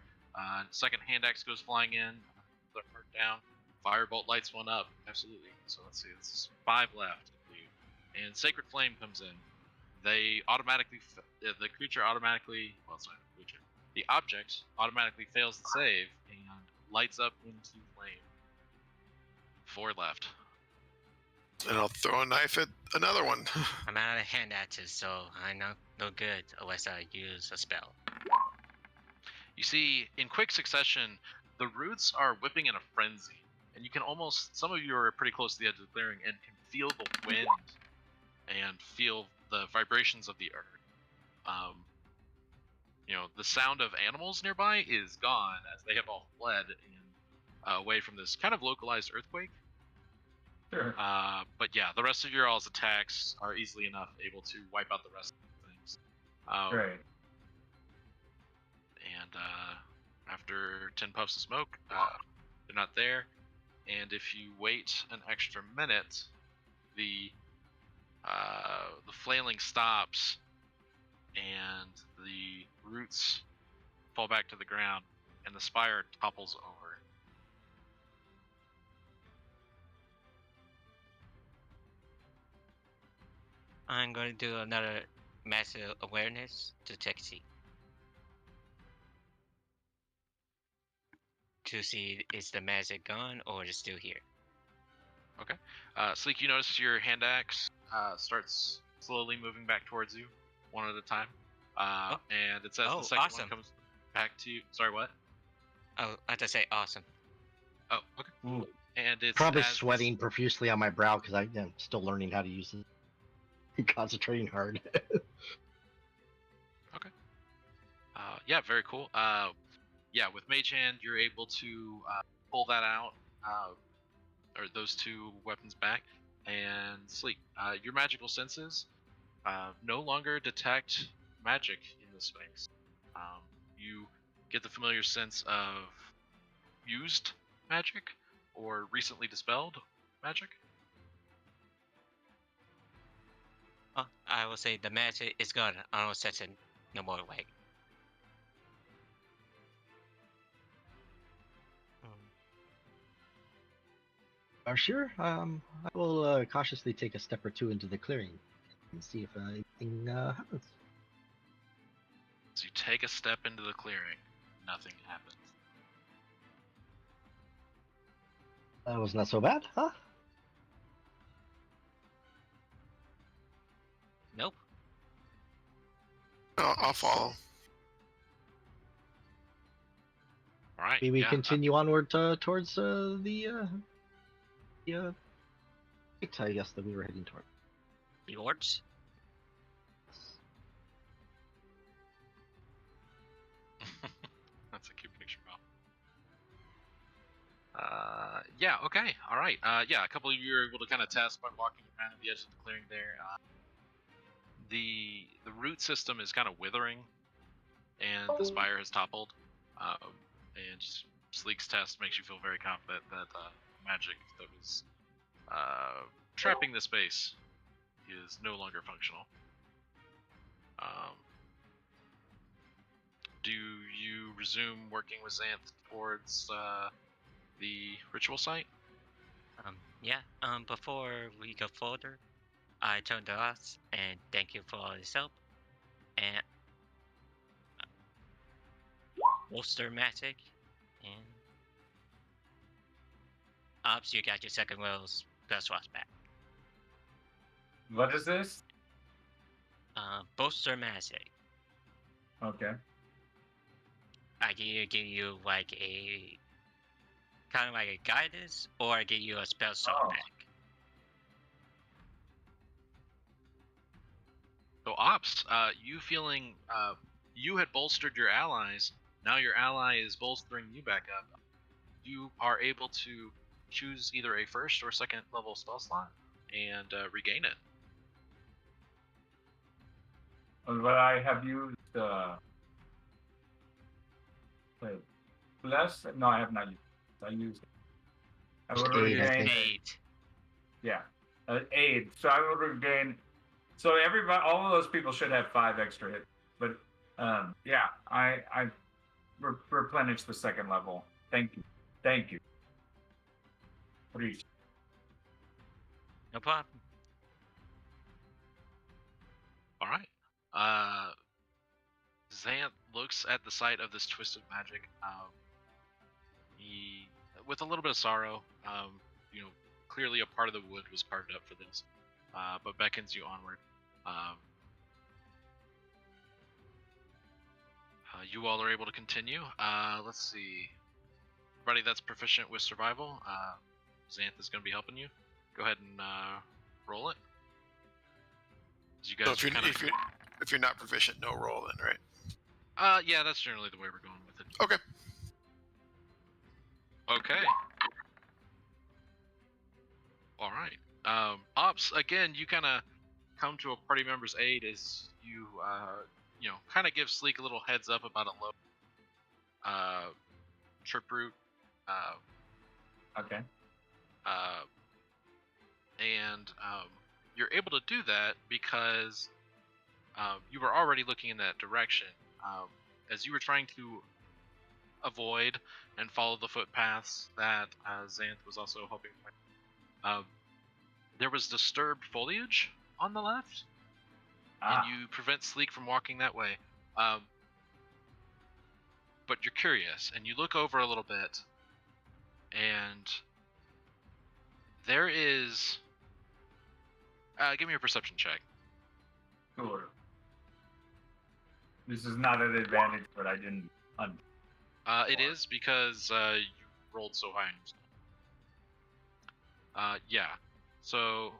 Second hand axe goes flying in. They're hurt down. Firebolt lights one up. Absolutely. So let's see. This is 5 left, I believe. And Sacred Flame comes in. They automatically, the creature automatically, well, sorry, the creature, the object automatically fails the save and lights up into flame. 4 left. And I'll throw a knife at another one. I'm out of hand axes, so I'm no good unless I use a spell. You see, in quick succession, the roots are whipping in a frenzy, and you can almost, some of you are pretty close to the edge of the clearing and can feel the wind and feel the vibrations of the earth. The sound of animals nearby is gone as they have all fled away from this kind of localized earthquake. sure. But yeah, the rest of your all's attacks are easily enough able to wipe out the rest of the things. Great. And after 10 puffs of smoke, they're not there. And if you wait an extra minute, the flailing stops, and the roots fall back to the ground, and the spire topples over. I'm going to do another massive awareness to see. To see is the magic gone or is it still here? Okay. Sleek, you notice your hand axe starts slowly moving back towards you, one at a time. And it says the second awesome. one comes back to you. Sorry, what? Oh, I have to say awesome. Oh, okay. Ooh. And it's Probably as sweating profusely on my brow because I'm still learning how to use it. Concentrating hard. Yeah, very cool. Yeah, with Mage Hand, you're able to pull that out, or those 2 weapons back, and Sleek. Your magical senses no longer detect magic in this space. You get the familiar sense of used magic or recently dispelled magic. Oh, I will say the magic is gone. I don't sense it no more way. Sure. I will cautiously take a step or two into the clearing and see if anything happens. As you take a step into the clearing, nothing happens. That was not so bad, huh? Nope. I'll follow. All right. Maybe we yeah, continue onward towards the site, I guess, that we were heading toward. The orcs? That's a cute picture, Bob. Yeah, okay, all right. Yeah, a couple of you are able to kind of test by walking around the edge of the clearing there. The root system is kind of withering, and the spire has toppled. And Sleek's test makes you feel very confident that magic that was trapping the space is no longer functional. Do you resume working with Xanth towards the ritual site? Yeah. Before we go further, I turn to us and thank you for all this help. And bolster magic. And Ops, you got your second will's plus swap back. What is this? Bolster magic. Okay. I give you like a kind of like a guidance, or I give you a spell swap back. So Ops, you feeling you had bolstered your allies. Now your ally is bolstering you back up. You are able to choose either a first or second level spell slot and regain it. But I have used wait, plus. No, I have not used it. I used it. I will Aid, I regain. think. 8. Yeah, aid. So I will regain. So everybody, all of those people should have 5 extra hits. But yeah, I replenish the second level. Thank you. Thank you. Appreciate. No problem. All right. Xanth looks at the site of this twisted magic. He, with a little bit of sorrow, clearly a part of the wood was carved up for this, but beckons you onward. You all are able to continue. Let's see. Everybody that's proficient with survival, Xanth is going to be helping you. Go ahead and roll it. You guys So if you're not proficient, no roll then, right? yeah, that's generally the way we're going with it. Okay. Okay. All right. Ops, again, you kind of come to a party member's aid as you, kind of give Sleek a little heads up about a low trip route. Okay. And you're able to do that because you were already looking in that direction. As you were trying to avoid and follow the footpaths that Xanth was also hoping for, there was disturbed foliage on the left, and you prevent Sleek from walking that way. But you're curious, and you look over a little bit, and there is... give me a perception check. Sure. This is not an advantage, but I didn't. It is because you rolled so high. Yeah. So,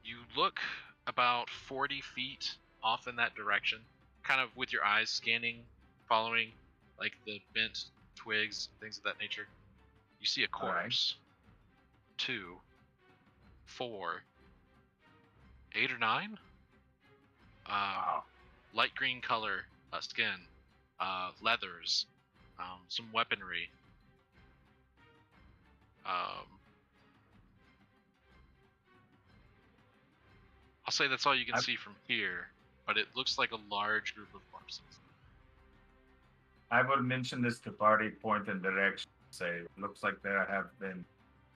you look about 40 feet off in that direction, kind of with your eyes scanning, following like the bent twigs, things of that nature. You see a corpse. 2, 4, 8 or 9. Wow. Light green color skin, leathers, some weaponry. I'll say that's all you can see from here, but it looks like a large group of corpses. I will mention this to party, point in direction. Say, looks like there have been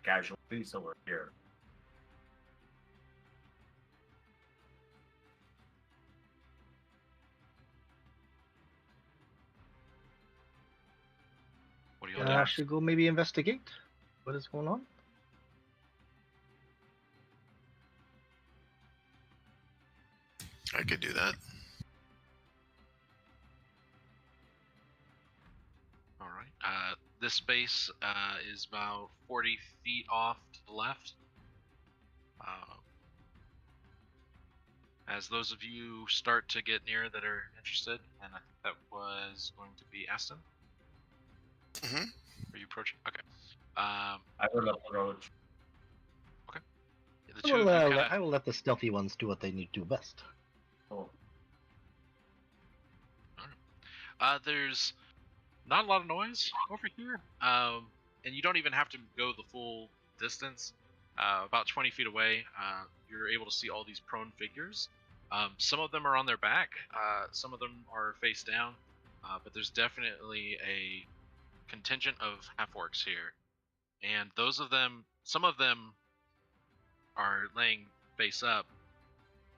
casualties over here. What do you want to I do? should go maybe investigate what is going on. I could do that. All right. This space is about 40 feet off to the left. As those of you start to get near that are interested, and I think that was going to be Aston. Mhm. Are you approaching? Okay. I will approach. The two of you I will let the stealthy ones do what they need to do best. Oh, there's not a lot of noise over here, and you don't even have to go the full distance. About 20 feet away, you're able to see all these prone figures. Some of them are on their back, some of them are face down, but there's definitely a contingent of half-orcs here. And some of them are laying face up,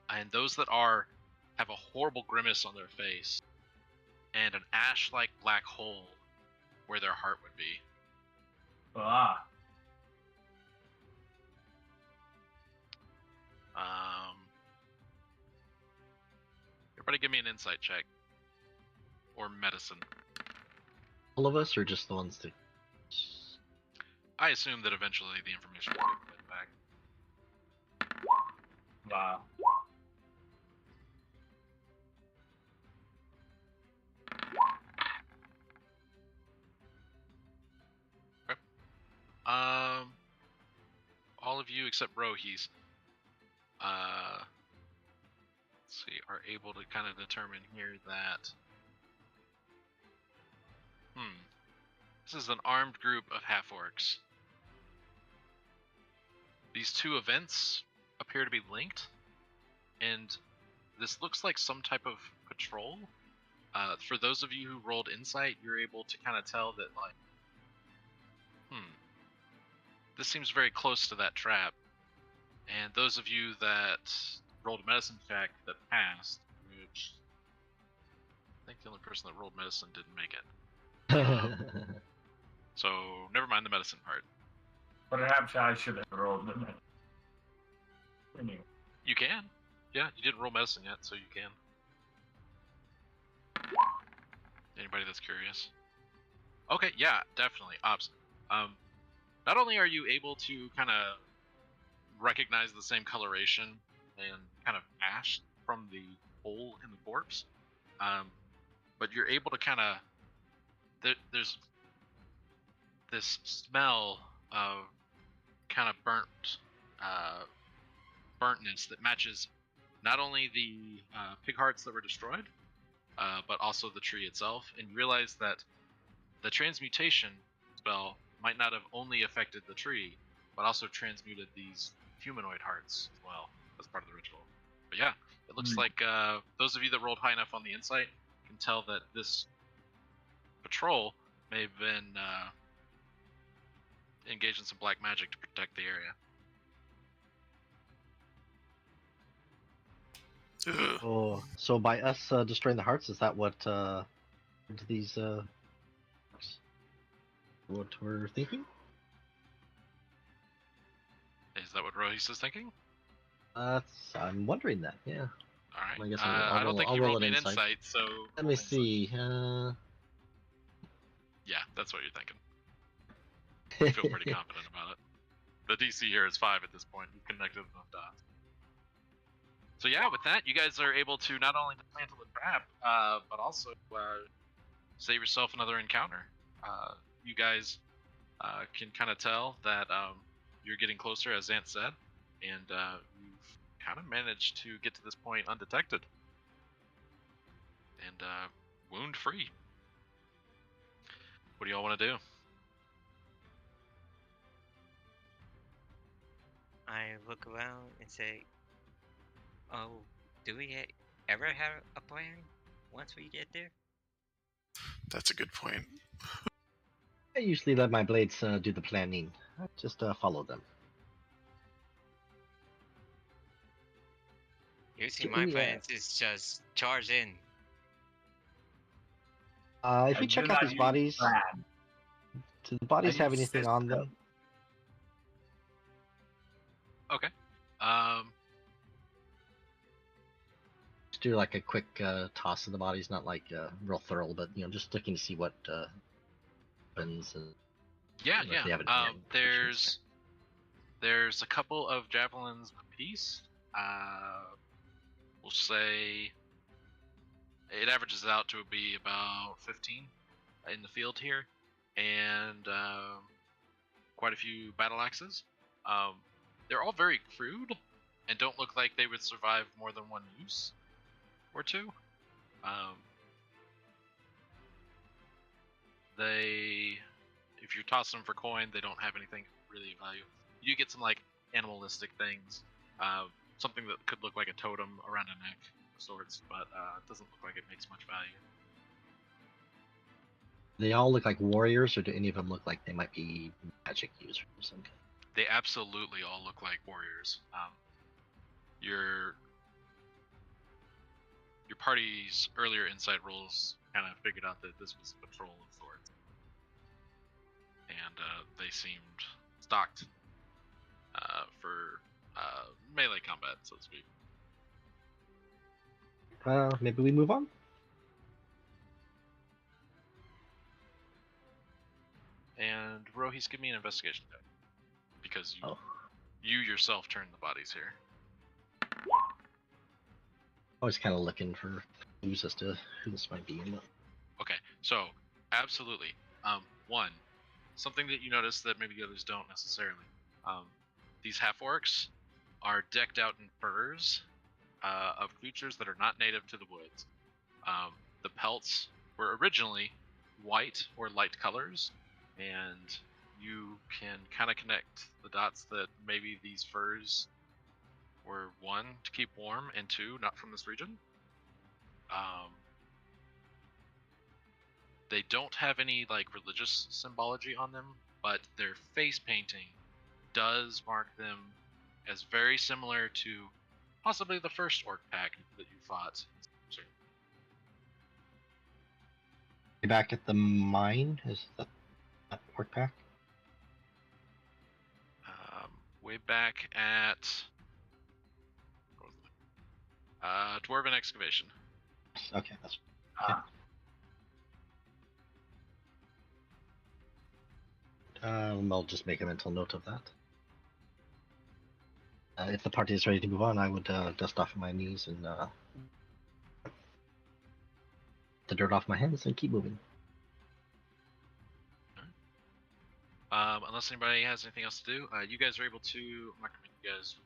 and those that have a horrible grimace on their face and an ash-like black hole where their heart would be. ah. Everybody give me an insight check. Or medicine. All of us, or just the ones that? I assume that eventually the information will get back. Wow. All of you except Rohis, let's see, are able to kind of determine here that, this is an armed group of half-orcs. These two events appear to be linked, and this looks like some type of patrol. For those of you who rolled insight, you're able to kind of tell that, like, this seems very close to that trap. And those of you that rolled a medicine check that passed, which I think the only person that rolled medicine didn't make it. So never mind the medicine part. Perhaps I should have rolled them. Anyway. You can. Yeah, you didn't roll medicine yet, so you can. Anybody that's curious? Okay, yeah, definitely. Ops. Not only are you able to kind of recognize the same coloration and kind of ash from the hole in the corpse, but you're able to kind of there's this smell of kind of burntness that matches not only the pig hearts that were destroyed, but also the tree itself, and you realize that the transmutation spell might not have only affected the tree, but also transmuted these humanoid hearts as well as part of the ritual. But yeah, it looks like those of you that rolled high enough on the insight can tell that this patrol may have been engaged in some black magic to protect the area. Ugh. So by us destroying the hearts, is that what these what we're thinking? Is that what Rohis is thinking? I'm wondering that. Yeah. All right. I guess I don't think I'll you roll rolled an me an insight. insight, so Let roll me an insight. see. Yeah, that's what you're thinking. I feel pretty confident about it. The DC here is 5 at this point. You've connected enough dots. So yeah, with that, you guys are able to not only dismantle the trap, but also save yourself another encounter. You guys can kind of tell that you're getting closer, as Zant said, and you've kind of managed to get to this point undetected and wound-free. What do y'all want to do? I look around and say, "Oh, do we ever have a plan once we get there?" That's a good point. I usually let my blades do the planning. I just follow them. Using Do my we, plans is just charge in. if I we do check out not these use bodies, plan. do the bodies I have use anything on them? system. Okay. Um, Just do like a quick toss of the bodies, not like real thorough, but just looking to see what happens and yeah, if yeah. they have any ammunitions. There's a couple of javelins apiece. We'll say it averages out to be about 15 in the field here, and quite a few battle axes. They're all very crude and don't look like they would survive more than one use or two. If you toss them for coin, they don't have anything really of value. You get some like animalistic things, something that could look like a totem around a neck of sorts, but it doesn't look like it makes much value. They all look like warriors, or do any of them look like they might be magic users or something? They absolutely all look like warriors. Your party's earlier insight rolls kind of figured out that this was a patrol of sorts, and they seemed stocked for melee combat, so to speak. Maybe we move on. And Rohis, give me an investigation check, because Oh. you yourself turned the bodies here. I was kind of looking for clues as to who this might be. Okay, so absolutely. One, something that you notice that maybe the others don't necessarily. These half-orcs are decked out in furs of creatures that are not native to the woods. The pelts were originally white or light colors, and you can kind of connect the dots that maybe these furs were, one, to keep warm, and two, not from this region. They don't have any like religious symbology on them, but their face painting does mark them as very similar to possibly the first orc pack that you fought. Back at the mine, is that orc pack? Way back at Dwarven Excavation. Okay, that's okay. I'll just make a mental note of that. If the party is ready to move on, I would dust off my knees and the dirt off my hands and keep moving. Unless anybody has anything else to do, you guys are able to. I'm not gonna make you guys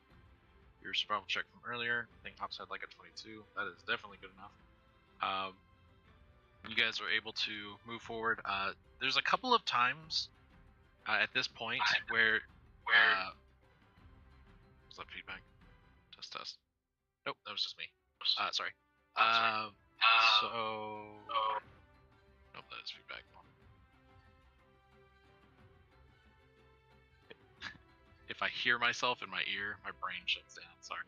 your survival check from earlier. I think Hops had like a 22. That is definitely good enough. You guys are able to move forward. There's a couple of times at this point where was that feedback? Test. Nope, that was just me. Sorry. Nope, that is feedback. If I hear myself in my ear, my brain shuts down. Sorry.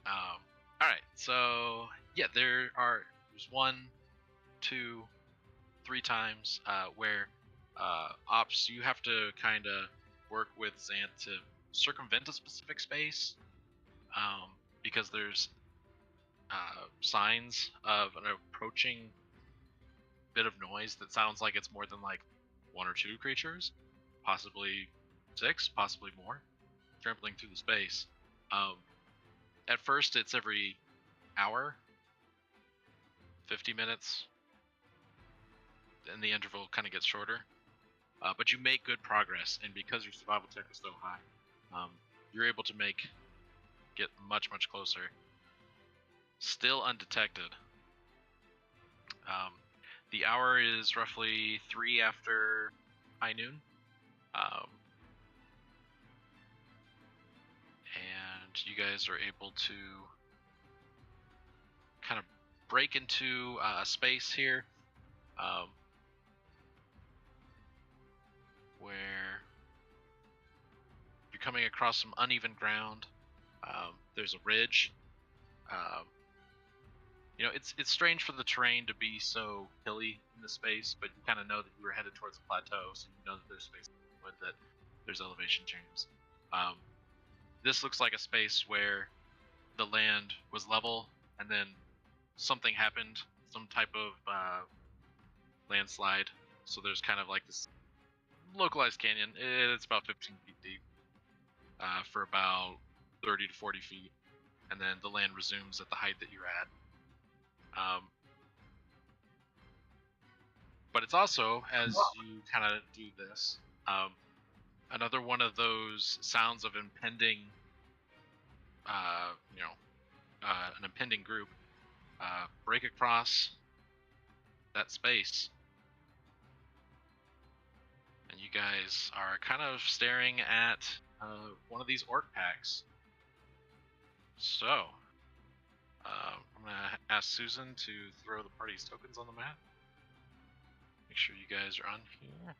All right. So yeah, there's 1, 2, 3 times where Ops, you have to kind of work with Xanth to circumvent a specific space, because there's signs of an approaching bit of noise that sounds like it's more than like 1 or 2 creatures, possibly 6, possibly more, trampling through the space. At first, it's every hour, 50 minutes, and the interval kind of gets shorter. But you make good progress, and because your survival check is so high, you're able to get much, much closer. Still undetected. The hour is roughly 3 after high noon. And you guys are able to kind of break into a space here. where you're coming across some uneven ground. There's a ridge. You know, it's strange for the terrain to be so hilly in the space, but you kind of know that you were headed towards a plateau, so you know that there's space with that. There's elevation changes. This looks like a space where the land was level, and then something happened, some type of landslide. So there's kind of like this localized canyon. It's about 15 feet deep for about 30 to 40 feet, and then the land resumes at the height that you're at. But it's also, as you kind of do this, another one of those sounds of impending, an impending group break across that space. And you guys are kind of staring at one of these orc packs. So, I'm going to ask Susan to throw the party's tokens on the map. Make sure you guys are on here.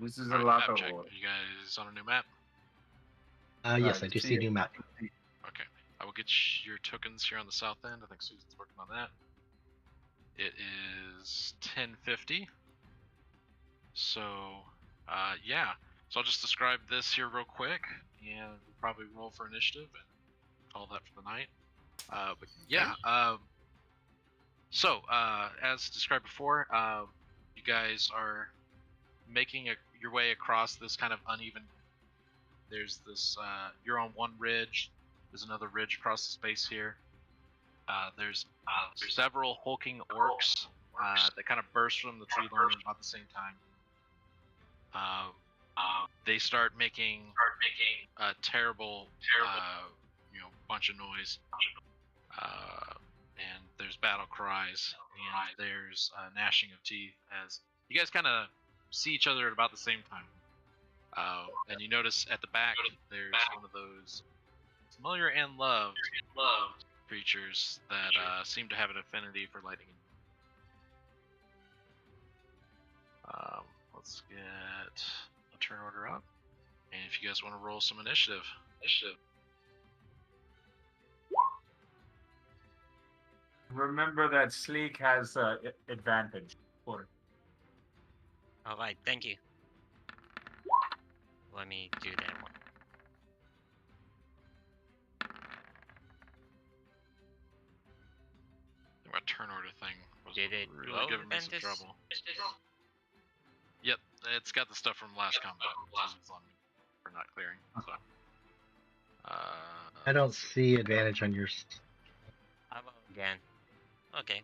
This is a Alright, lot map of check. work. You guys on a new map? Yes, I do see a new map. Okay. I will get your tokens here on the south end. I think Susan's working on that. It is 10:50. So, yeah. So I'll just describe this here real quick, and we'll probably roll for initiative and call that for the night. But yeah. So, as described before, you guys are making your way across this kind of uneven. There's this. You're on one ridge. There's another ridge across the space here. There's several hulking orcs that kind of burst from the tree line about the same time. They start making a terrible, bunch of noise. And there's battle cries, and there's gnashing of teeth as you guys kind of see each other at about the same time. And you notice at the back there's one of those familiar and loved creatures that seem to have an affinity for lightning. Let's get a turn order up, and if you guys want to roll some initiative. Remember that Sleek has advantage for it. Alright, thank you. Let me do that one. My turn order thing was Did it really load giving me then some this- trouble. Yep, it's got the stuff from last combat. It's on me for not clearing. So. I don't see advantage on yours. I'll roll again. Okay.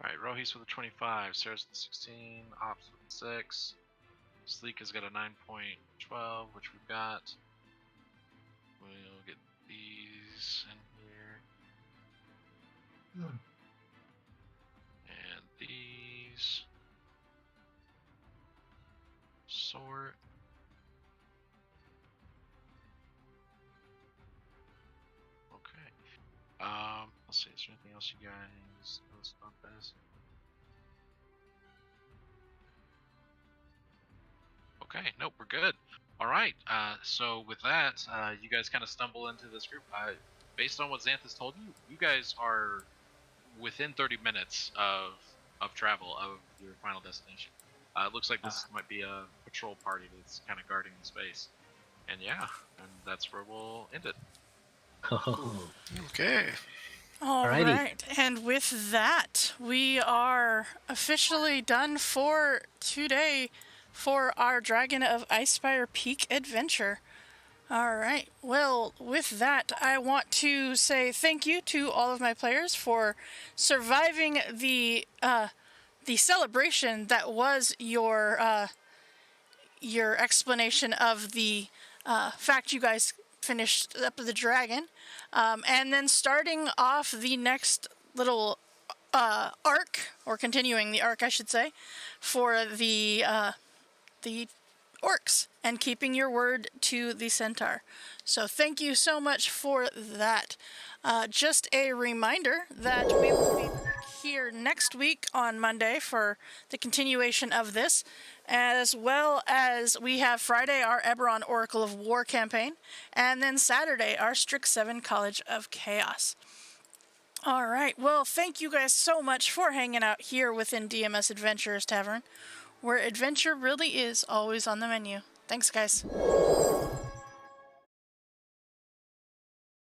Alright, Rohi's with a 25, Sarah's with a 16, Ops with a 6. Sleek has got a 9.12, which we've got. We'll get these in here. And these. Sort. Okay. Let's see, is there anything else you guys notice about this? Okay, nope, we're good. Alright, so with that, you guys kind of stumble into this group. Based on what Xanthus told you, you guys are within 30 minutes of travel of your final destination. It looks like this might be a patrol party that's kind of guarding the space. And yeah, and that's where we'll end it. Okay. All Alrighty. right, and with that, we are officially done for today for our Dragon of Icespire Peak adventure. All right, well, with that, I want to say thank you to all of my players for surviving the celebration that was your explanation of the fact you guys finished up the dragon, and then starting off the next little arc, or continuing the arc, I should say, for the orcs and keeping your word to the centaur. So thank you so much for that. Just a reminder that we will be back here next week on Monday for the continuation of this, as well as we have Friday our Eberron Oracle of War campaign, and then Saturday our Strix-7 College of Chaos. All right, well, thank you guys so much for hanging out here within DMS Adventurers Tavern, where adventure really is always on the menu. Thanks, guys.